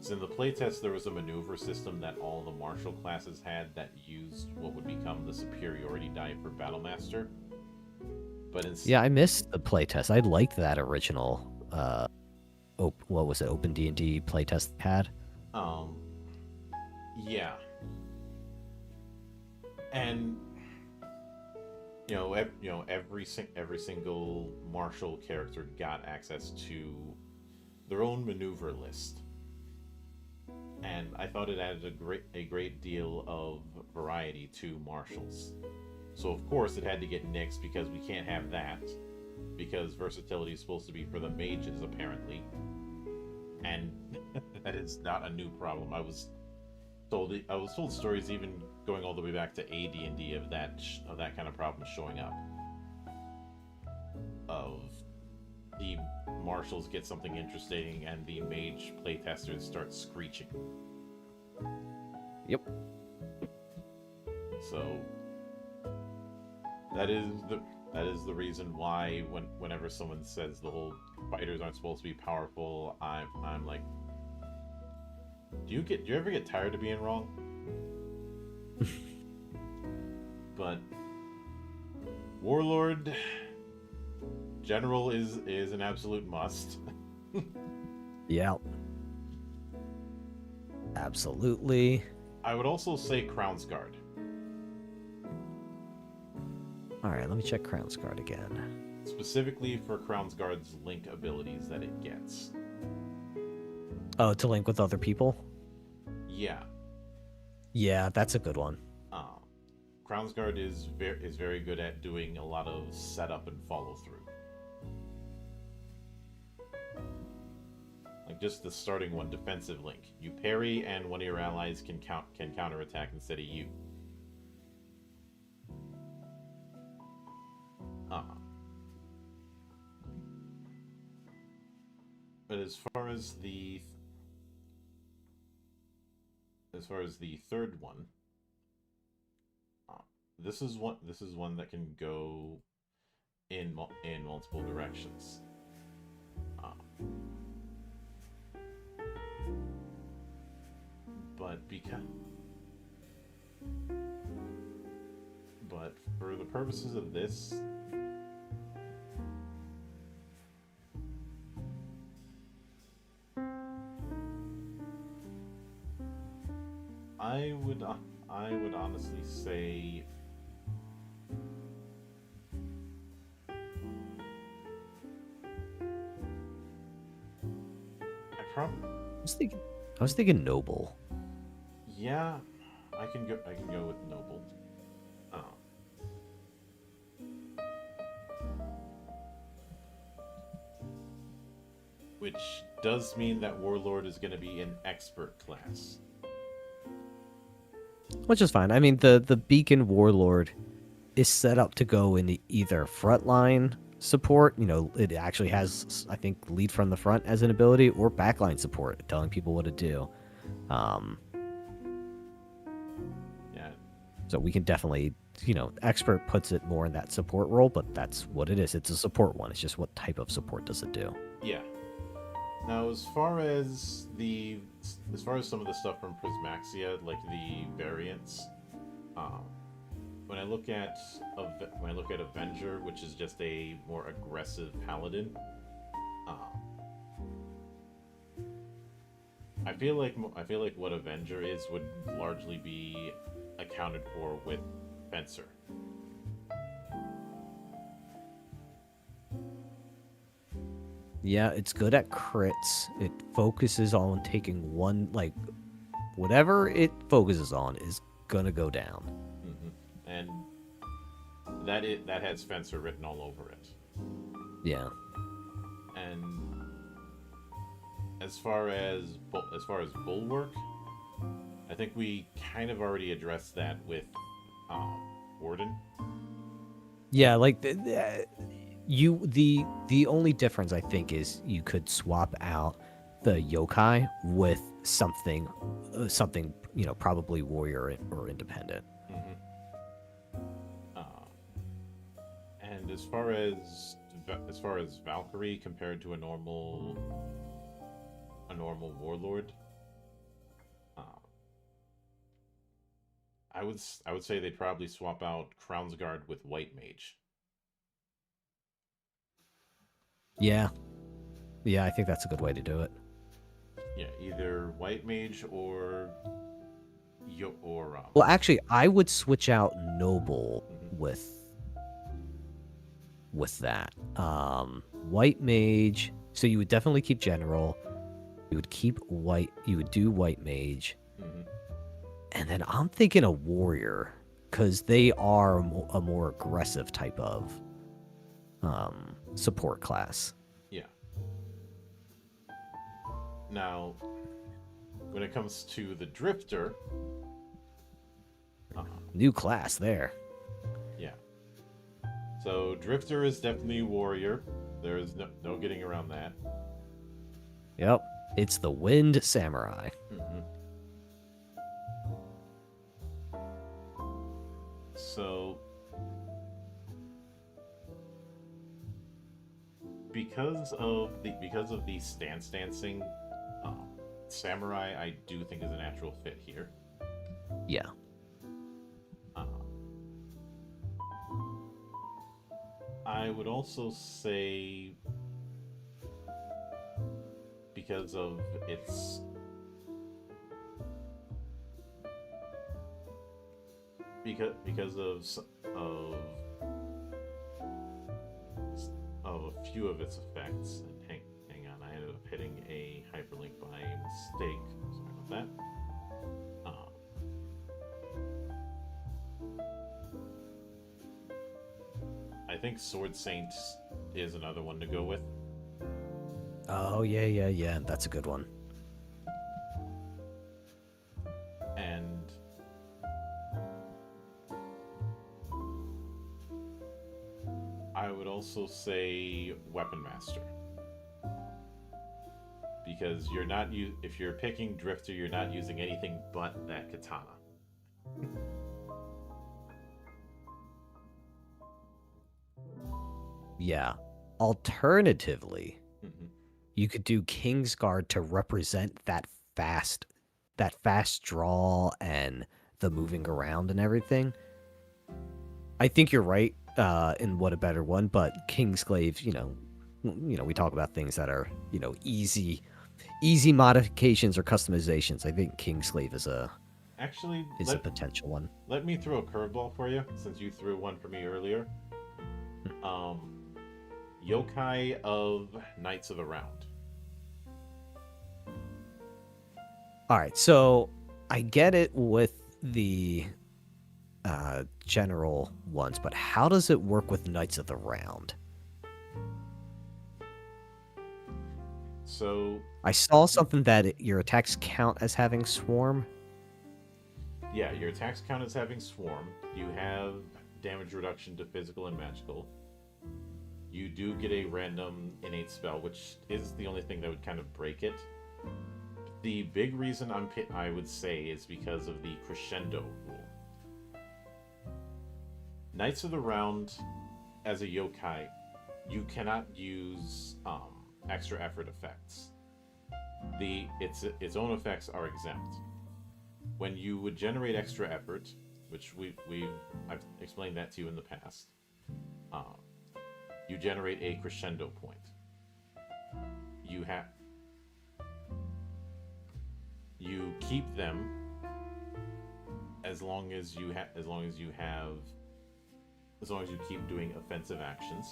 So in the playtest, there was a maneuver system that all the martial classes had that used what would become the superiority die for Battlemaster. But yeah, I missed the playtest. I liked that original. What was it? Open D&D playtest had. Yeah. And every single martial character got access to their own maneuver list. And I thought it added a great deal of variety to martials. So of course it had to get nixed because we can't have that, because versatility is supposed to be for the mages apparently, and that is not a new problem. I was told stories even going all the way back to AD&D of that kind of problem showing up. of the marshals get something interesting and the mage playtesters start screeching. Yep. So that is the reason why whenever someone says the whole fighters aren't supposed to be powerful, I'm like, do you ever get tired of being wrong? But Warlord General is an absolute must. Yeah. Absolutely. I would also say Crown's Guard. All right, let me check Crown's Guard again. Specifically for Crown's Guard's link abilities that it gets. Oh, to link with other people? Yeah. Yeah, that's a good one. Crown's Guard is very good at doing a lot of setup and follow through. Like just the starting one, defensive link. You parry, and one of your allies can counterattack instead of you. But as far as the third one, this is one that can go in multiple directions. But for the purposes of this, I would honestly say I was thinking Noble. yeah, I can go with Noble. Which does mean that Warlord is going to be an expert class. Which is fine. I mean, the Beacon Warlord is set up to go in either frontline support, it actually has, I think, lead from the front as an ability, or backline support, telling people what to do. Yeah. So we can definitely, expert puts it more in that support role, but that's what it is. It's a support one. It's just what type of support does it do? Yeah. Now, as far as some of the stuff from Prismaxia, like the variants, when I look at Avenger, which is just a more aggressive paladin, I feel like what Avenger is would largely be accounted for with Fencer. Yeah, it's good at crits. It focuses on taking one, whatever it focuses on is gonna go down. Mm-hmm. And that has Fencer written all over it. Yeah. And as far as Bulwark, I think we kind of already addressed that with Warden. Yeah, the only difference I think is you could swap out the yokai with something probably warrior or independent. Mm-hmm. And as far as Valkyrie compared to a normal warlord, I would say they'd probably swap out Crown's Guard with White Mage. Yeah, I think that's a good way to do it. Yeah, either White Mage or well, actually, I would switch out Noble with that. White Mage. So you would definitely keep General. You would keep White. You would do White Mage, and then I'm thinking a Warrior, because they are a more aggressive type of support class. Yeah. Now, when it comes to the Drifter, new class there. Yeah. So Drifter is definitely warrior. There is no getting around that. Yep. It's the Wind Samurai. Mm-hmm. So because of the stance dancing, samurai I do think is a natural fit here. Yeah. I would also say because of its because of a few of its effects. And hang on, I ended up hitting a hyperlink by mistake. Sorry about that. I think Sword Saint is another one to go with. Oh, yeah. That's a good one. And I would also say Weapon Master. Because you're not if you're picking Drifter, you're not using anything but that katana. Yeah. Alternatively, Mm-hmm. you could do Kingsguard to represent that fast draw and the moving around and everything. I think you're right in What a Better One, but Kingsglaive, we talk about things that are, easy modifications or customizations. I think Kingsglaive is a potential one. Let me throw a curveball for you, since you threw one for me earlier. Yokai of Knights of the Round. All right, so I get it with the general ones, but how does it work with Knights of the Round? So I saw something that your attacks count as having Swarm. Yeah, your attacks count as having Swarm. You have damage reduction to physical and magical. You do get a random innate spell, which is the only thing that would kind of break it. The big reason I would say is because of the crescendo rule. Knights of the Round, as a yokai, you cannot use extra effort effects. Its own effects are exempt. When you would generate extra effort, which I've explained that to you in the past, you generate a crescendo point. You keep them as long as you keep doing offensive actions.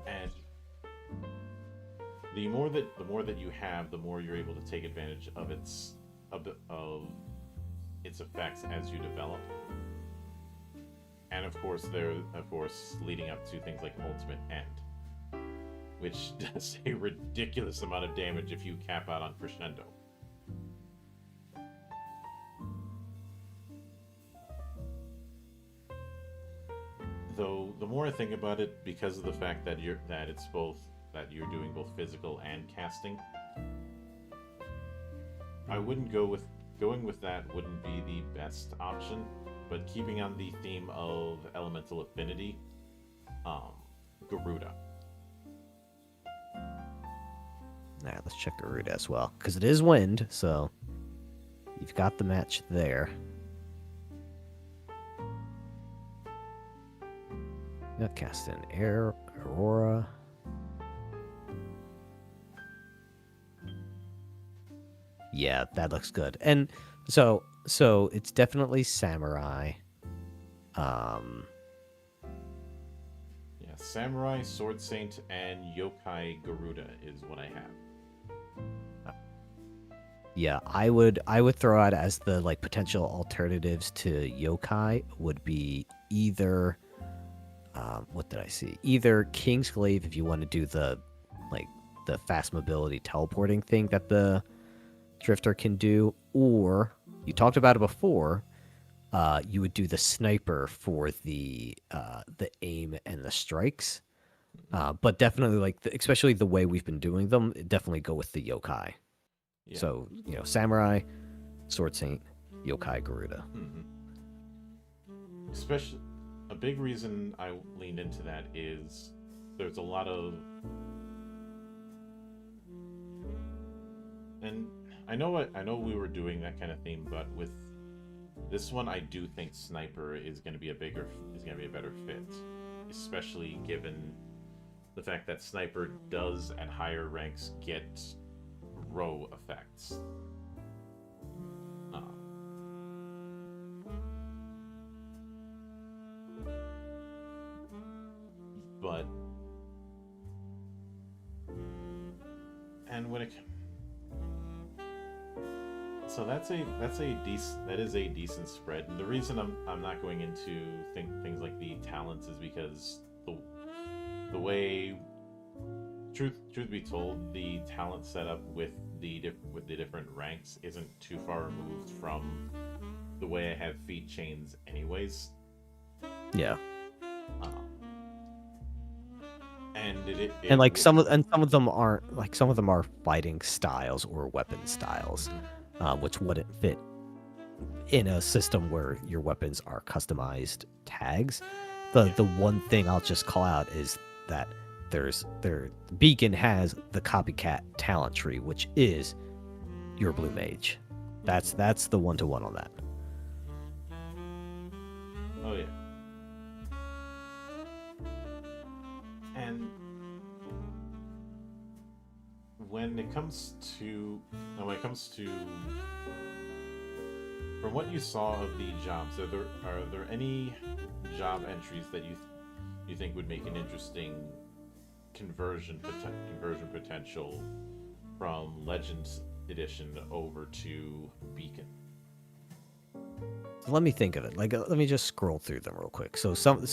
And the more that you have, the more you're able to take advantage of its effects as you develop. And of course, leading up to things like Ultimate End, which does a ridiculous amount of damage if you cap out on crescendo. Though the more I think about it, because of the fact that you're doing both physical and casting, I wouldn't going with that wouldn't be the best option. But keeping on the theme of elemental affinity, Garuda. Alright, let's check Garuda as well, because it is wind, so you've got the match there. Got cast in Air, Aurora. Yeah, that looks good. And so it's definitely Samurai. Yeah, Samurai, Sword Saint, and Yokai Garuda is what I have. Yeah, I would throw out as the potential alternatives to Yokai would be either what did I see? Either Kingsglaive if you want to do the fast mobility teleporting thing that the Drifter can do, or You talked about it before. You would do the sniper for the aim and the strikes. But definitely, like, especially the way we've been doing them, definitely go with the yokai. Yeah. So, samurai, sword saint, yokai, Garuda. Hmm. Especially, a big reason I leaned into that is there's a lot of, and I know we were doing that kind of theme, but with this one, I do think sniper is going to be a better fit, especially given the fact that sniper does at higher ranks get row effects. Um, but and when it so that is a decent spread. And the reason I'm not going into things like the talents is because the way truth be told, the talent setup with the different ranks isn't too far removed from the way I have feat chains anyways. Yeah. Um, and it, And it like some of them aren't, like, some of them are fighting styles or weapon styles, which wouldn't fit in a system where your weapons are customized tags. The one thing I'll just call out is that their beacon has the copycat talent tree, which is your blue mage. That's the 1-to-1 on that. Oh yeah. And when it comes to from what you saw of the jobs, are there any job entries that you think would make an interesting conversion potential from Legends Edition over to Beacon? Let me think of it. Like, let me just scroll through them real quick. So some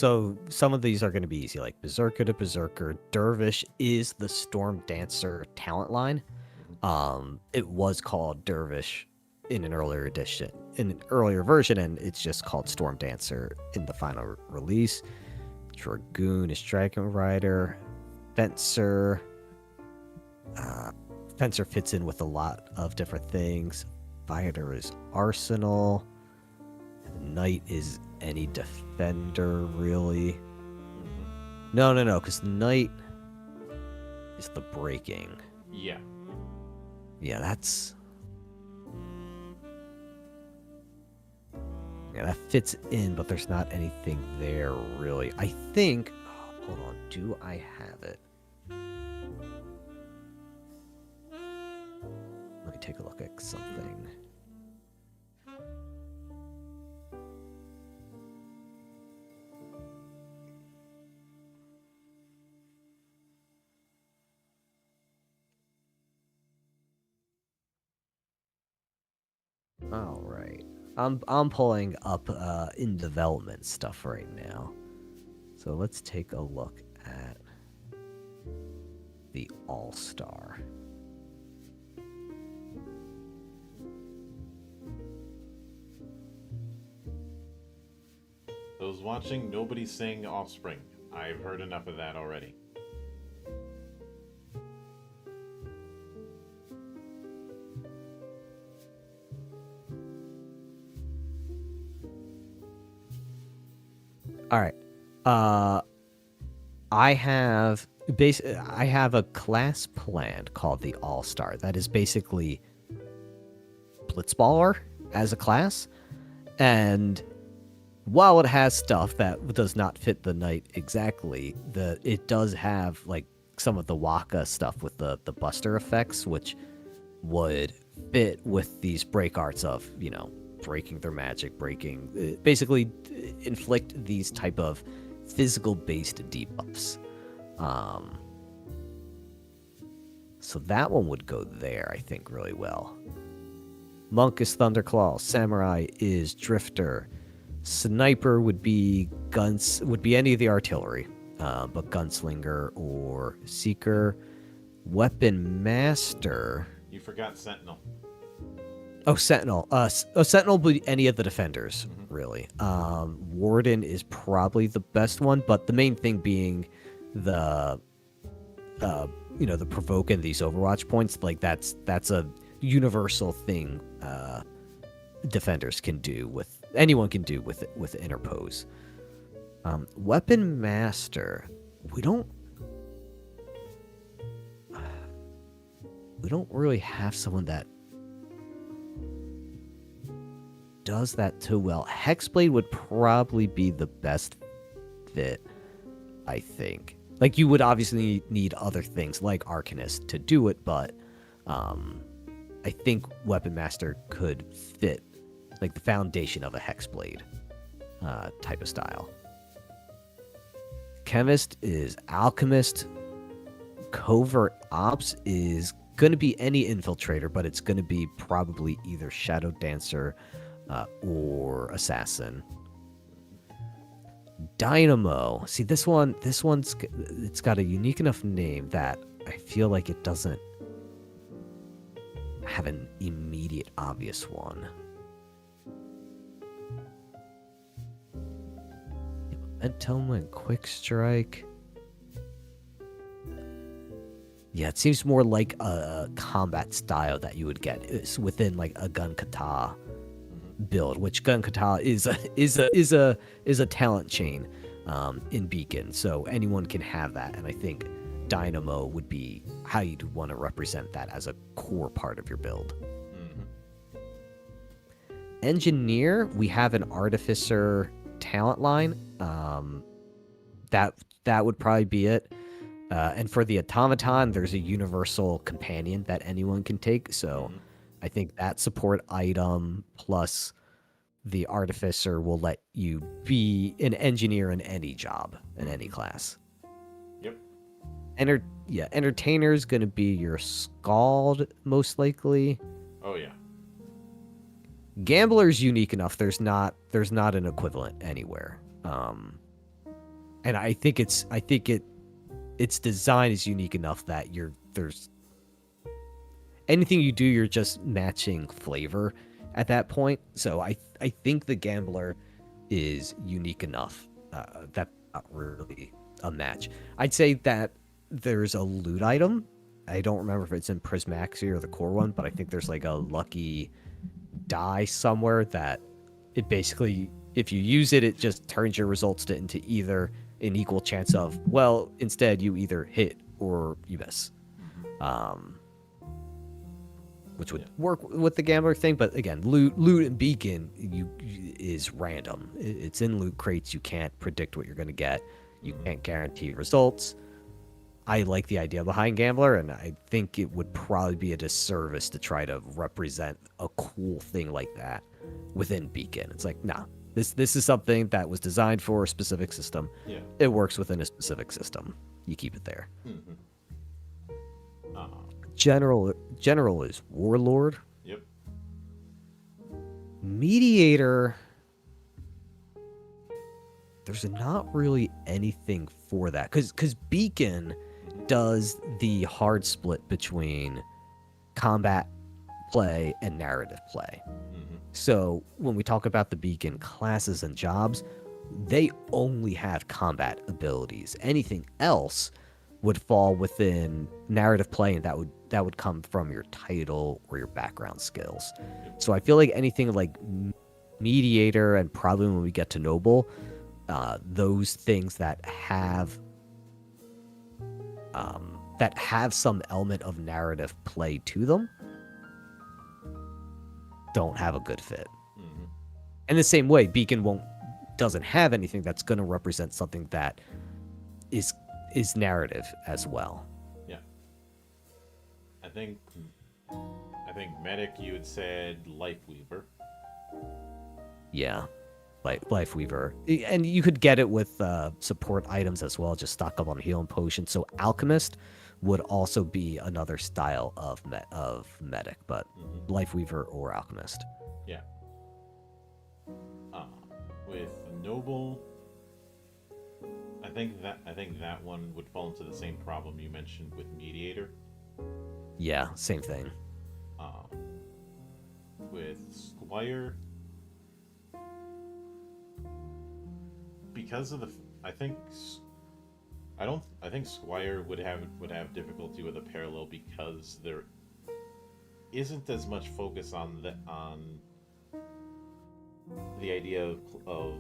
of these are going to be easy, like Berserker to Berserker. Dervish is the Storm Dancer talent line. It was called Dervish in an earlier edition, in an earlier version, and it's just called Storm Dancer in the final release. Dragoon is Dragon Rider. Fencer. Fencer fits in with a lot of different things. Fighter is Arsenal. Knight is any defender, really. Mm-hmm. No, because Knight is the breaking. Yeah. Yeah, that fits in, but there's not anything there, really. I think... hold on, do I have it? Let me take a look at something. All right. I'm pulling up in development stuff right now. So let's take a look at the All-Star. Those watching, nobody's saying Offspring. I've heard enough of that already. All right. I have a class planned called the All-Star. That is basically Blitzballer as a class. And while it has stuff that does not fit the knight exactly, it does have like some of the Waka stuff with the Buster effects, which would fit with these break arts of, breaking their magic, basically inflict these type of physical-based debuffs. So that one would go there, I think, really well. Monk is Thunderclaw. Samurai is Drifter. Sniper would be any of the artillery, but Gunslinger or Seeker. Weapon Master. You forgot Sentinel. Oh, Sentinel. Sentinel would be any of the defenders, Mm-hmm. really. Warden is probably the best one, but the main thing being the, the provoke and these Overwatch points. Like that's a universal thing. Defenders can do with anyone can do with interpose. Weapon master. We don't really have someone that does that too well. Hexblade would probably be the best fit, I think. Like, you would obviously need other things like Arcanist to do it, but I think Weapon Master could fit, like, the foundation of a Hexblade type of style. Chemist is Alchemist. Covert Ops is going to be any infiltrator, but it's going to be probably either Shadow Dancer or Assassin. Dynamo. See, it's got a unique enough name that I feel like it doesn't have an immediate obvious one. Momentum and Quick Strike. Yeah, it seems more like a combat style that you would get. It's within like a gun kata build, which gun kata is a talent chain in Beacon, so anyone can have that. And I think Dynamo would be how you'd want to represent that as a core part of your build. Mm-hmm. Engineer, we have an Artificer talent line. That would probably be it. And for the Automaton, there's a universal companion that anyone can take. So I think that support item plus the Artificer will let you be an engineer in any job, in any class. Yep. Entertainer's going to be your Scald, most likely. Oh, yeah. Gambler's unique enough. There's not an equivalent anywhere. And I think its design is unique enough that there's anything you do, you're just matching flavor at that point. So I think the Gambler is unique enough that's not really a match. I'd say that there's a loot item. I don't remember if it's in Prismaxi or the core one, but I think there's like a lucky die somewhere that it basically, if you use it, it just turns your results into either an equal chance of, well, instead you either hit or you miss. Which would work with the Gambler thing, but again, loot and Beacon is random. It's in loot crates. You can't predict what you're going to get. You can't guarantee results. I like the idea behind Gambler, and I think it would probably be a disservice to try to represent a cool thing like that within Beacon. It's like, nah, this is something that was designed for a specific system. Yeah. It works within a specific system. You keep it there. Mm-hmm. General is Warlord. Yep. Mediator, there's not really anything for that because Beacon does the hard split between combat play and narrative play. Mm-hmm. So when we talk about the Beacon classes and jobs, they only have combat abilities. Anything else would fall within narrative play, and that would come from your title or your background skills. So I feel like anything like Mediator, and probably when we get to Noble, those things that have some element of narrative play to them don't have a good fit. Mm-hmm. In the same way, Beacon doesn't have anything that's going to represent something that is narrative as well. Yeah. I think Medic, you had said Lifeweaver. Yeah. Lifeweaver. And you could get it with support items as well, just stock up on healing potions. So Alchemist would also be another style of Medic, but Lifeweaver or Alchemist. Yeah. With Noble, I think that one would fall into the same problem you mentioned with Mediator. Yeah, same thing. with Squire, because of the, I think, I think Squire would have difficulty with a parallel because there isn't as much focus on the idea of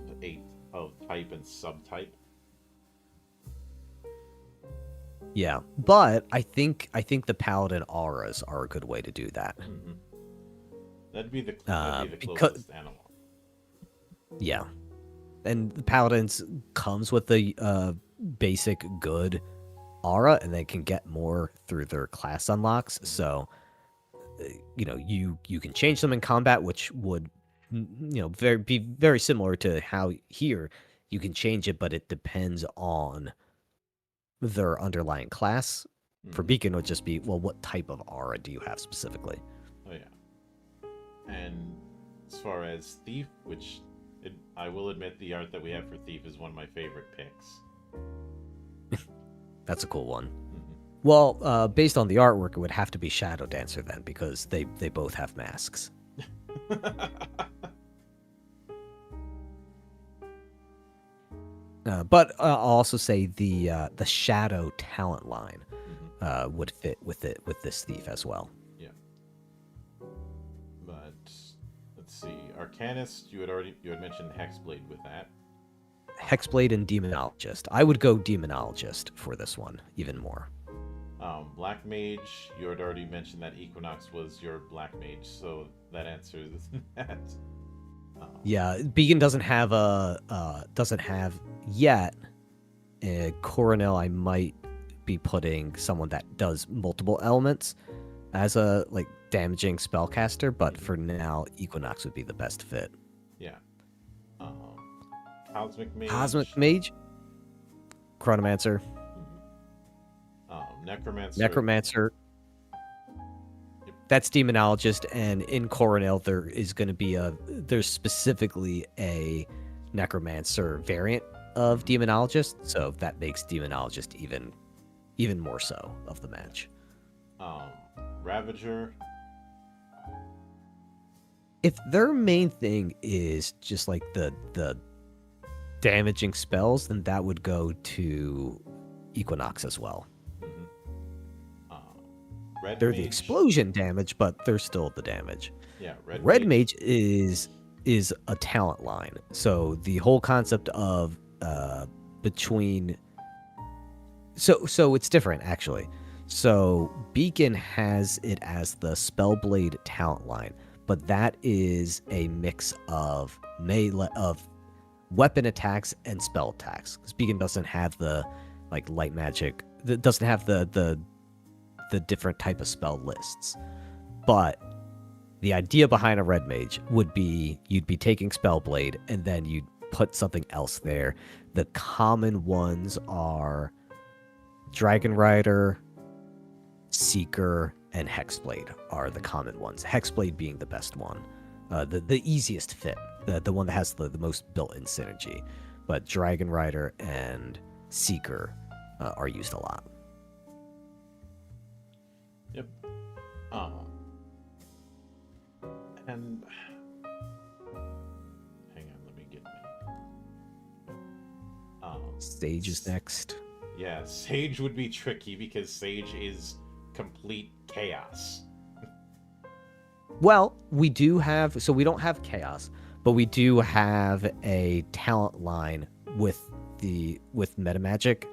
type and subtype. Yeah, but I think the paladin auras are a good way to do that. Mm-hmm. That'd be the Because closest animal. yeah, and the paladins comes with the basic good aura, and they can get more through their class unlocks. So you can change them in combat, which would be very similar to how here you can change it, but it depends on their underlying class. For Mm-hmm. Beacon, it would just be, well, what type of aura do you have specifically? Oh yeah. And as far as Thief, which I will admit the art that we have for Thief is one of my favorite picks. That's a cool one. Mm-hmm. Well, based on the artwork, it would have to be Shadow Dancer then, because they both have masks. But I'll also say the Shadow talent line would fit with this Thief as well. Yeah. But let's see, Arcanist. You had mentioned Hexblade with that. Hexblade and Demonologist. I would go Demonologist for this one even more. Black Mage. You had already mentioned that Equinox was your Black Mage, so that answers that. Yeah, Beacon doesn't have yet. Coronel, I might be putting someone that does multiple elements as a damaging spellcaster, but for now, Equinox would be the best fit. Yeah. Cosmic Mage. Cosmic Mage, Chronomancer, Necromancer. Necromancer. Yep. That's Demonologist, and in Coronel there's specifically a Necromancer variant of Demonologist, so that makes Demonologist even more so of the match. Ravager. If their main thing is just the damaging spells, then that would go to Equinox as well. They're Mage. the explosion damage, but they're still the damage. Yeah, Red Mage is a talent line. So the whole concept of between so it's different actually. So Beacon has it as the Spellblade talent line, but that is a mix of weapon attacks and spell attacks. Because Beacon doesn't have the light magic. It doesn't have the different type of spell lists. But the idea behind a Red Mage would be you'd be taking Spellblade and then you'd put something else there. The common ones are Dragon Rider, Seeker, and Hexblade are the common ones. Hexblade being the best one. The easiest fit. The one that has the most built-in synergy. But Dragon Rider and Seeker are used a lot. Yep. And hang on, let me get my. Sage is next. Yeah, Sage would be tricky because Sage is complete chaos. Well, we don't have chaos, but we do have a talent line with metamagic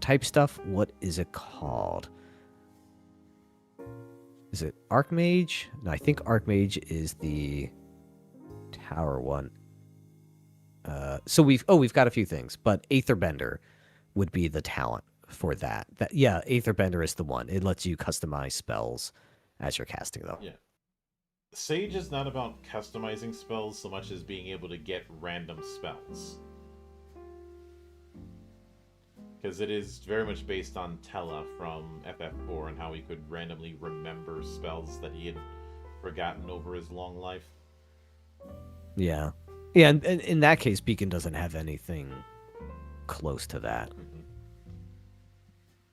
type stuff. What is it called? Is it Archmage? No, I think Archmage is the tower one. So we've got a few things, but Aetherbender would be the talent for that. Aetherbender is the one. It lets you customize spells as you're casting them. Yeah. Sage is not about customizing spells so much as being able to get random spells. Because it is very much based on Tella from FF4 and how he could randomly remember spells that he had forgotten over his long life. Yeah. Yeah, and in that case, Beacon doesn't have anything close to that. Mm-hmm.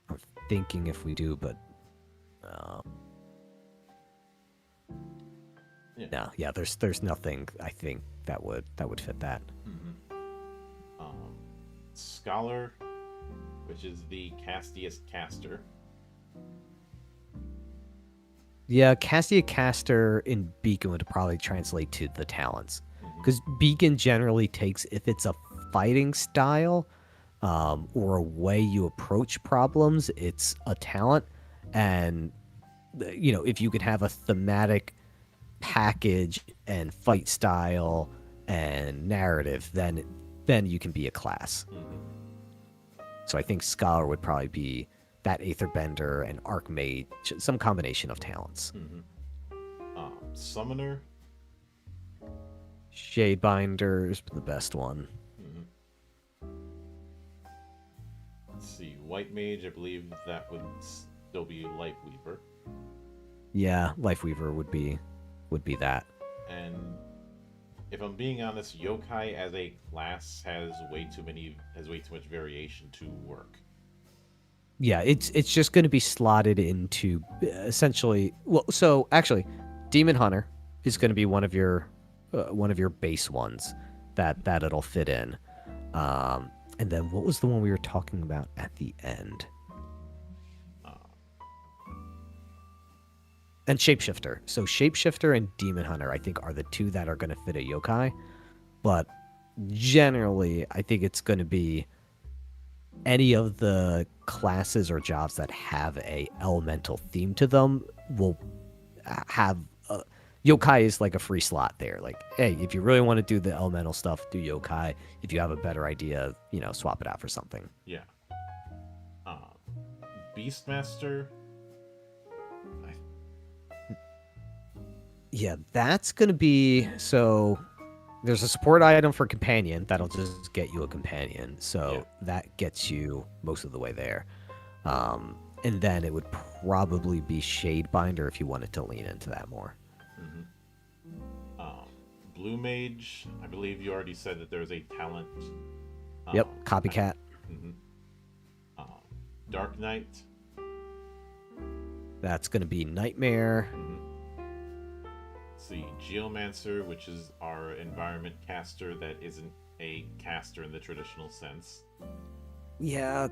I'm thinking if we do, but... Yeah. No, yeah, there's nothing I think that would fit that. Hmm. Um, Scholar, which is the castiest caster. Yeah, Cassia Caster in Beacon would probably translate to the talents. Hmm. Because Beacon generally takes, if it's a fighting style or a way you approach problems, it's a talent. And, if you could have a thematic package and fight style and narrative, then you can be a class. Hmm. So I think Scholar would probably be that Aetherbender and Archmage, some combination of talents. Hmm. Summoner. Shadebinder's the best one. Hmm. Let's see, White Mage. I believe that would still be Lightweaver. Yeah, Lifeweaver would be that. And if I'm being honest, yokai as a class has way too much variation to work. Yeah, it's just going to be slotted into essentially. Well, so actually, Demon Hunter is going to be one of your base ones that it'll fit in. And then what was the one we were talking about at the end? Uh, And Shapeshifter. So Shapeshifter and Demon Hunter, I think, are the two that are going to fit a yokai. But generally, I think it's going to be any of the classes or jobs that have a elemental theme to them will have yokai is like a free slot there. Like, hey, if you really want to do the elemental stuff, do yokai. If you have a better idea, swap it out for something. yeah. Uh, Beastmaster. I, Yeah, that's gonna be so. There's a support item for companion that'll just get you a companion, so that gets you most of the way there. And then it would probably be Shadebinder if you wanted to lean into that more. mhm. Um, Blue Mage. I believe you already said that there's a talent. Yep, Um, copycat. mhm. um, Dark Knight. That's gonna be Nightmare. Mhm. Let's see, Geomancer, which is our environment caster that isn't a caster in the traditional sense. Yeah,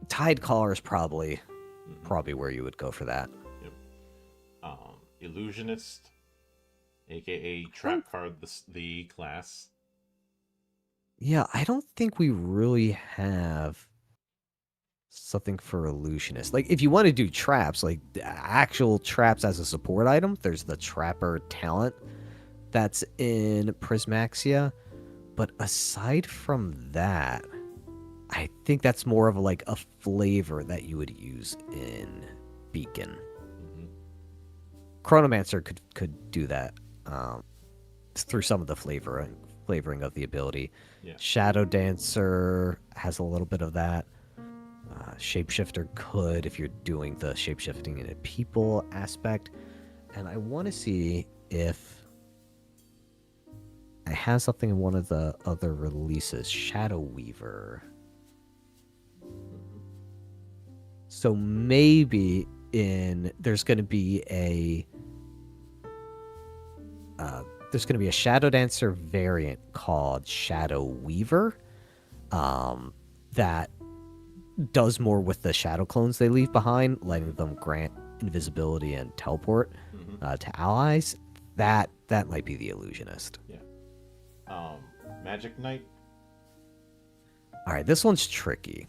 Tidecaller is probably Mhm. probably where you would go for that. Yep. Illusionist, aka I don't- trap card the class. Yeah, I don't think we really have something for illusionist. Like if you want to do traps, like actual traps as a support item, there's the trapper talent that's in Prismaxia. But aside from that, I think that's more of like a flavor that you would use in Beacon. Hmm. Chronomancer could do that through some of the flavoring of the ability. Yeah. Shadow Dancer has a little bit of that. Shapeshifter could if you're doing the shapeshifting in a people aspect. And I want to see if I have something in one of the other releases. Shadow Weaver. So maybe there's going to be a Shadow Dancer variant called Shadow Weaver that does more with the shadow clones they leave behind, letting them grant invisibility and teleport Hmm. to allies. That might be the illusionist. Yeah. Magic Knight. All right, this one's tricky.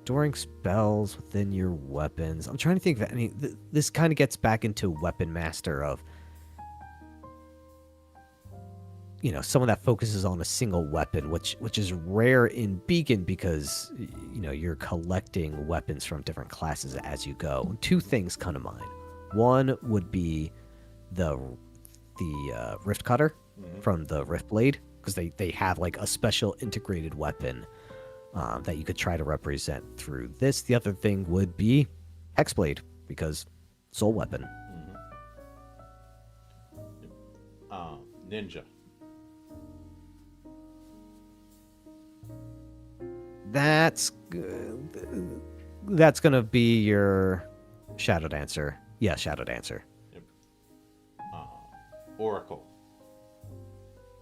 During spells within your weapons. I'm trying to think of any. This kind of gets back into Weapon Master of, someone that focuses on a single weapon, which is rare in Beacon because you're collecting weapons from different classes as you go. Two things come to mind. One would be the Rift Cutter Hmm. from the Rift Blade, because they have like a special integrated weapon that you could try to represent through this. The other thing would be Hexblade, because soul weapon. Hmm. Ninja. That's gonna be your Shadow Dancer. Yeah, Shadow Dancer. Yep. Oracle.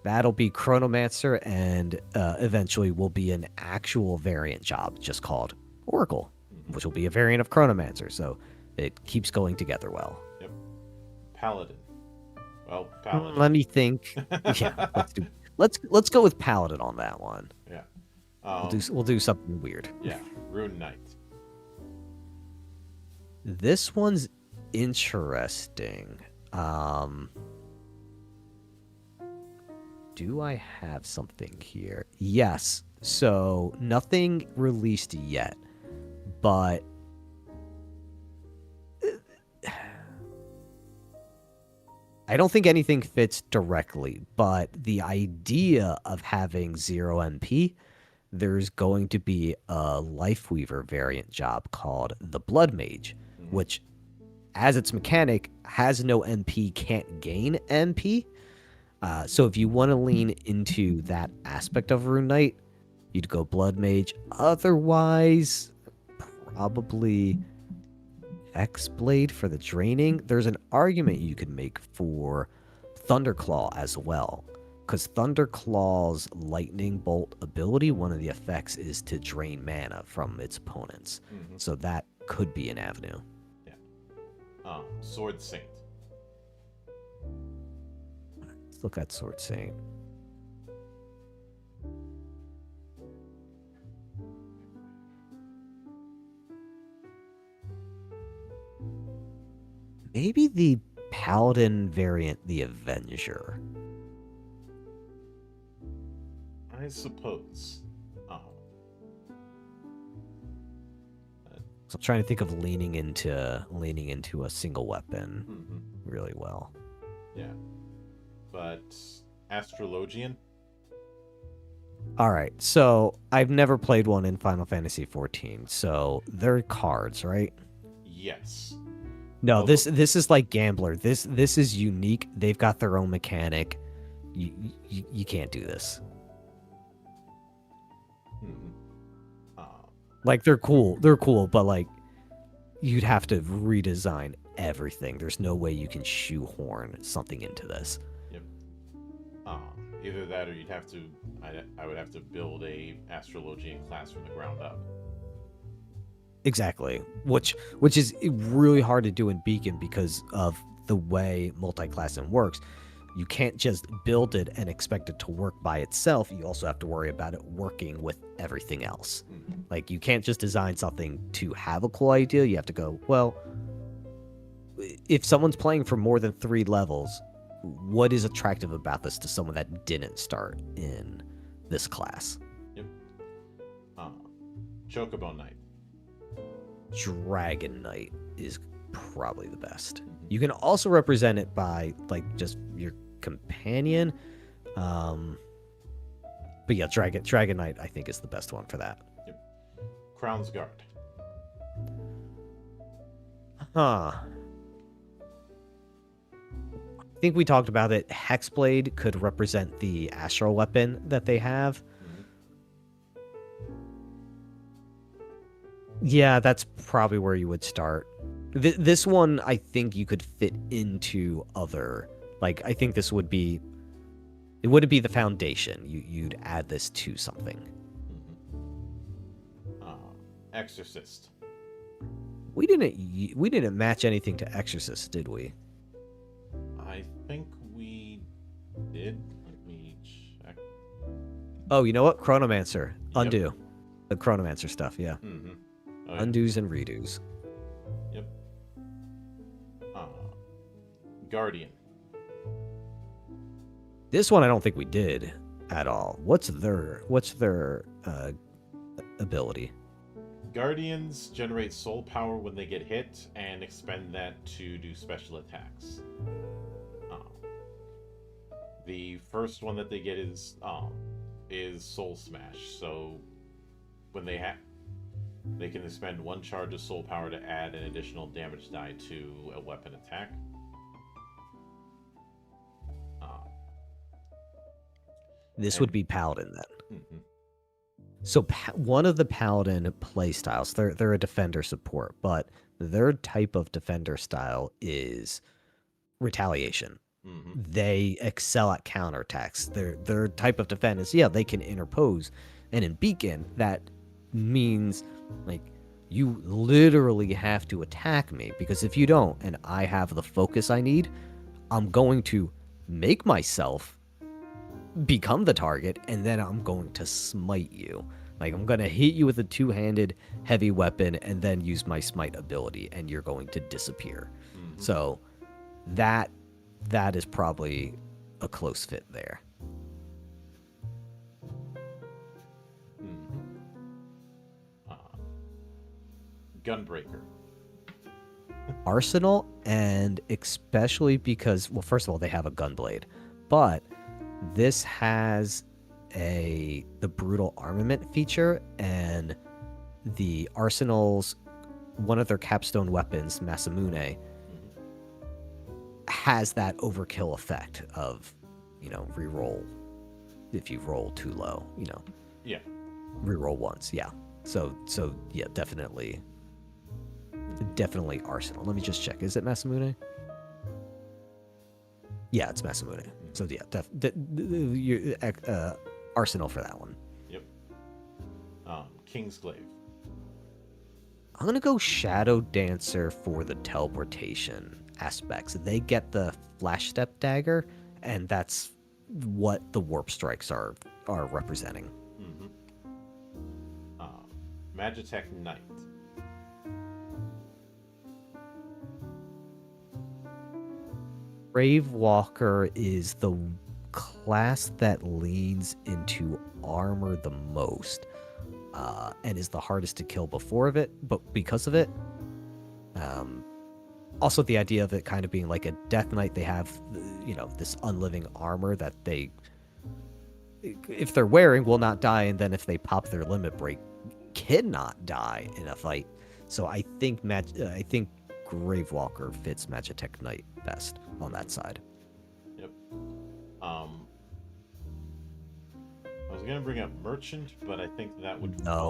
That'll be Chronomancer, and eventually will be an actual variant job just called Oracle, which will be a variant of Chronomancer. So it keeps going together well. Yep. Paladin. Well, Paladin. Let me think. Yeah, let's go with Paladin on that one. Yeah. We'll do something weird. Yeah. Rune Knight. This one's interesting. Do I have something here? Yes. So nothing released yet, but I don't think anything fits directly. But the idea of having 0 MP, there's going to be a Lifeweaver variant job called the Blood Mage, which, as its mechanic, has no MP, can't gain MP. So if you want to lean into that aspect of Rune Knight, you'd go Blood Mage. Otherwise, probably X-Blade for the draining. There's an argument you could make for Thunderclaw as well, because Thunderclaw's Lightning Bolt ability, one of the effects is to drain mana from its opponents. So that could be an avenue. Yeah. Sword Saint. Let's look at Sword Saint. Maybe the Paladin variant, the Avenger. I suppose. So I'm trying to think of leaning into a single weapon really well. Yeah. But Astrologian? All right. So I've never played one in Final Fantasy XIV. So they're cards, right? Yes. No, this is like Gambler. This is unique. They've got their own mechanic. You can't do this. Like they're cool, but like you'd have to redesign everything. There's no way you can shoehorn something into this. Yep. Either that, or you'd have to. I would have to build a Astrologian class from the ground up. Exactly, which is really hard to do in Beacon because of the way multi-classing works. You can't just build it and expect it to work by itself. You also have to worry about it working with everything else. Like, you can't just design something to have a cool idea. You have to go, well, if someone's playing for more than 3 levels, what is attractive about this to someone that didn't start in this class? Yep. Chocobo Knight. Dragon Knight is probably the best. You can also represent it by like just your companion, but yeah, Dragon Knight I think is the best one for that. Yep. Crown's Guard. I think we talked about it. Hexblade could represent the astral weapon that they have. Yeah, that's probably where you would start. This one, I think you could fit into other... Like, I think this would be... It wouldn't be the foundation. You'd add this to something. Exorcist. We didn't match anything to Exorcist, did we? I think we did. Let me check. Oh, you know what? Chronomancer. Yep. Undo. The Chronomancer stuff, yeah. Oh, yeah. Undos and redos. Yep. Guardian. This one I don't think we did at all. What's their ability? Guardians generate soul power when they get hit and expend that to do special attacks. The first one that they get is Soul Smash. So when they can expend 1 charge of soul power to add an additional damage die to a weapon attack. This would be Paladin then. So one of the paladin play styles, they're a defender support, but their type of defender style is retaliation. Mm-hmm. They excel at counterattacks. Their type of defense, yeah, they can interpose. And in Beacon, that means like you literally have to attack me, because if you don't and I have the focus I need, I'm going to make myself become the target, and then I'm going to smite you. Like, I'm going to hit you with a two-handed heavy weapon and then use my smite ability, and you're going to disappear. Mm-hmm. So that is probably a close fit there. Mm-hmm. Gunbreaker. Arsenal, and especially because, well, first of all, they have a gunblade, but this has the brutal armament feature, and the Arsenal's one of their capstone weapons, Masamune, Mm-hmm. has that overkill effect of, reroll if you roll too low, Yeah. reroll once, yeah. So yeah, definitely Arsenal. Let me just check. Is it Masamune? Yeah, it's Masamune. So yeah, Arsenal for that one. Yep. Kingsglaive. I'm gonna go Shadow Dancer for the teleportation aspects. They get the flash step dagger, and that's what the warp strikes are representing. Mm-hmm. Magitech Knight. Gravewalker is the class that leans into armor the most, and is the hardest to kill but because of it. Also, the idea of it kind of being like a Death Knight, they have, this unliving armor that they, if they're wearing, will not die, and then if they pop their limit break, cannot die in a fight. So I think Gravewalker fits Magitech Knight best on that side. Yep. I was gonna bring up Merchant, but I think that would That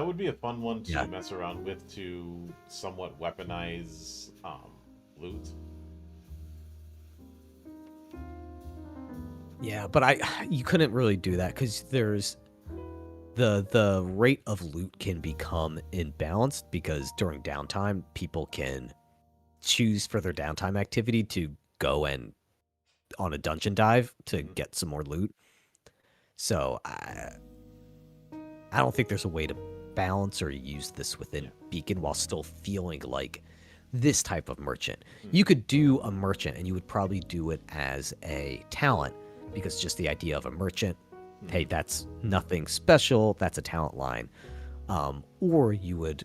would be a fun one to mess around with, to somewhat weaponize loot. Yeah, but you couldn't really do that because there's the rate of loot can become imbalanced, because during downtime people can choose for their downtime activity to go and on a dungeon dive to get some more loot. So I don't think there's a way to balance or use this within Beacon while still feeling like this type of merchant. You could do a merchant, and you would probably do it as a talent, because just the idea of a merchant, hey, that's nothing special, that's a talent line. Or you would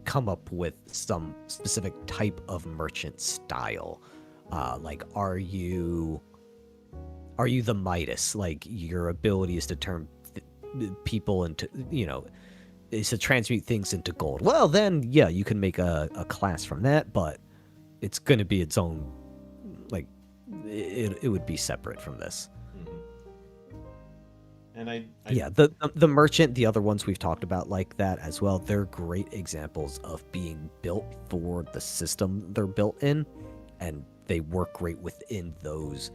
come up with some specific type of merchant style. Like, are you the Midas? Like, your ability is to turn people into, is to transmute things into gold. Well, then, yeah, you can make a class from that, but it's going to be its own, like, it would be separate from this. And yeah, the merchant, the other ones we've talked about like that as well, they're great examples of being built for the system they're built in, and they work great within those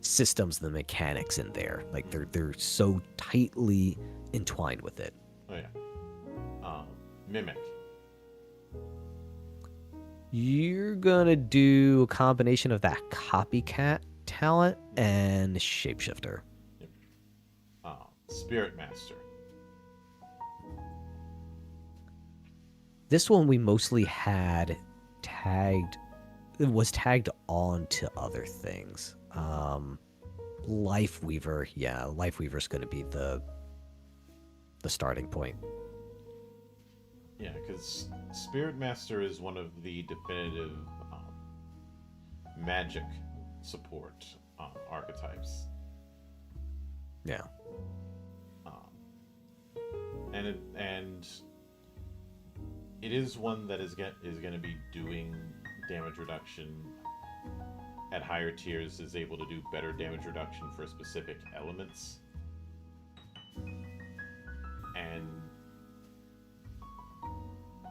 systems, the mechanics in there. Like, they're so tightly entwined with it. Oh yeah. Mimic. You're gonna do a combination of that copycat talent and shapeshifter. Yep. Spirit Master. This one we mostly had tagged on to other things. Life Weaver, yeah, Life Weaver's gonna be the starting point. Yeah, because Spirit Master is one of the definitive magic support archetypes. Yeah. And it is one that is going to be doing damage reduction at higher tiers, is able to do better damage reduction for specific elements.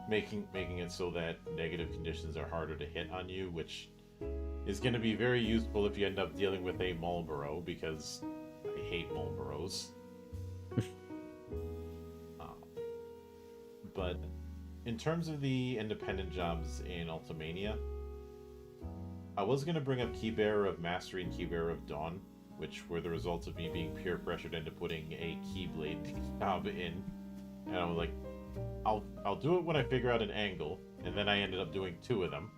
making it so that negative conditions are harder to hit on you, which is going to be very useful if you end up dealing with a Marlboro, because I hate Marlboros. But in terms of the independent jobs in Ultimania, I was going to bring up Keybearer of Mastery and Keybearer of Dawn, which were the results of me being peer pressured into putting a Keyblade job in. And I was like, I'll do it when I figure out an angle, and then I ended up doing 2 of them.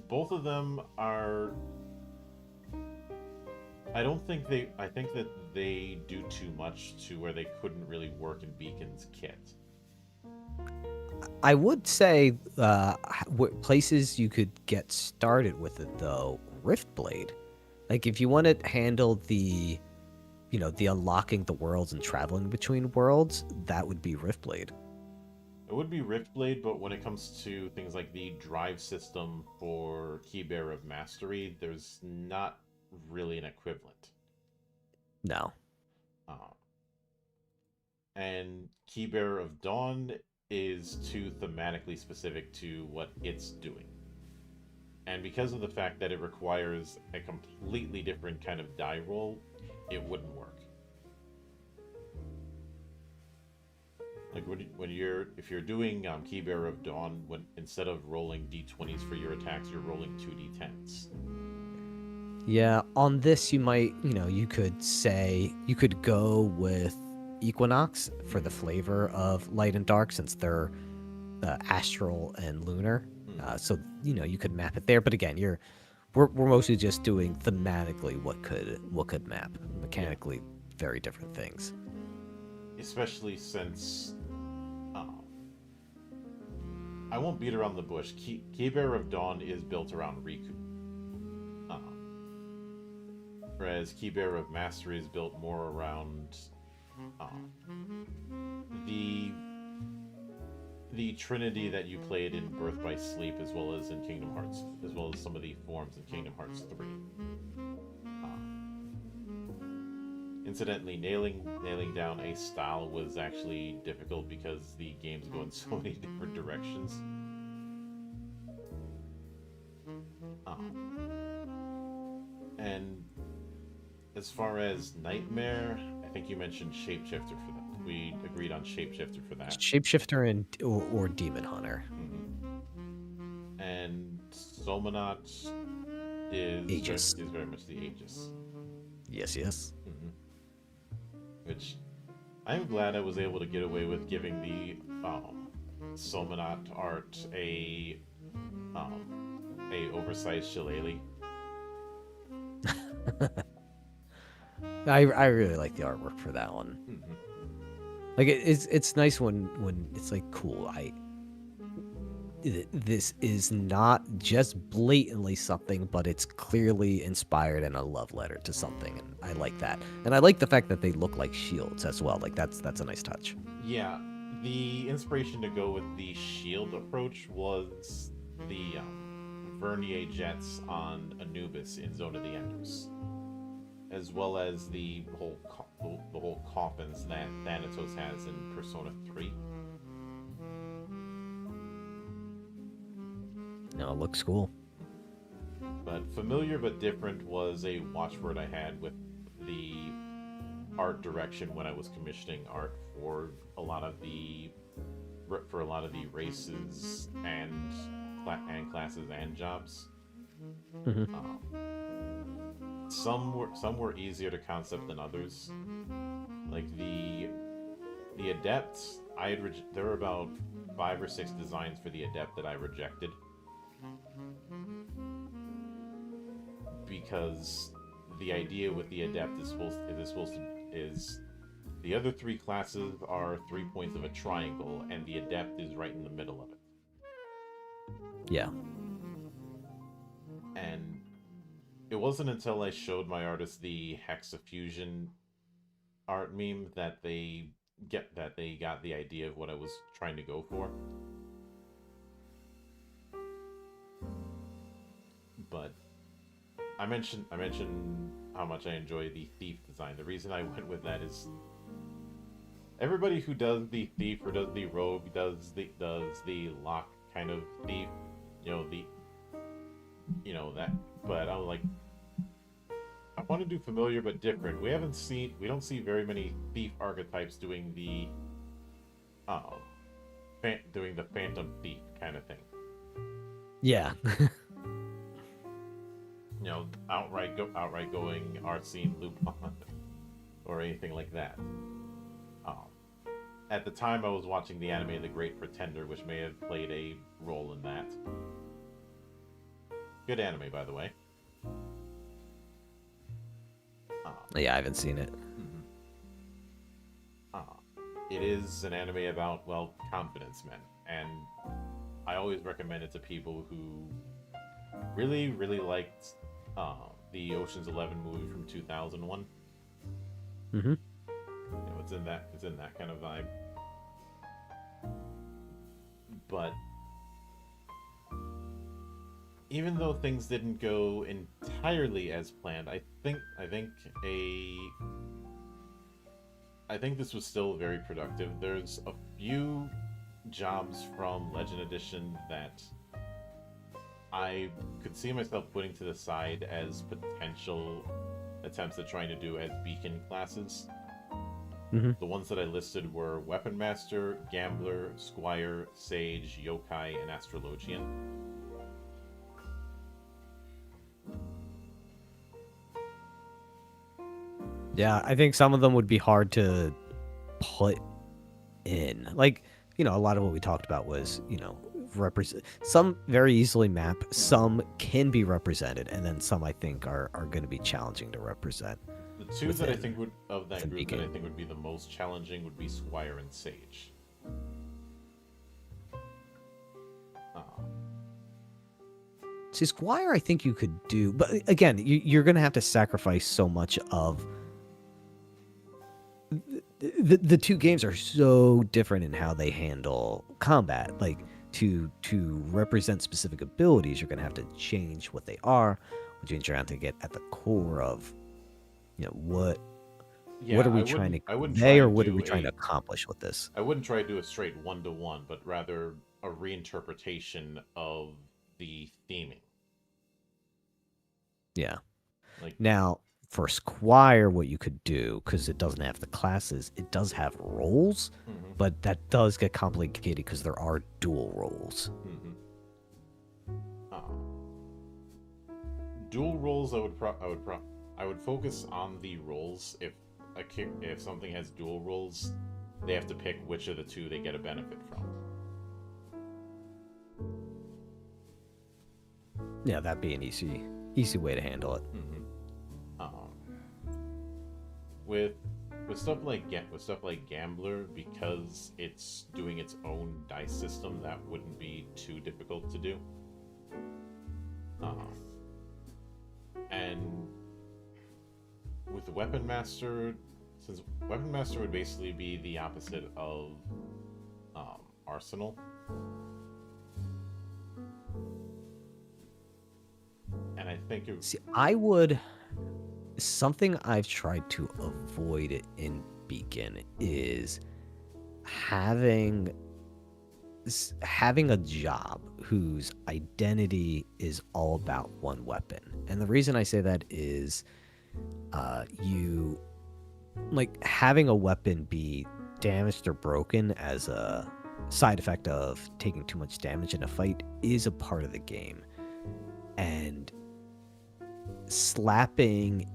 Both of them are... I think that they do too much to where they couldn't really work in Beacon's kit. I would say places you could get started with it, though, Riftblade. Like, if you want to handle the unlocking the worlds and traveling between worlds, that would be Riftblade. It would be Riftblade, but when it comes to things like the drive system for Keybearer of Mastery, there's not really an equivalent. No. And Keybearer of Dawn is too thematically specific to what it's doing. And because of the fact that it requires a completely different kind of die roll, it wouldn't work. Like if you're doing Keybearer of Dawn, when instead of rolling d20s for your attacks, you're rolling 2d10s. Yeah, on this you could go with Equinox for the flavor of light and dark, since they're astral and lunar. So you could map it there. But again, we're mostly just doing thematically what could map. Mechanically, very different things. Especially since I won't beat around the bush. Keybearer of Dawn is built around Riku. Whereas Keybearer of Mastery is built more around the trinity that you played in Birth by Sleep, as well as in Kingdom Hearts, as well as some of the forms in Kingdom Hearts 3. Incidentally, nailing down a style was actually difficult because the games go in so many different directions. And as far as Nightmare, I think you mentioned Shapeshifter for that. We agreed on Shapeshifter for that. Shapeshifter or Demon Hunter. Mm-hmm. And Somanot is very much the Aegis. Yes. Mm-hmm. Which I'm glad I was able to get away with giving the Somanot art a oversized shillelagh. I really like the artwork for that one. Mm-hmm. Like it's nice when it's like, cool. This is not just blatantly something, but it's clearly inspired and a love letter to something, and I like that. And I like the fact that they look like shields as well. Like that's a nice touch. Yeah, the inspiration to go with the shield approach was the Vernier jets on Anubis in Zone of the Enders, as well as the whole coffins that Thanatos has in Persona 3. No, it looks cool. But familiar but different was a watchword I had with the art direction when I was commissioning art for a lot of the races and classes and jobs. Mm-hmm. Some were easier to concept than others. Like the adept, there were about 5 or 6 designs for the adept that I rejected because the idea with the adept is the other 3 classes are 3 points of a triangle, and the adept is right in the middle of it. Yeah. And it wasn't until I showed my artist the Hexafusion art meme that they got the idea of what I was trying to go for. But I mentioned how much I enjoy the thief design. The reason I went with that is everybody who does the thief or does the rogue does the lock kind of thief, the that. But I was like, I want to do familiar but different. We don't see very many thief archetypes doing um, doing the phantom thief kind of thing. Yeah. Outright going Arsene Lupin or anything like that. Um, at the time, I was watching the anime The Great Pretender, which may have played a role in that. Good anime, by the way. Yeah, I haven't seen it. It is an anime about, well, confidence men, and I always recommend it to people who really, really liked the Ocean's 11 movie from 2001. Mm-hmm. It's in that kind of vibe. But even though things didn't go entirely as planned, I think this was still very productive. There's a few jobs from Legend Edition that I could see myself putting to the side as potential attempts at trying to do as beacon classes. Mm-hmm. The ones that I listed were Weapon Master, Gambler, Squire, Sage, Yokai, and Astrologian. Yeah, I think some of them would be hard to put in. Like, a lot of what we talked about was, represent some very easily map, some can be represented, and then some I think are going to be challenging to represent. The two that I think would be the most challenging would be Squire and Sage. See, Squire, I think you could do, but again, you're going to have to sacrifice so much of the two games are so different in how they handle combat. Like to represent specific abilities, you're going to have to change what they are, which means you're going to have to get at the core of, what are we trying to convey, or what are we trying to accomplish with this? I wouldn't try to do a straight one-to-one, but rather a reinterpretation of the theming. Yeah. Now, for Squire, what you could do, because it doesn't have the classes, it does have roles, but that does get complicated because there are dual roles. Dual roles, I would focus on the roles. If something has dual roles, they have to pick which of the two they get a benefit from. Yeah, that'd be an easy way to handle it. With stuff like Gambler, because it's doing its own dice system, that wouldn't be too difficult to do. And with Weapon Master, since Weapon Master would basically be the opposite of Arsenal. And I think something I've tried to avoid in Beacon is having a job whose identity is all about one weapon. And the reason I say that is having a weapon be damaged or broken as a side effect of taking too much damage in a fight is a part of the game. And slapping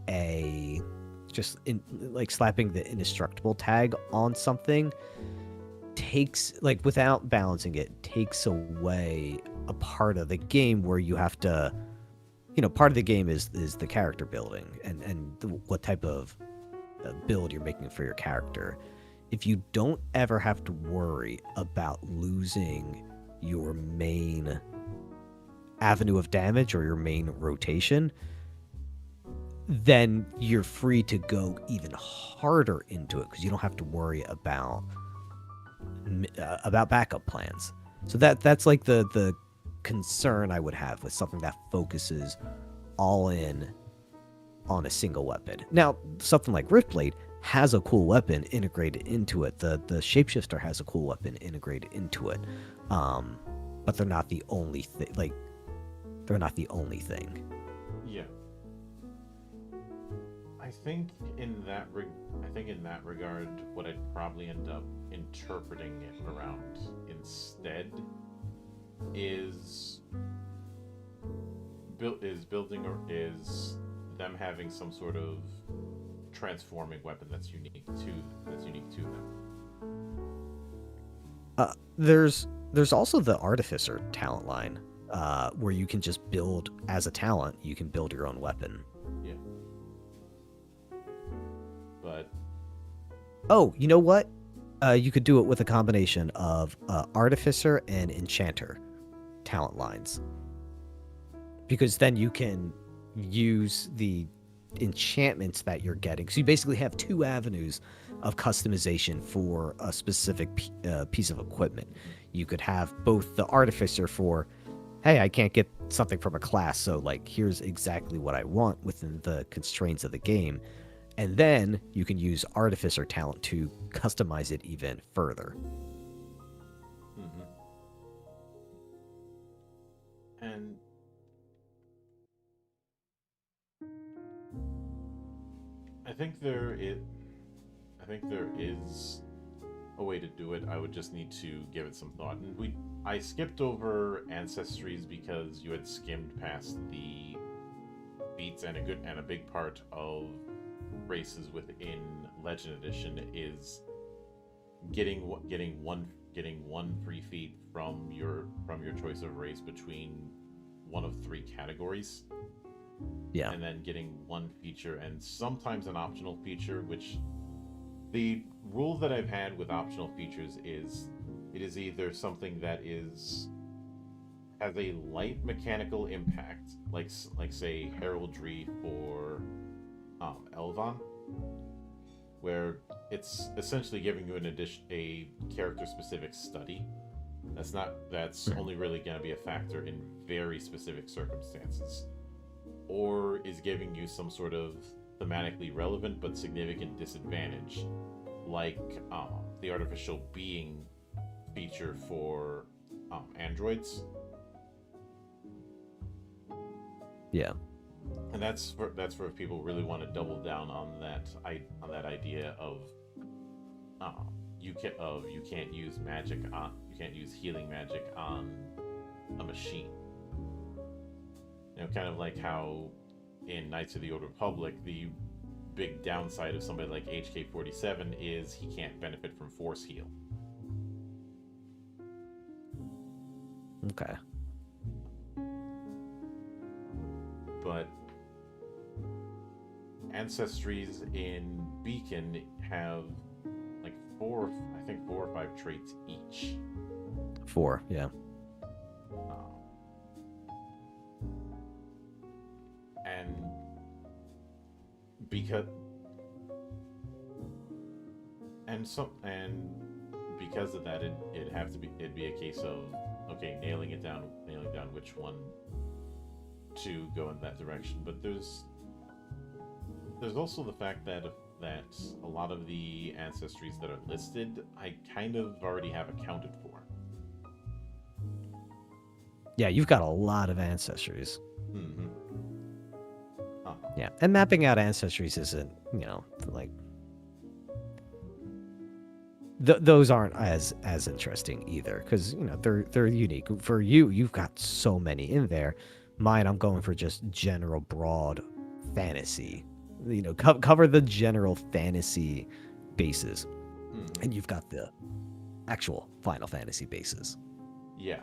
slapping the indestructible tag on something takes, without balancing it, takes away a part of the game where you have to, part of the game is the character building and what type of build you're making for your character. If you don't ever have to worry about losing your main avenue of damage or your main rotation, then you're free to go even harder into it because you don't have to worry about backup plans. So that's like the concern I would have with something that focuses all in on a single weapon. Now, something like Riftblade has a cool weapon integrated into it. The shapeshifter has a cool weapon integrated into it. But they're not the only thing. Like, they're not the only thing. Yeah. I think in that regard, what I'd probably end up interpreting it around instead is is them having some sort of transforming weapon that's unique to them. There's also the artificer talent line, where you can just build as a talent. You can build your own weapon. Yeah. But oh, you know what? You could do it with a combination of artificer and enchanter talent lines, because then you can use the enchantments that you're getting. So you basically have two avenues of customization for a specific piece of equipment. You could have both the artificer for, hey, I can't get something from a class, so like here's exactly what I want within the constraints of the game. And then you can use artificer talent to customize it even further. mm-hmm. And I think there is a way to do it. I would just need to give it some thought. And I skipped over ancestries because you had skimmed past the beats, and a big part of races within Legend Edition is getting one free feat from your choice of race between one of three categories. Yeah. And then getting one feature and sometimes an optional feature, which the rule that I've had with optional features is it is either something that has a light mechanical impact, like say heraldry for Elvon, where it's essentially giving you a character specific study. That's only really going to be a factor in very specific circumstances, or is giving you some sort of thematically relevant but significant disadvantage, like the artificial being feature for androids. Yeah. And that's for if people really want to double down on that idea of you can't use healing magic on a machine. You know, kind of like how in Knights of the Old Republic, the big downside of somebody like HK-47 is he can't benefit from force heal. Okay. But ancestries in Beacon have like four or five traits each. 4, yeah. And because of that, it'd be a case of nailing down which one to go in that direction. But there's also the fact that a lot of the ancestries that are listed, I kind of already have accounted for. Yeah, you've got a lot of ancestries. Mm-hmm. Yeah, and mapping out ancestries isn't, like those aren't as interesting either, because they're unique. For you've got so many in there. Mine, I'm going for just general broad fantasy. Cover the general fantasy bases, and you've got the actual Final Fantasy bases. Yeah.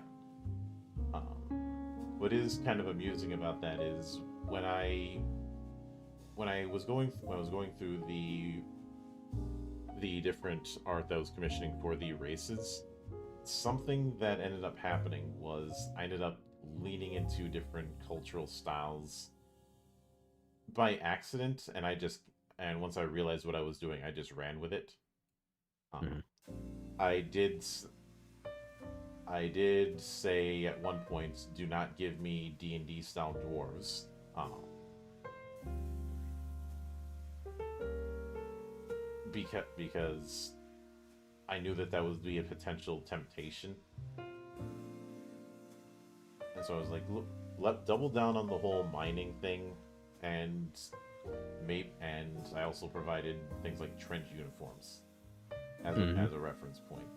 What is kind of amusing about that is when I was going through the different art that I was commissioning for the races, something that ended up happening was I ended up leaning into different cultural styles by accident, and once I realized what I was doing, I just ran with it. I did say at one point, do not give me D&D style dwarves. because I knew that would be a potential temptation, and so I was like, look, double down on the whole mining thing, and I also provided things like trench uniforms as a reference point.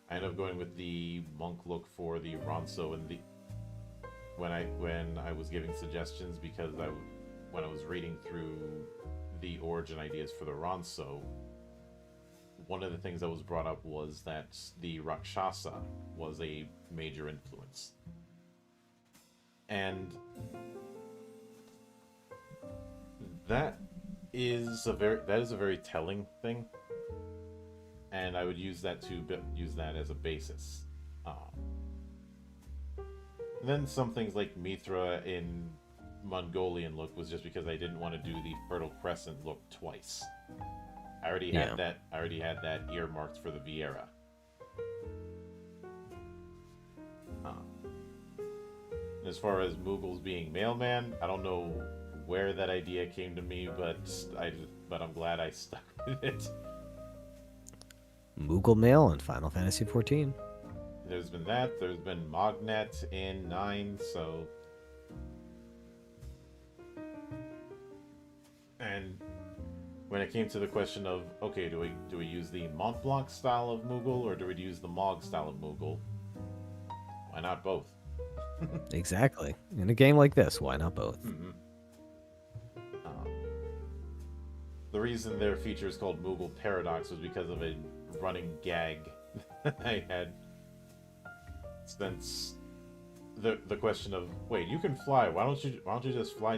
I ended up going with the monk look for the Ronso and the when I was giving suggestions, because when I was reading through the origin ideas for the Ronso, one of the things that was brought up was that the Rakshasa was a major influence. And that is a very telling thing, and I would use that as a basis. Then some things like Mithra in Mongolian look was just because I didn't want to do the Fertile Crescent look twice. I already had that earmarked for the Vieira. As far as Moogles being mailman, I don't know where that idea came to me, but I'm glad I stuck with it. Moogle mail in Final Fantasy XIV. There's been that. There's been Mognet in 9, so... And when it came to the question of, okay, do we use the Mont Blanc style of Moogle, or do we use the Mog style of Moogle? Why not both? Exactly. In a game like this, why not both? Mm-hmm. The reason their feature is called Moogle Paradox was because of a running gag I had since the question of, wait, you can fly. Why don't you just fly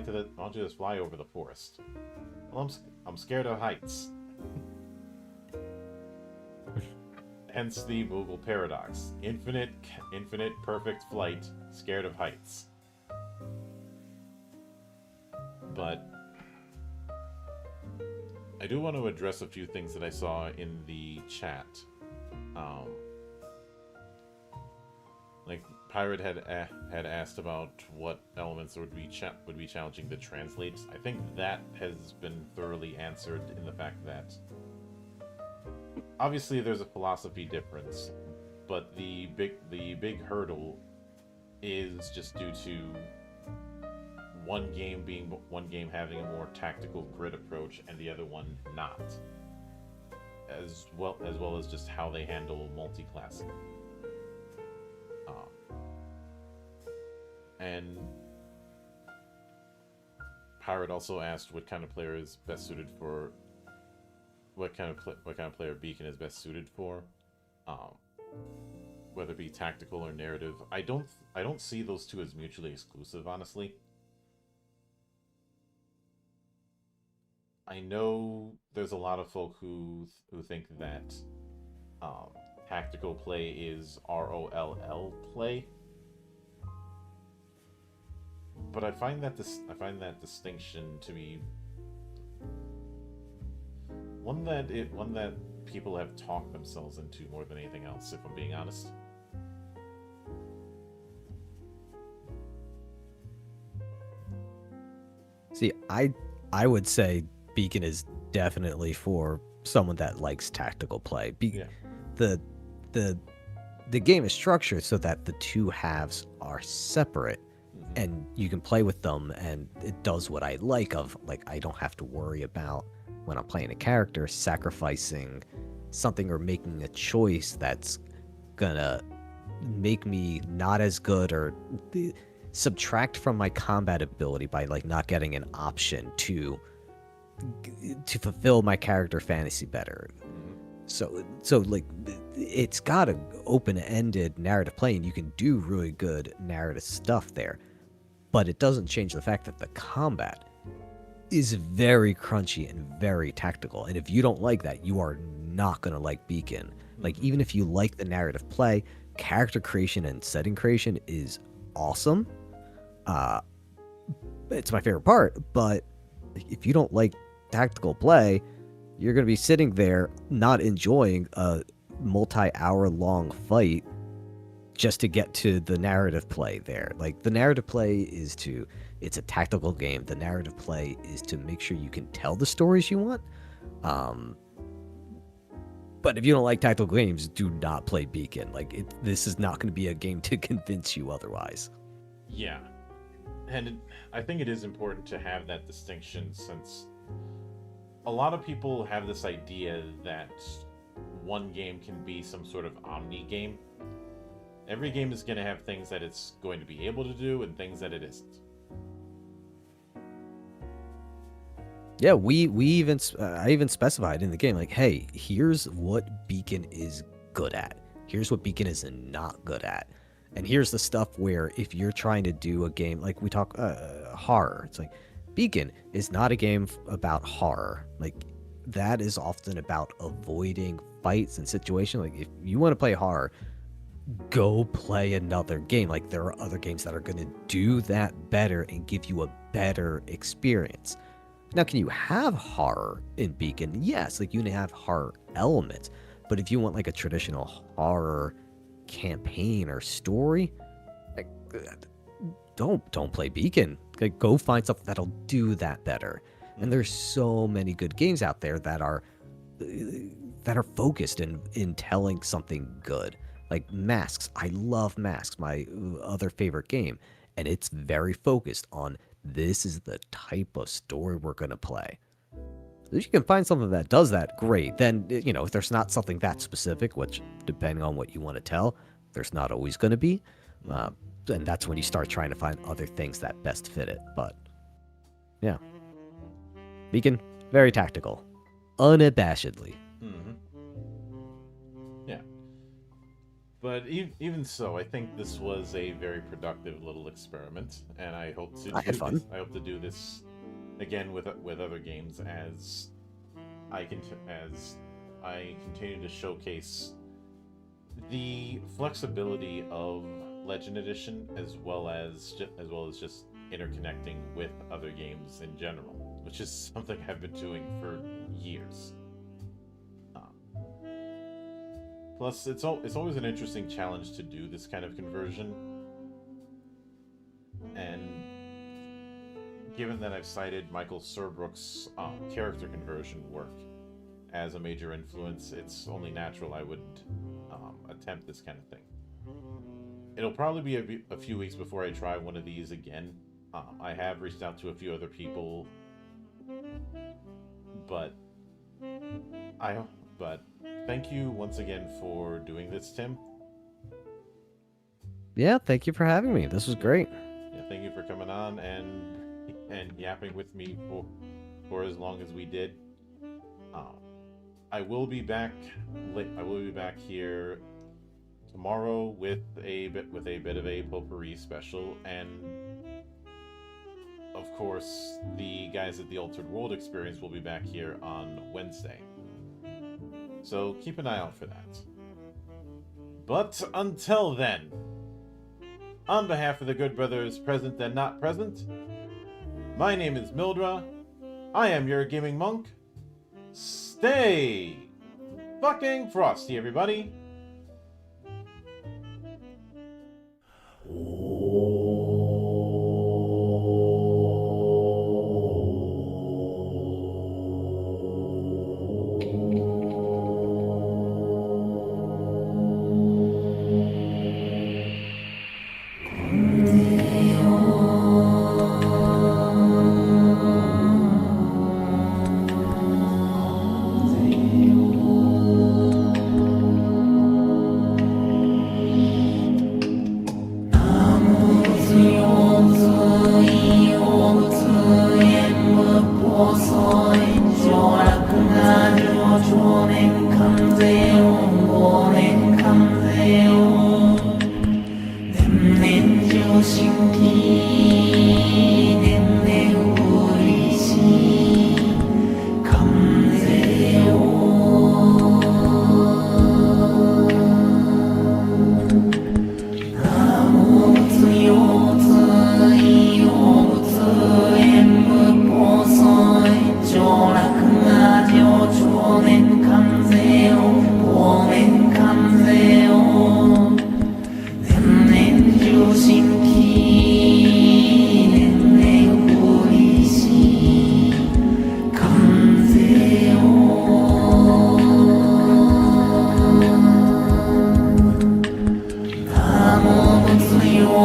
over the forest? Well, I'm scared of heights. Hence the Moogle paradox: infinite perfect flight, scared of heights. But I do want to address a few things that I saw in the chat. Like Pirate had asked about what elements would be challenging to translate. I think that has been thoroughly answered in the fact that obviously there's a philosophy difference, but the big hurdle is just due to one game having a more tactical grid approach and the other one not, as well as just how they handle multi-classing. And Pirate also asked what kind of player is best suited for what kind of player Beacon is best suited for, whether it be tactical or narrative. I don't see those two as mutually exclusive, honestly. I know there's a lot of folk who think that tactical play is ROLL play, but I find that distinction to be one that people have talked themselves into more than anything else, if I'm being honest. See, I would say Beacon is definitely for someone that likes tactical play. The game is structured so that the two halves are separate, and you can play with them, and it does what I like. I don't have to worry about, when I'm playing a character, sacrificing something or making a choice that's gonna make me not as good, or subtract from my combat ability by not getting an option to fulfill my character fantasy better. So it's got an open-ended narrative play, and you can do really good narrative stuff there, but it doesn't change the fact that the combat is very crunchy and very tactical. And if you don't like that, you are not going to like Beacon. Even if you like the narrative play, character creation and setting creation is awesome. It's my favorite part, but if you don't like tactical play, you're going to be sitting there not enjoying a multi-hour long fight just to get to the narrative play there. Like, the narrative play it's a tactical game. The narrative play is to make sure you can tell the stories you want. But if you don't like tactical games, do not play Beacon. Like, this is not going to be a game to convince you otherwise. Yeah. And I think it is important to have that distinction, since a lot of people have this idea that one game can be some sort of omni game. Every game is going to have things that it's going to be able to do and things that it isn't. Yeah, I even specified in the game, like, hey, here's what Beacon is good at. Here's what Beacon is not good at. And here's the stuff where if you're trying to do a game, like we talk horror, it's like Beacon is not a game about horror. Like, that is often about avoiding fights and situations. Like, if you want to play horror, go play another game. Like, there are other games that are going to do that better and give you a better experience. Now, can you have horror in Beacon? Yes, like, you can have horror elements. But if you want like a traditional horror campaign or story, like, don't play Beacon. Like, go find something that'll do that better. And there's so many good games out there that are focused in telling something good. Like Masks. I love Masks, my other favorite game, and it's very focused on this is the type of story we're going to play. If you can find something that does that, great. Then, if there's not something that specific, which, depending on what you want to tell, there's not always going to be, and that's when you start trying to find other things that best fit it. But, yeah. Beacon, very tactical. Unabashedly. Mm-hmm. Yeah. But even so, I think this was a very productive little experiment, and I hope to do this again with other games as I continue to showcase the flexibility of Legend Edition, as well as just interconnecting with other games in general, which is something I've been doing for years. Plus, it's always an interesting challenge to do this kind of conversion, and given that I've cited Michael Serbrook's character conversion work as a major influence, it's only natural I would attempt this kind of thing. It'll probably be a few weeks before I try one of these again. I have reached out to a few other people, but thank you once again for doing this, Tim. Yeah, thank you for having me. This was great. Yeah, thank you for coming on and yapping with me for as long as we did. I will be back here tomorrow with a bit of a potpourri special, and of course the guys at the Altered World Experience will be back here on Wednesday. So keep an eye out for that. But until then, on behalf of the good brothers present and not present, my name is Mildra. I am your gaming monk. Stay fucking frosty, everybody.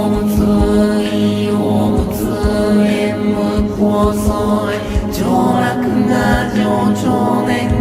物異様物縁無構想上洛が上少年